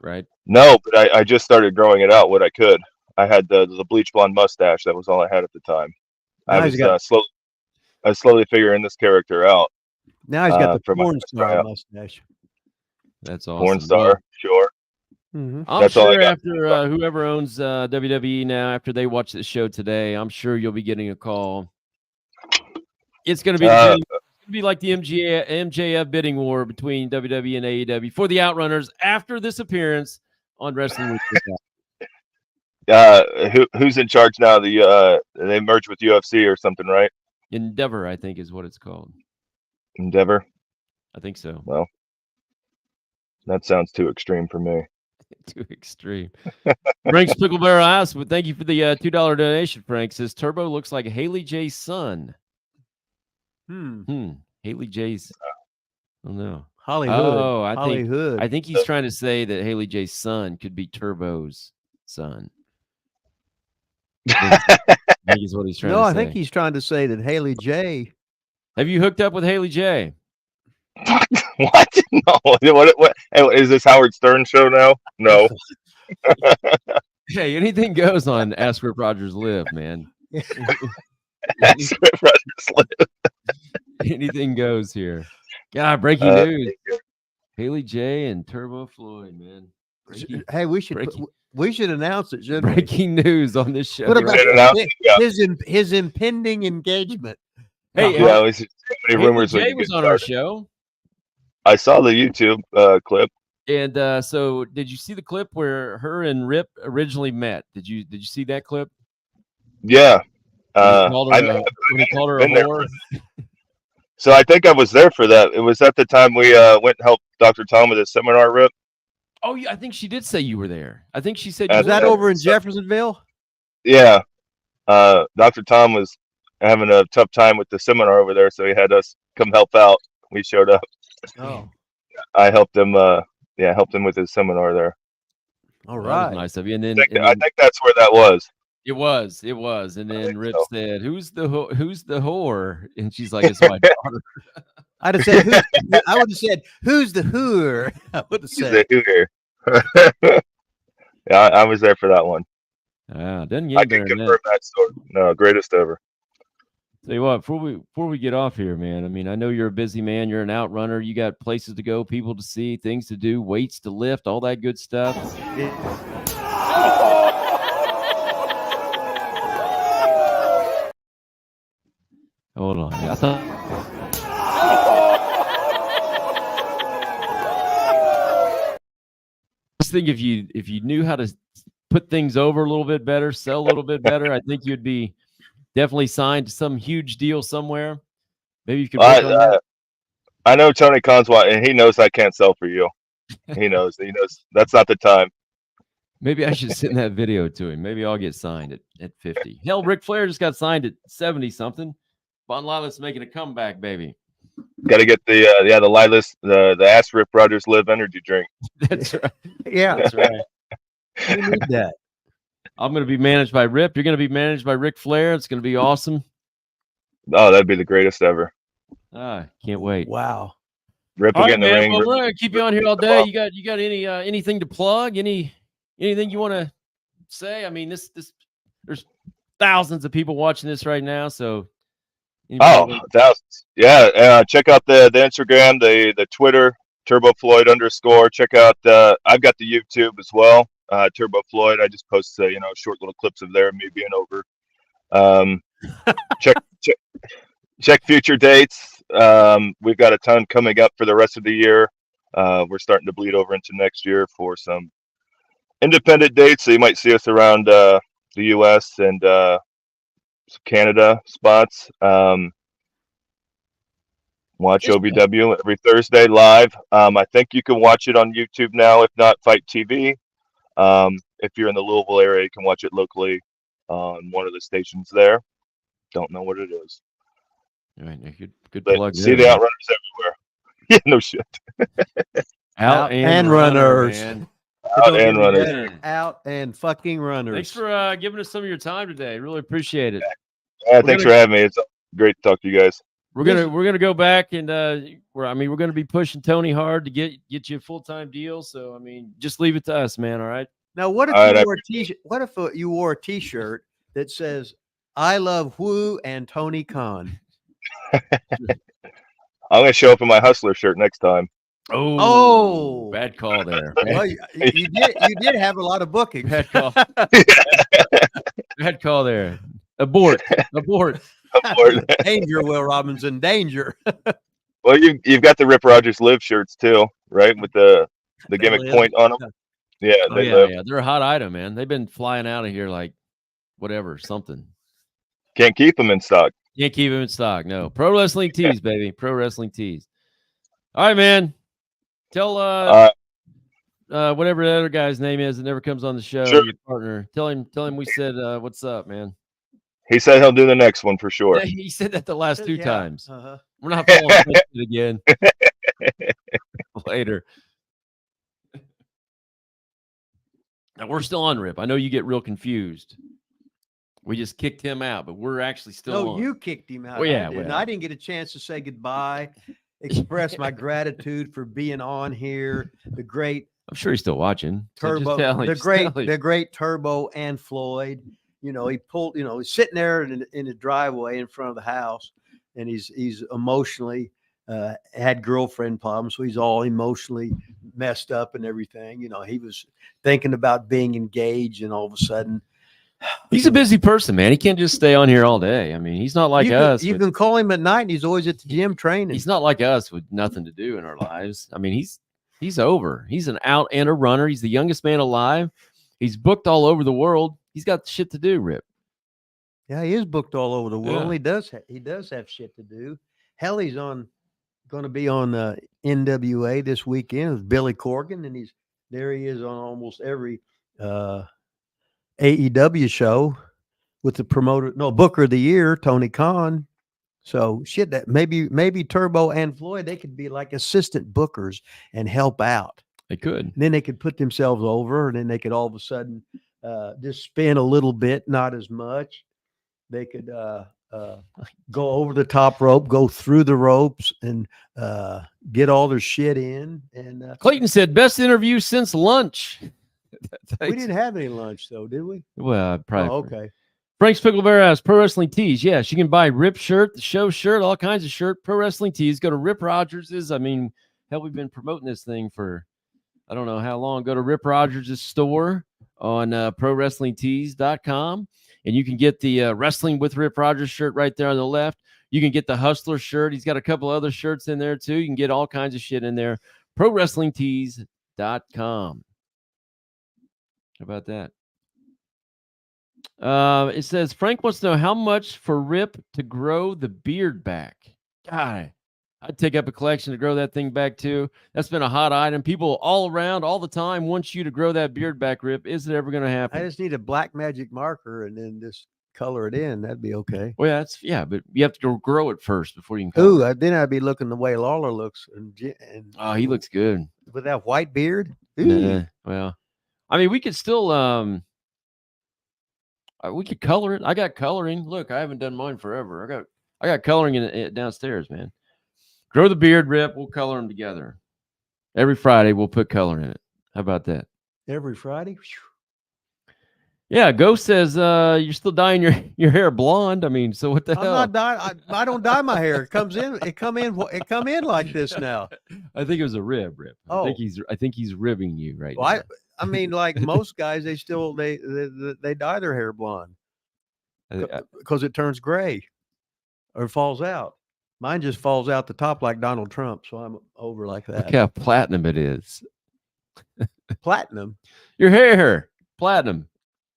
[SPEAKER 1] right?
[SPEAKER 4] No, but I just started growing it out what I could. I had the bleach blonde mustache. That was all I had at the time. I
[SPEAKER 2] Now
[SPEAKER 4] was
[SPEAKER 2] he's got
[SPEAKER 4] slowly figuring this character out
[SPEAKER 2] now he's got the
[SPEAKER 4] for my
[SPEAKER 2] porn
[SPEAKER 4] first
[SPEAKER 2] star
[SPEAKER 4] tryout.
[SPEAKER 2] mustache.
[SPEAKER 1] That's awesome.
[SPEAKER 4] Porn star,
[SPEAKER 1] Well,
[SPEAKER 4] sure.
[SPEAKER 2] Mm-hmm.
[SPEAKER 1] I'm
[SPEAKER 4] That's all I
[SPEAKER 1] sure
[SPEAKER 4] got.
[SPEAKER 1] after whoever owns WWE now, after they watch the show today, I'm sure you'll be getting a call. It's going to be it's going to be like the MJF bidding war between WWE and AEW for the Outrunners after this appearance on Wrestling Week.
[SPEAKER 4] Who's in charge now? They merged with UFC or something, right?
[SPEAKER 1] Endeavor, I think, is what it's called.
[SPEAKER 4] Endeavor.
[SPEAKER 1] I think so.
[SPEAKER 4] Well, that sounds too extreme for me.
[SPEAKER 1] Too extreme. Frank's Picklebear asks, but thank you for the $2 donation. Frank says Turbo looks like Haley J's son. Haley J's. Oh no.
[SPEAKER 2] Hollywood.
[SPEAKER 1] Oh,
[SPEAKER 2] Hollywood.
[SPEAKER 1] I think he's trying to say that Haley J's son could be Turbo's son. I think is what he's trying to say.
[SPEAKER 2] I think he's trying to say that Haley J.
[SPEAKER 1] Have you hooked up with Haley J?
[SPEAKER 4] What? No. What? Hey, is this Howard Stern show now? No.
[SPEAKER 1] Hey, anything goes on Ask Rip Rogers Live, man. Anything goes here. God, breaking news. Haley J and Turbo Floyd, man.
[SPEAKER 2] Hey, we should announce it, shouldn't we?
[SPEAKER 1] Breaking news on this show.
[SPEAKER 2] What about
[SPEAKER 4] Yeah.
[SPEAKER 2] his impending engagement?
[SPEAKER 1] Hey,
[SPEAKER 4] yeah, so many rumors.
[SPEAKER 1] Haley J was on our show.
[SPEAKER 4] I saw the YouTube clip.
[SPEAKER 1] And so did you see the clip where her and Rip originally met? Did you see that clip?
[SPEAKER 4] Yeah.
[SPEAKER 1] When he called her a whore.
[SPEAKER 4] So I think I was there for that. It was at the time we went and helped Dr. Tom with his seminar, Rip.
[SPEAKER 1] Oh, yeah, I think she did say you were there. I think she said
[SPEAKER 2] Was that
[SPEAKER 1] were
[SPEAKER 2] over in Jeffersonville?
[SPEAKER 4] Yeah. Dr. Tom was having a tough time with the seminar over there, so he had us come help out. We showed up.
[SPEAKER 2] Oh.
[SPEAKER 4] I helped him helped him with his seminar there.
[SPEAKER 2] All
[SPEAKER 1] Well,
[SPEAKER 2] right.
[SPEAKER 1] that was nice of you. And then,
[SPEAKER 4] I think that's where that was.
[SPEAKER 1] It was. And then Rip
[SPEAKER 4] so.
[SPEAKER 1] said, "Who's the whore?" And she's like, "It's my daughter."
[SPEAKER 2] I'd have said, I would have said, "Who's the whore?" I would have said.
[SPEAKER 4] Yeah, I was there for that one.
[SPEAKER 1] Doesn't get
[SPEAKER 4] I
[SPEAKER 1] better
[SPEAKER 4] can
[SPEAKER 1] than
[SPEAKER 4] confirm
[SPEAKER 1] that.
[SPEAKER 4] that story. No, greatest ever.
[SPEAKER 1] Tell you what, before we get off here, man. I mean, I know you're a busy man. You're an outrunner. You got places to go, people to see, things to do, weights to lift, all that good stuff. Hold on. I just think if you knew how to put things over a little bit better, sell a little bit better, I think you'd be definitely signed to some huge deal somewhere. Maybe you could work on that.
[SPEAKER 4] I know Tony Khan's and he knows I can't sell for you. He knows that's not the time.
[SPEAKER 1] Maybe I should send that video to him. Maybe I'll get signed at 50. Hell, Ric Flair just got signed at 70 something. Von Lilas making a comeback, baby.
[SPEAKER 4] Got to get the Lilas, the Ask Rip Rogers Live energy drink.
[SPEAKER 1] That's right.
[SPEAKER 2] Yeah,
[SPEAKER 1] That's right.
[SPEAKER 2] we need that.
[SPEAKER 1] I'm going to be managed by Rip. You're going to be managed by Ric Flair. It's going to be awesome.
[SPEAKER 4] Oh, that'd be the greatest ever.
[SPEAKER 1] Can't wait.
[SPEAKER 2] Wow.
[SPEAKER 4] Rip
[SPEAKER 1] All
[SPEAKER 4] will
[SPEAKER 1] right,
[SPEAKER 4] get in the
[SPEAKER 1] man.
[SPEAKER 4] ring.
[SPEAKER 1] Well, we're going to keep you on here all day. You got anything to plug? Anything you want to say? I mean, there's thousands of people watching this right now, so.
[SPEAKER 4] Thousands. Yeah. Check out the Instagram, the Twitter, Turbo Floyd _. Check out I've got the YouTube as well. Turbo Floyd. I just post short little clips of me being over. Check future dates. We've got a ton coming up for the rest of the year. We're starting to bleed over into next year for some independent dates, so you might see us around the U.S. and Canada spots. Watch OVW every Thursday live. I think you can watch it on YouTube now, if not Fight TV. If you're in the Louisville area, you can watch it locally on one of the stations there. Don't know what it is.
[SPEAKER 1] All right, good
[SPEAKER 4] But
[SPEAKER 1] plug.
[SPEAKER 4] see the Outrunners everywhere. Yeah, no shit.
[SPEAKER 1] Out
[SPEAKER 2] and runners.
[SPEAKER 1] Man.
[SPEAKER 2] But don't get
[SPEAKER 4] and
[SPEAKER 2] me
[SPEAKER 4] runners.
[SPEAKER 2] better. Out and fucking runners.
[SPEAKER 1] Thanks for giving us some of your time today. Really appreciate it.
[SPEAKER 4] Yeah, thanks for having me. It's great to talk to you guys.
[SPEAKER 1] We're gonna go back and we're gonna be pushing Tony hard to get you a full-time deal. So I mean, just leave it to us, man. All right.
[SPEAKER 2] Now, what if
[SPEAKER 4] All
[SPEAKER 2] you
[SPEAKER 4] right,
[SPEAKER 2] wore a t-shirt? What if you wore a T-shirt that says "I love Woo and Tony Khan"?
[SPEAKER 4] I'm gonna show up in my Hustler shirt next time.
[SPEAKER 2] Oh.
[SPEAKER 1] bad call there.
[SPEAKER 2] Well, you did have a lot of bookings.
[SPEAKER 1] Bad call. Bad call there. Abort.
[SPEAKER 2] Danger, Will Robinson. Danger.
[SPEAKER 4] Well, you've got the Rip Rogers Live shirts too, right? With the gimmick
[SPEAKER 2] live.
[SPEAKER 4] point on them. Yeah,
[SPEAKER 1] Oh,
[SPEAKER 4] they
[SPEAKER 1] yeah,
[SPEAKER 4] live.
[SPEAKER 1] yeah. They're a hot item, man. They've been flying out of here like whatever, something.
[SPEAKER 4] Can't keep them in stock.
[SPEAKER 1] Can't keep them in stock. No. Pro Wrestling Tees, baby. Pro Wrestling Tees. All right, man. Tell whatever the other guy's name is that never comes on the show,
[SPEAKER 4] Sure.
[SPEAKER 1] your partner. Tell him we said what's up, man.
[SPEAKER 4] He said he'll do the next one for sure.
[SPEAKER 1] Yeah, he said that the last two
[SPEAKER 2] Yeah.
[SPEAKER 1] times.
[SPEAKER 2] Uh-huh.
[SPEAKER 1] We're not falling for it again. Later. Now we're still on Rip. I know you get real confused. We just kicked him out, but we're actually still
[SPEAKER 2] No,
[SPEAKER 1] on.
[SPEAKER 2] you kicked him out.
[SPEAKER 1] Well, yeah,
[SPEAKER 2] I didn't.
[SPEAKER 1] well.
[SPEAKER 2] I didn't get a chance to say goodbye, express my gratitude for being on here. The great
[SPEAKER 1] I'm sure he's still watching. So just
[SPEAKER 2] Turbo,
[SPEAKER 1] tell him,
[SPEAKER 2] the
[SPEAKER 1] just tell
[SPEAKER 2] great,
[SPEAKER 1] him.
[SPEAKER 2] the great Turbo and Floyd. You know, he pulled. You know, he's sitting there in the driveway in front of the house, and he's emotionally had girlfriend problems, so he's all emotionally messed up and everything. You know, he was thinking about being engaged, and all of a sudden,
[SPEAKER 1] He's a busy person, man. He can't just stay on here all day. I mean, he's not like us.
[SPEAKER 2] You can call him at night, and he's always at the gym training.
[SPEAKER 1] He's not like us with nothing to do in our lives. I mean, he's over. He's an out and a runner. He's the youngest man alive. He's booked all over the world. He's got shit to do, Rip.
[SPEAKER 2] Yeah, he is booked all over the world.
[SPEAKER 1] Yeah.
[SPEAKER 2] He does have shit to do. Hell, he's going to be on NWA this weekend with Billy Corgan, and there he is on almost every AEW show with the Booker of the Year, Tony Khan. So shit, that maybe Turbo and Floyd, they could be like assistant bookers and help out.
[SPEAKER 1] They could.
[SPEAKER 2] And then they could put themselves over, and then they could all of a sudden just spin a little bit, not as much. They could go over the top rope, go through the ropes, and get all their shit in. And
[SPEAKER 1] Clayton said, best interview since lunch.
[SPEAKER 2] we didn't have any lunch, though, did we?
[SPEAKER 1] Well, probably.
[SPEAKER 2] Oh, okay.
[SPEAKER 1] Frank Spicklebear asks, Pro Wrestling Tees. Yes, you can buy Rip shirt, the show shirt, all kinds of shirt, Pro Wrestling Tees. Go to Rip Rogers's. I mean, hell, we've been promoting this thing for I don't know how long. Go to Rip Rogers's store on ProWrestlingTees.com, and you can get the Wrestling with Rip Rogers shirt right there on the left. You can get the Hustler shirt. He's got a couple other shirts in there, too. You can get all kinds of shit in there. ProWrestlingTees.com. How about that? It says, Frank wants to know how much for Rip to grow the beard back. God, I'd take up a collection to grow that thing back too. That's been a hot item. People all around all the time want you to grow that beard back, Rip. Is it ever going to happen?
[SPEAKER 2] I just need a black magic marker and then just color it in. That'd be okay.
[SPEAKER 1] Well, but you have to go grow it first before you can color it.
[SPEAKER 2] Then I'd be looking the way Lawler looks. And
[SPEAKER 1] Oh, he looks good.
[SPEAKER 2] with that white beard.
[SPEAKER 1] Nah, well, I mean, we could still we could color it. I got coloring. Look, I haven't done mine forever. I got coloring in it downstairs, man. Grow the beard, Rip. We'll color them together. Every Friday, we'll put color in it. How about that?
[SPEAKER 2] Every Friday?
[SPEAKER 1] Yeah, Ghost says you're still dyeing your hair blonde. I mean, so what the hell?
[SPEAKER 2] I'm not dyeing. I don't dye my hair. It come in like this now.
[SPEAKER 1] I think it was a rib.
[SPEAKER 2] Oh.
[SPEAKER 1] I think he's ribbing you right
[SPEAKER 2] Well,
[SPEAKER 1] now.
[SPEAKER 2] I mean, like most guys, they still they dye their hair blonde because it turns gray or falls out. Mine just falls out the top like Donald Trump, so I'm over like that.
[SPEAKER 1] Look how platinum it is.
[SPEAKER 2] Platinum.
[SPEAKER 1] Your hair, platinum.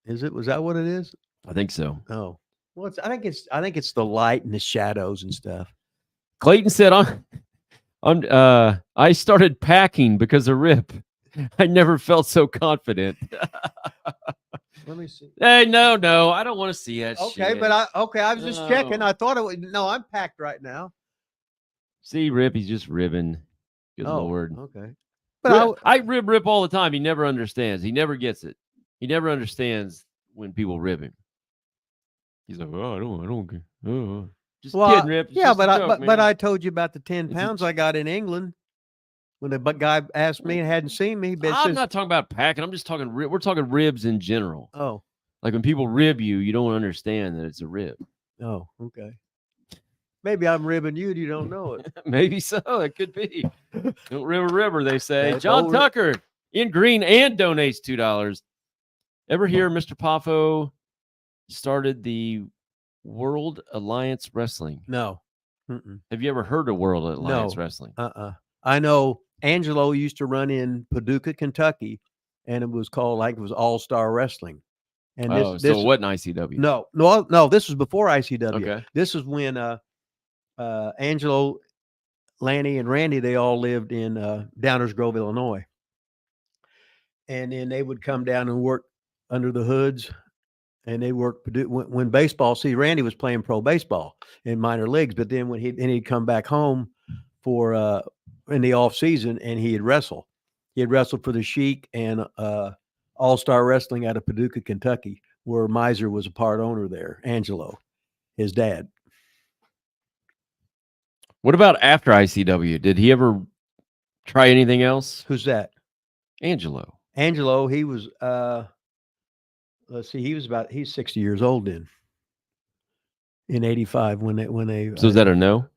[SPEAKER 2] Is it? Was that what it is?
[SPEAKER 1] I think so.
[SPEAKER 2] Oh, well, I think it's the light and the shadows and stuff.
[SPEAKER 1] Clayton said, I started packing because of Rip. I never felt so confident.
[SPEAKER 2] Let me see.
[SPEAKER 1] Hey, no, I don't want to see that.
[SPEAKER 2] Okay,
[SPEAKER 1] shit.
[SPEAKER 2] but I was just
[SPEAKER 1] No.
[SPEAKER 2] checking. I thought it was. No, I'm packed right now.
[SPEAKER 1] See, Rip, he's just ribbing. Good Lord.
[SPEAKER 2] Okay. But
[SPEAKER 1] I rib Rip all the time. He never understands. He never gets it. He never understands when people rib him. He's like, oh, I don't get. Oh. Just kidding, Rip. It's
[SPEAKER 2] yeah,
[SPEAKER 1] just a
[SPEAKER 2] but
[SPEAKER 1] joke,
[SPEAKER 2] but
[SPEAKER 1] man.
[SPEAKER 2] I told you about the 10
[SPEAKER 1] It's a
[SPEAKER 2] pounds I got in England when the guy asked me and hadn't seen me. But
[SPEAKER 1] I'm not talking about packing. I'm just talking rib. We're talking ribs in general.
[SPEAKER 2] Oh,
[SPEAKER 1] Like when people rib you, you don't understand that it's a rib.
[SPEAKER 2] oh, okay. Maybe I'm ribbing you and you don't know it.
[SPEAKER 1] Maybe so. It could be. Don't rib a ribber, they say.
[SPEAKER 2] Yeah,
[SPEAKER 1] John
[SPEAKER 2] don't ri-
[SPEAKER 1] Tucker in green and donates $2. Ever hear Mr. Poffo started the World Alliance Wrestling?
[SPEAKER 2] No. Mm-mm.
[SPEAKER 1] Have you ever heard of World Alliance Wrestling?
[SPEAKER 2] I know Angelo used to run in Paducah, Kentucky, and it was called like it was All Star Wrestling. And
[SPEAKER 1] So it wasn't ICW.
[SPEAKER 2] No. This was before ICW.
[SPEAKER 1] Okay.
[SPEAKER 2] This is when Angelo, Lanny, and Randy, they all lived in Downers Grove, Illinois. And then they would come down and work under the hoods, and they worked when baseball. See, Randy was playing pro baseball in minor leagues, but then he'd come back home for in the off season, and he'd wrestle. He had wrestled for the Sheik and All Star Wrestling out of Paducah, Kentucky, where Miser was a part owner there. Angelo, his dad.
[SPEAKER 1] What about after ICW? Did he ever try anything else?
[SPEAKER 2] Who's that?
[SPEAKER 1] Angelo.
[SPEAKER 2] Angelo, he was let's see, he's 60 years old in 85 when they
[SPEAKER 1] So is that a no?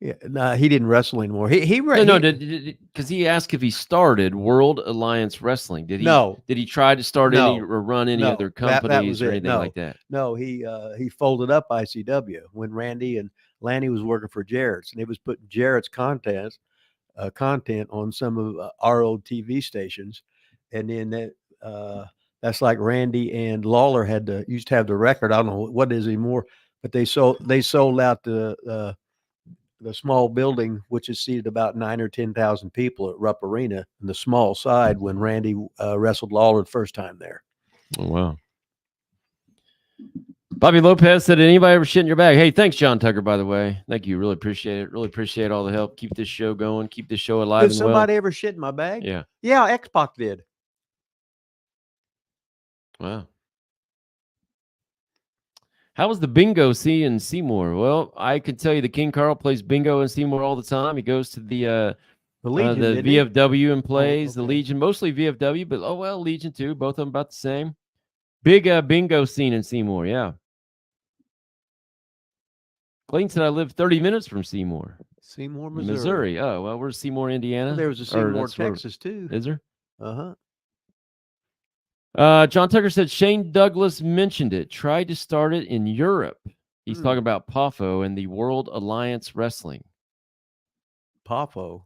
[SPEAKER 2] Yeah, no, he didn't wrestle anymore.
[SPEAKER 1] No, because he asked if he started World Alliance Wrestling. Did he?
[SPEAKER 2] No.
[SPEAKER 1] Did he try to start
[SPEAKER 2] No.
[SPEAKER 1] any or run any
[SPEAKER 2] No.
[SPEAKER 1] other
[SPEAKER 2] That
[SPEAKER 1] companies
[SPEAKER 2] was
[SPEAKER 1] or
[SPEAKER 2] it.
[SPEAKER 1] anything
[SPEAKER 2] No.
[SPEAKER 1] like that?
[SPEAKER 2] No, he folded up ICW when Randy and Lanny was working for Jarrett's, and he was putting Jarrett's content on some of our old TV stations, and then that's like Randy and Lawler used to have the record. I don't know what it is anymore, but they sold out the small building, which is seated about 9,000 or 10,000 people at Rupp Arena, in the small side when Randy wrestled Lawler the first time there.
[SPEAKER 1] Oh, wow. Bobby Lopez said, did anybody ever shit in your bag? Hey, thanks, John Tucker, by the way. Thank you. Really appreciate it. Really appreciate all the help. Keep this show going. Keep this show alive
[SPEAKER 2] Did
[SPEAKER 1] and
[SPEAKER 2] somebody ever shit in my bag?
[SPEAKER 1] Yeah.
[SPEAKER 2] Yeah, X-Pac did.
[SPEAKER 1] Wow. How was the bingo scene in Seymour? Well, I could tell you the King Carl plays bingo in Seymour all the time. He goes to the
[SPEAKER 2] Legion,
[SPEAKER 1] the
[SPEAKER 2] didn't he?
[SPEAKER 1] VFW and plays the
[SPEAKER 2] okay.
[SPEAKER 1] Legion, mostly VFW, but Legion too. Both of them about the same. Big bingo scene in Seymour, yeah. Clayton said I live 30 minutes from Seymour.
[SPEAKER 2] Seymour, Missouri.
[SPEAKER 1] Oh, well, where's Seymour, Indiana?
[SPEAKER 2] Well, there was a Seymour, Texas, too.
[SPEAKER 1] Is there?
[SPEAKER 2] Uh-huh.
[SPEAKER 1] John Tucker said Shane Douglas mentioned it. Tried to start it in Europe. He's talking about Poffo and the World Alliance Wrestling.
[SPEAKER 2] Poffo.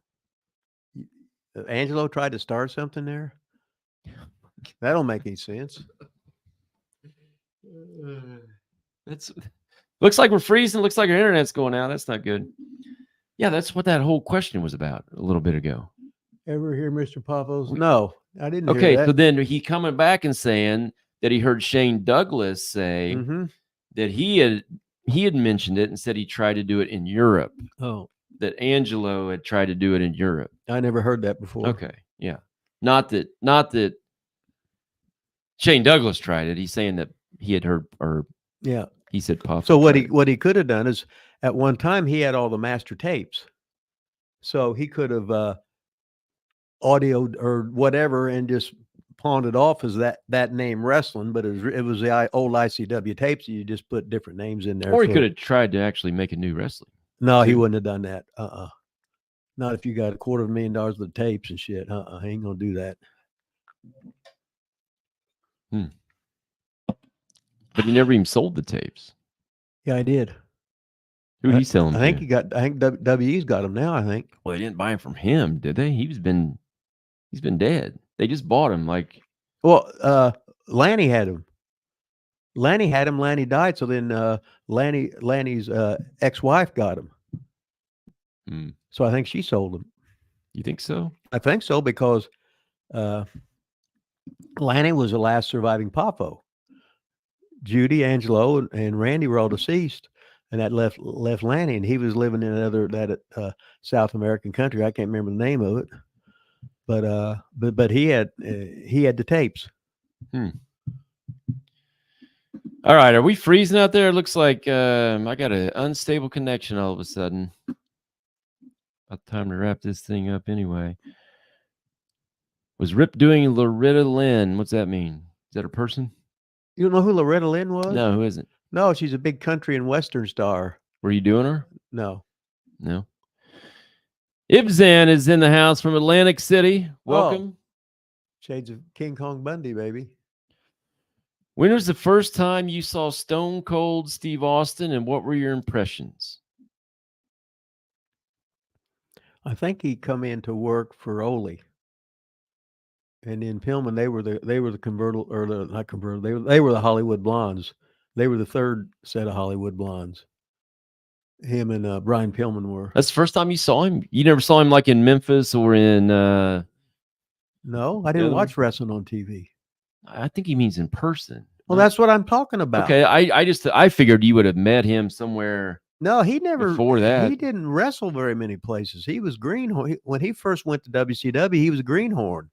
[SPEAKER 2] Angelo tried to start something there? That don't make any sense.
[SPEAKER 1] That's looks like we're freezing. Looks like our internet's going out. That's not good. Yeah, that's what that whole question was about a little bit ago.
[SPEAKER 2] Ever hear Mr. Poffos? No, I didn't hear
[SPEAKER 1] Okay,
[SPEAKER 2] that.
[SPEAKER 1] so then he coming back and saying that he heard Shane Douglas say that he had mentioned it and said he tried to do it in Europe.
[SPEAKER 2] Oh,
[SPEAKER 1] That Angelo had tried to do it in Europe.
[SPEAKER 2] I never heard that before.
[SPEAKER 1] Okay, yeah. Not that Shane Douglas tried it. He's saying that he had heard, or
[SPEAKER 2] Yeah.
[SPEAKER 1] he said Puff.
[SPEAKER 2] So what he could have done is at one time he had all the master tapes. So he could have audioed or whatever and just pawned it off as that name wrestling, but it was the old ICW tapes. You just put different names in there.
[SPEAKER 1] Or he could have tried to actually make a new wrestling.
[SPEAKER 2] No, he wouldn't have done that. Not if you got $250,000 worth of tapes and shit. He ain't gonna do that.
[SPEAKER 1] But he never even sold the tapes.
[SPEAKER 2] Yeah, I did.
[SPEAKER 1] Who did he sell them
[SPEAKER 2] I think
[SPEAKER 1] to?
[SPEAKER 2] I think WWE's got them now. I think.
[SPEAKER 1] Well, they didn't buy him from him, did they? He's been dead. They just bought him. Like,
[SPEAKER 2] Well, Lanny had him. Lanny had him. Lanny died. So then Lanny's ex-wife got him. So I think she sold him.
[SPEAKER 1] you think so?
[SPEAKER 2] I think so because Lanny was the last surviving Poffo. Judy, Angelo, and Randy were all deceased, and that left Lanny, and he was living in that South American country. I can't remember the name of it. but he had the tapes.
[SPEAKER 1] All right, are we freezing out there? It looks like I got an unstable connection all of a sudden. About time to wrap this thing up anyway. Was Rip doing Loretta Lynn? What's that mean? Is that a person?
[SPEAKER 2] You don't know who Loretta Lynn was?
[SPEAKER 1] No, who isn't?
[SPEAKER 2] No, she's a big country and western star.
[SPEAKER 1] Were you doing her?
[SPEAKER 2] No.
[SPEAKER 1] No. Ibzan is in the house from Atlantic City. Welcome.
[SPEAKER 2] Shades of King Kong Bundy, baby.
[SPEAKER 1] When was the first time you saw Stone Cold Steve Austin, and what were your impressions?
[SPEAKER 2] I think he come in to work for Ole. And in Pillman, they were the convertible, or the not convertible. They were the Hollywood Blondes. They were the third set of Hollywood Blondes. Him and Brian Pillman were.
[SPEAKER 1] That's the first time you saw him? You never saw him like in Memphis or in
[SPEAKER 2] No, I didn't watch wrestling on TV.
[SPEAKER 1] I think he means in person.
[SPEAKER 2] Well, that's what I'm talking about.
[SPEAKER 1] Okay, I figured you would have met him somewhere.
[SPEAKER 2] No, he never.
[SPEAKER 1] Before that,
[SPEAKER 2] he didn't wrestle very many places. He was greenhorn. When he first went to WCW, he was a greenhorn.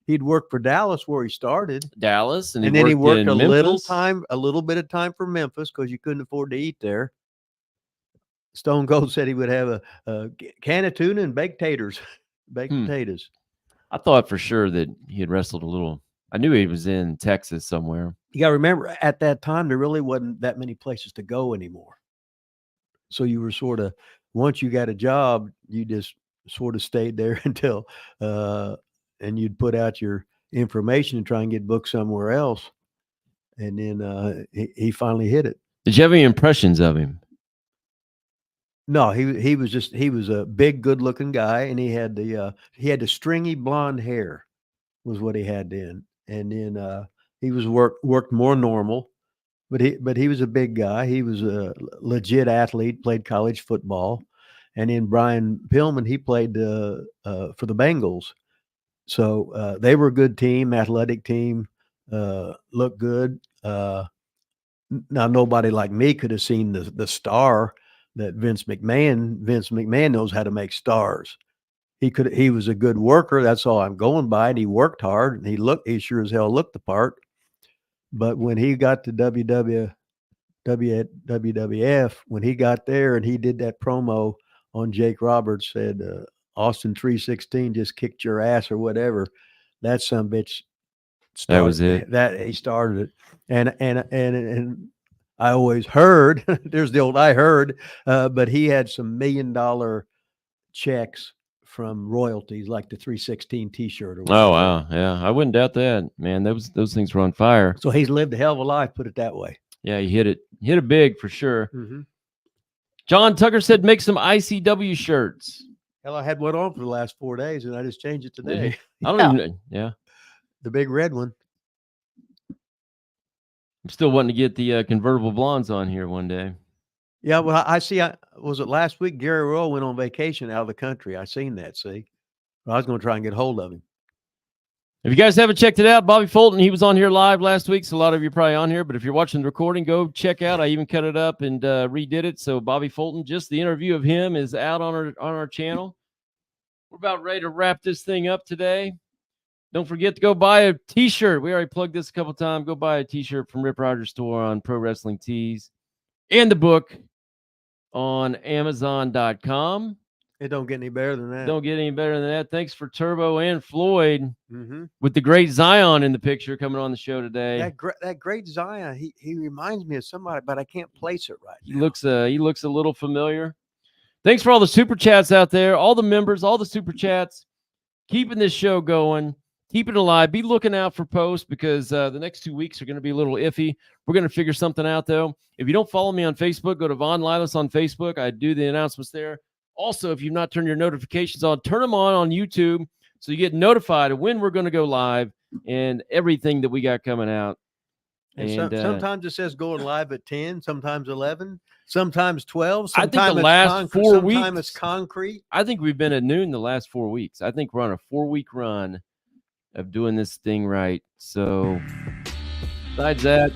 [SPEAKER 2] He'd worked for Dallas where he started.
[SPEAKER 1] Dallas, and
[SPEAKER 2] then he worked
[SPEAKER 1] in
[SPEAKER 2] a
[SPEAKER 1] Memphis.
[SPEAKER 2] little bit of time for Memphis because you couldn't afford to eat there. Stone Cold said he would have a can of tuna and baked taters, potatoes.
[SPEAKER 1] I thought for sure that he had wrestled a little. I knew he was in Texas somewhere.
[SPEAKER 2] You got to remember, at that time, there really wasn't that many places to go anymore. So you were sort of, once you got a job, you just sort of stayed there until, and you'd put out your information and try and get booked somewhere else. And then he finally hit it.
[SPEAKER 1] Did you have any impressions of him?
[SPEAKER 2] No, he was a big, good-looking guy, and he had the stringy blonde hair, was what he had then. And then he was worked more normal, but he was a big guy. He was a legit athlete, played college football, and then Brian Pillman, he played for the Bengals. So they were a good team, athletic team, looked good. Now nobody like me could have seen the star that Vince McMahon knows how to make stars. He was a good worker. That's all I'm going by. And he worked hard, and he sure as hell looked the part. But when he got to WWF, when he got there and he did that promo on Jake Roberts, said, Austin 316 just kicked your ass or whatever. That son bitch started,
[SPEAKER 1] that was it.
[SPEAKER 2] That he started it. And I always heard, there's the old I heard, but he had some $1 million checks from royalties, like the 316 T-shirt. Or whatever.
[SPEAKER 1] Oh wow, yeah, I wouldn't doubt that, man. Those things were on fire.
[SPEAKER 2] So he's lived a hell of a life, put it that way.
[SPEAKER 1] Yeah, he hit it big for sure.
[SPEAKER 2] Mm-hmm.
[SPEAKER 1] John Tucker said, make some ICW shirts.
[SPEAKER 2] Hell, I had one on for the last 4 days, and I just changed it today.
[SPEAKER 1] I don't even. Yeah,
[SPEAKER 2] the big red one.
[SPEAKER 1] I'm still wanting to get the convertible blondes on here one day.
[SPEAKER 2] Yeah, well, I see. Was it last week? Gary Rowe went on vacation out of the country. I seen that. See, I was going to try and get hold of him.
[SPEAKER 1] If you guys haven't checked it out, Bobby Fulton, he was on here live last week, so a lot of you are probably on here. But if you're watching the recording, go check out. I even cut it up and redid it. So Bobby Fulton, just the interview of him is out on our channel. We're about ready to wrap this thing up today. Don't forget to go buy a T-shirt. We already plugged this a couple times. Go buy a T-shirt from Rip Rogers Store on Pro Wrestling Tees, and the book on Amazon.com.
[SPEAKER 2] It don't get any better than that.
[SPEAKER 1] Don't get any better than that. Thanks for Turbo and Floyd with the great Zion in the picture coming on the show today.
[SPEAKER 2] That great Zion, he reminds me of somebody, but I can't place it right.
[SPEAKER 1] He looks a little familiar. Thanks for all the super chats out there, all the members, all the super chats, keeping this show going. Keep it alive. Be looking out for posts because the next 2 weeks are going to be a little iffy. We're going to figure something out, though. If you don't follow me on Facebook, go to Von Lilas on Facebook. I do the announcements there. Also, if you've not turned your notifications on, turn them on YouTube so you get notified of when we're going to go live and everything that we got coming out.
[SPEAKER 2] And sometimes it says going live at 10, sometimes 11, sometimes 12. Sometimes
[SPEAKER 1] I think the last 4 weeks.
[SPEAKER 2] Sometimes it's concrete.
[SPEAKER 1] I think we've been at noon the last 4 weeks. I think we're on a 4-week run of doing this thing right. So besides that,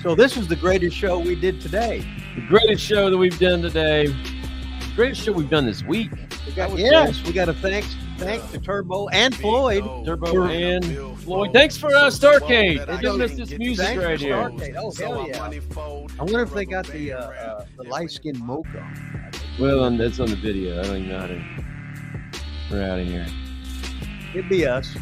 [SPEAKER 2] so this is the greatest show we did today.
[SPEAKER 1] The greatest show that we've done today. The greatest show we've done this week.
[SPEAKER 2] We got to thank thanks to Turbo and Floyd.
[SPEAKER 1] Turbo and Floyd. Thanks for Starcade. They giving us this music
[SPEAKER 2] Thanks
[SPEAKER 1] right
[SPEAKER 2] for
[SPEAKER 1] here.
[SPEAKER 2] Starcade. Oh, hell yeah. I wonder if they got the light-skinned mocha.
[SPEAKER 1] Well, that's on the video. I don't even know how to. We're out of here.
[SPEAKER 2] It'd be us.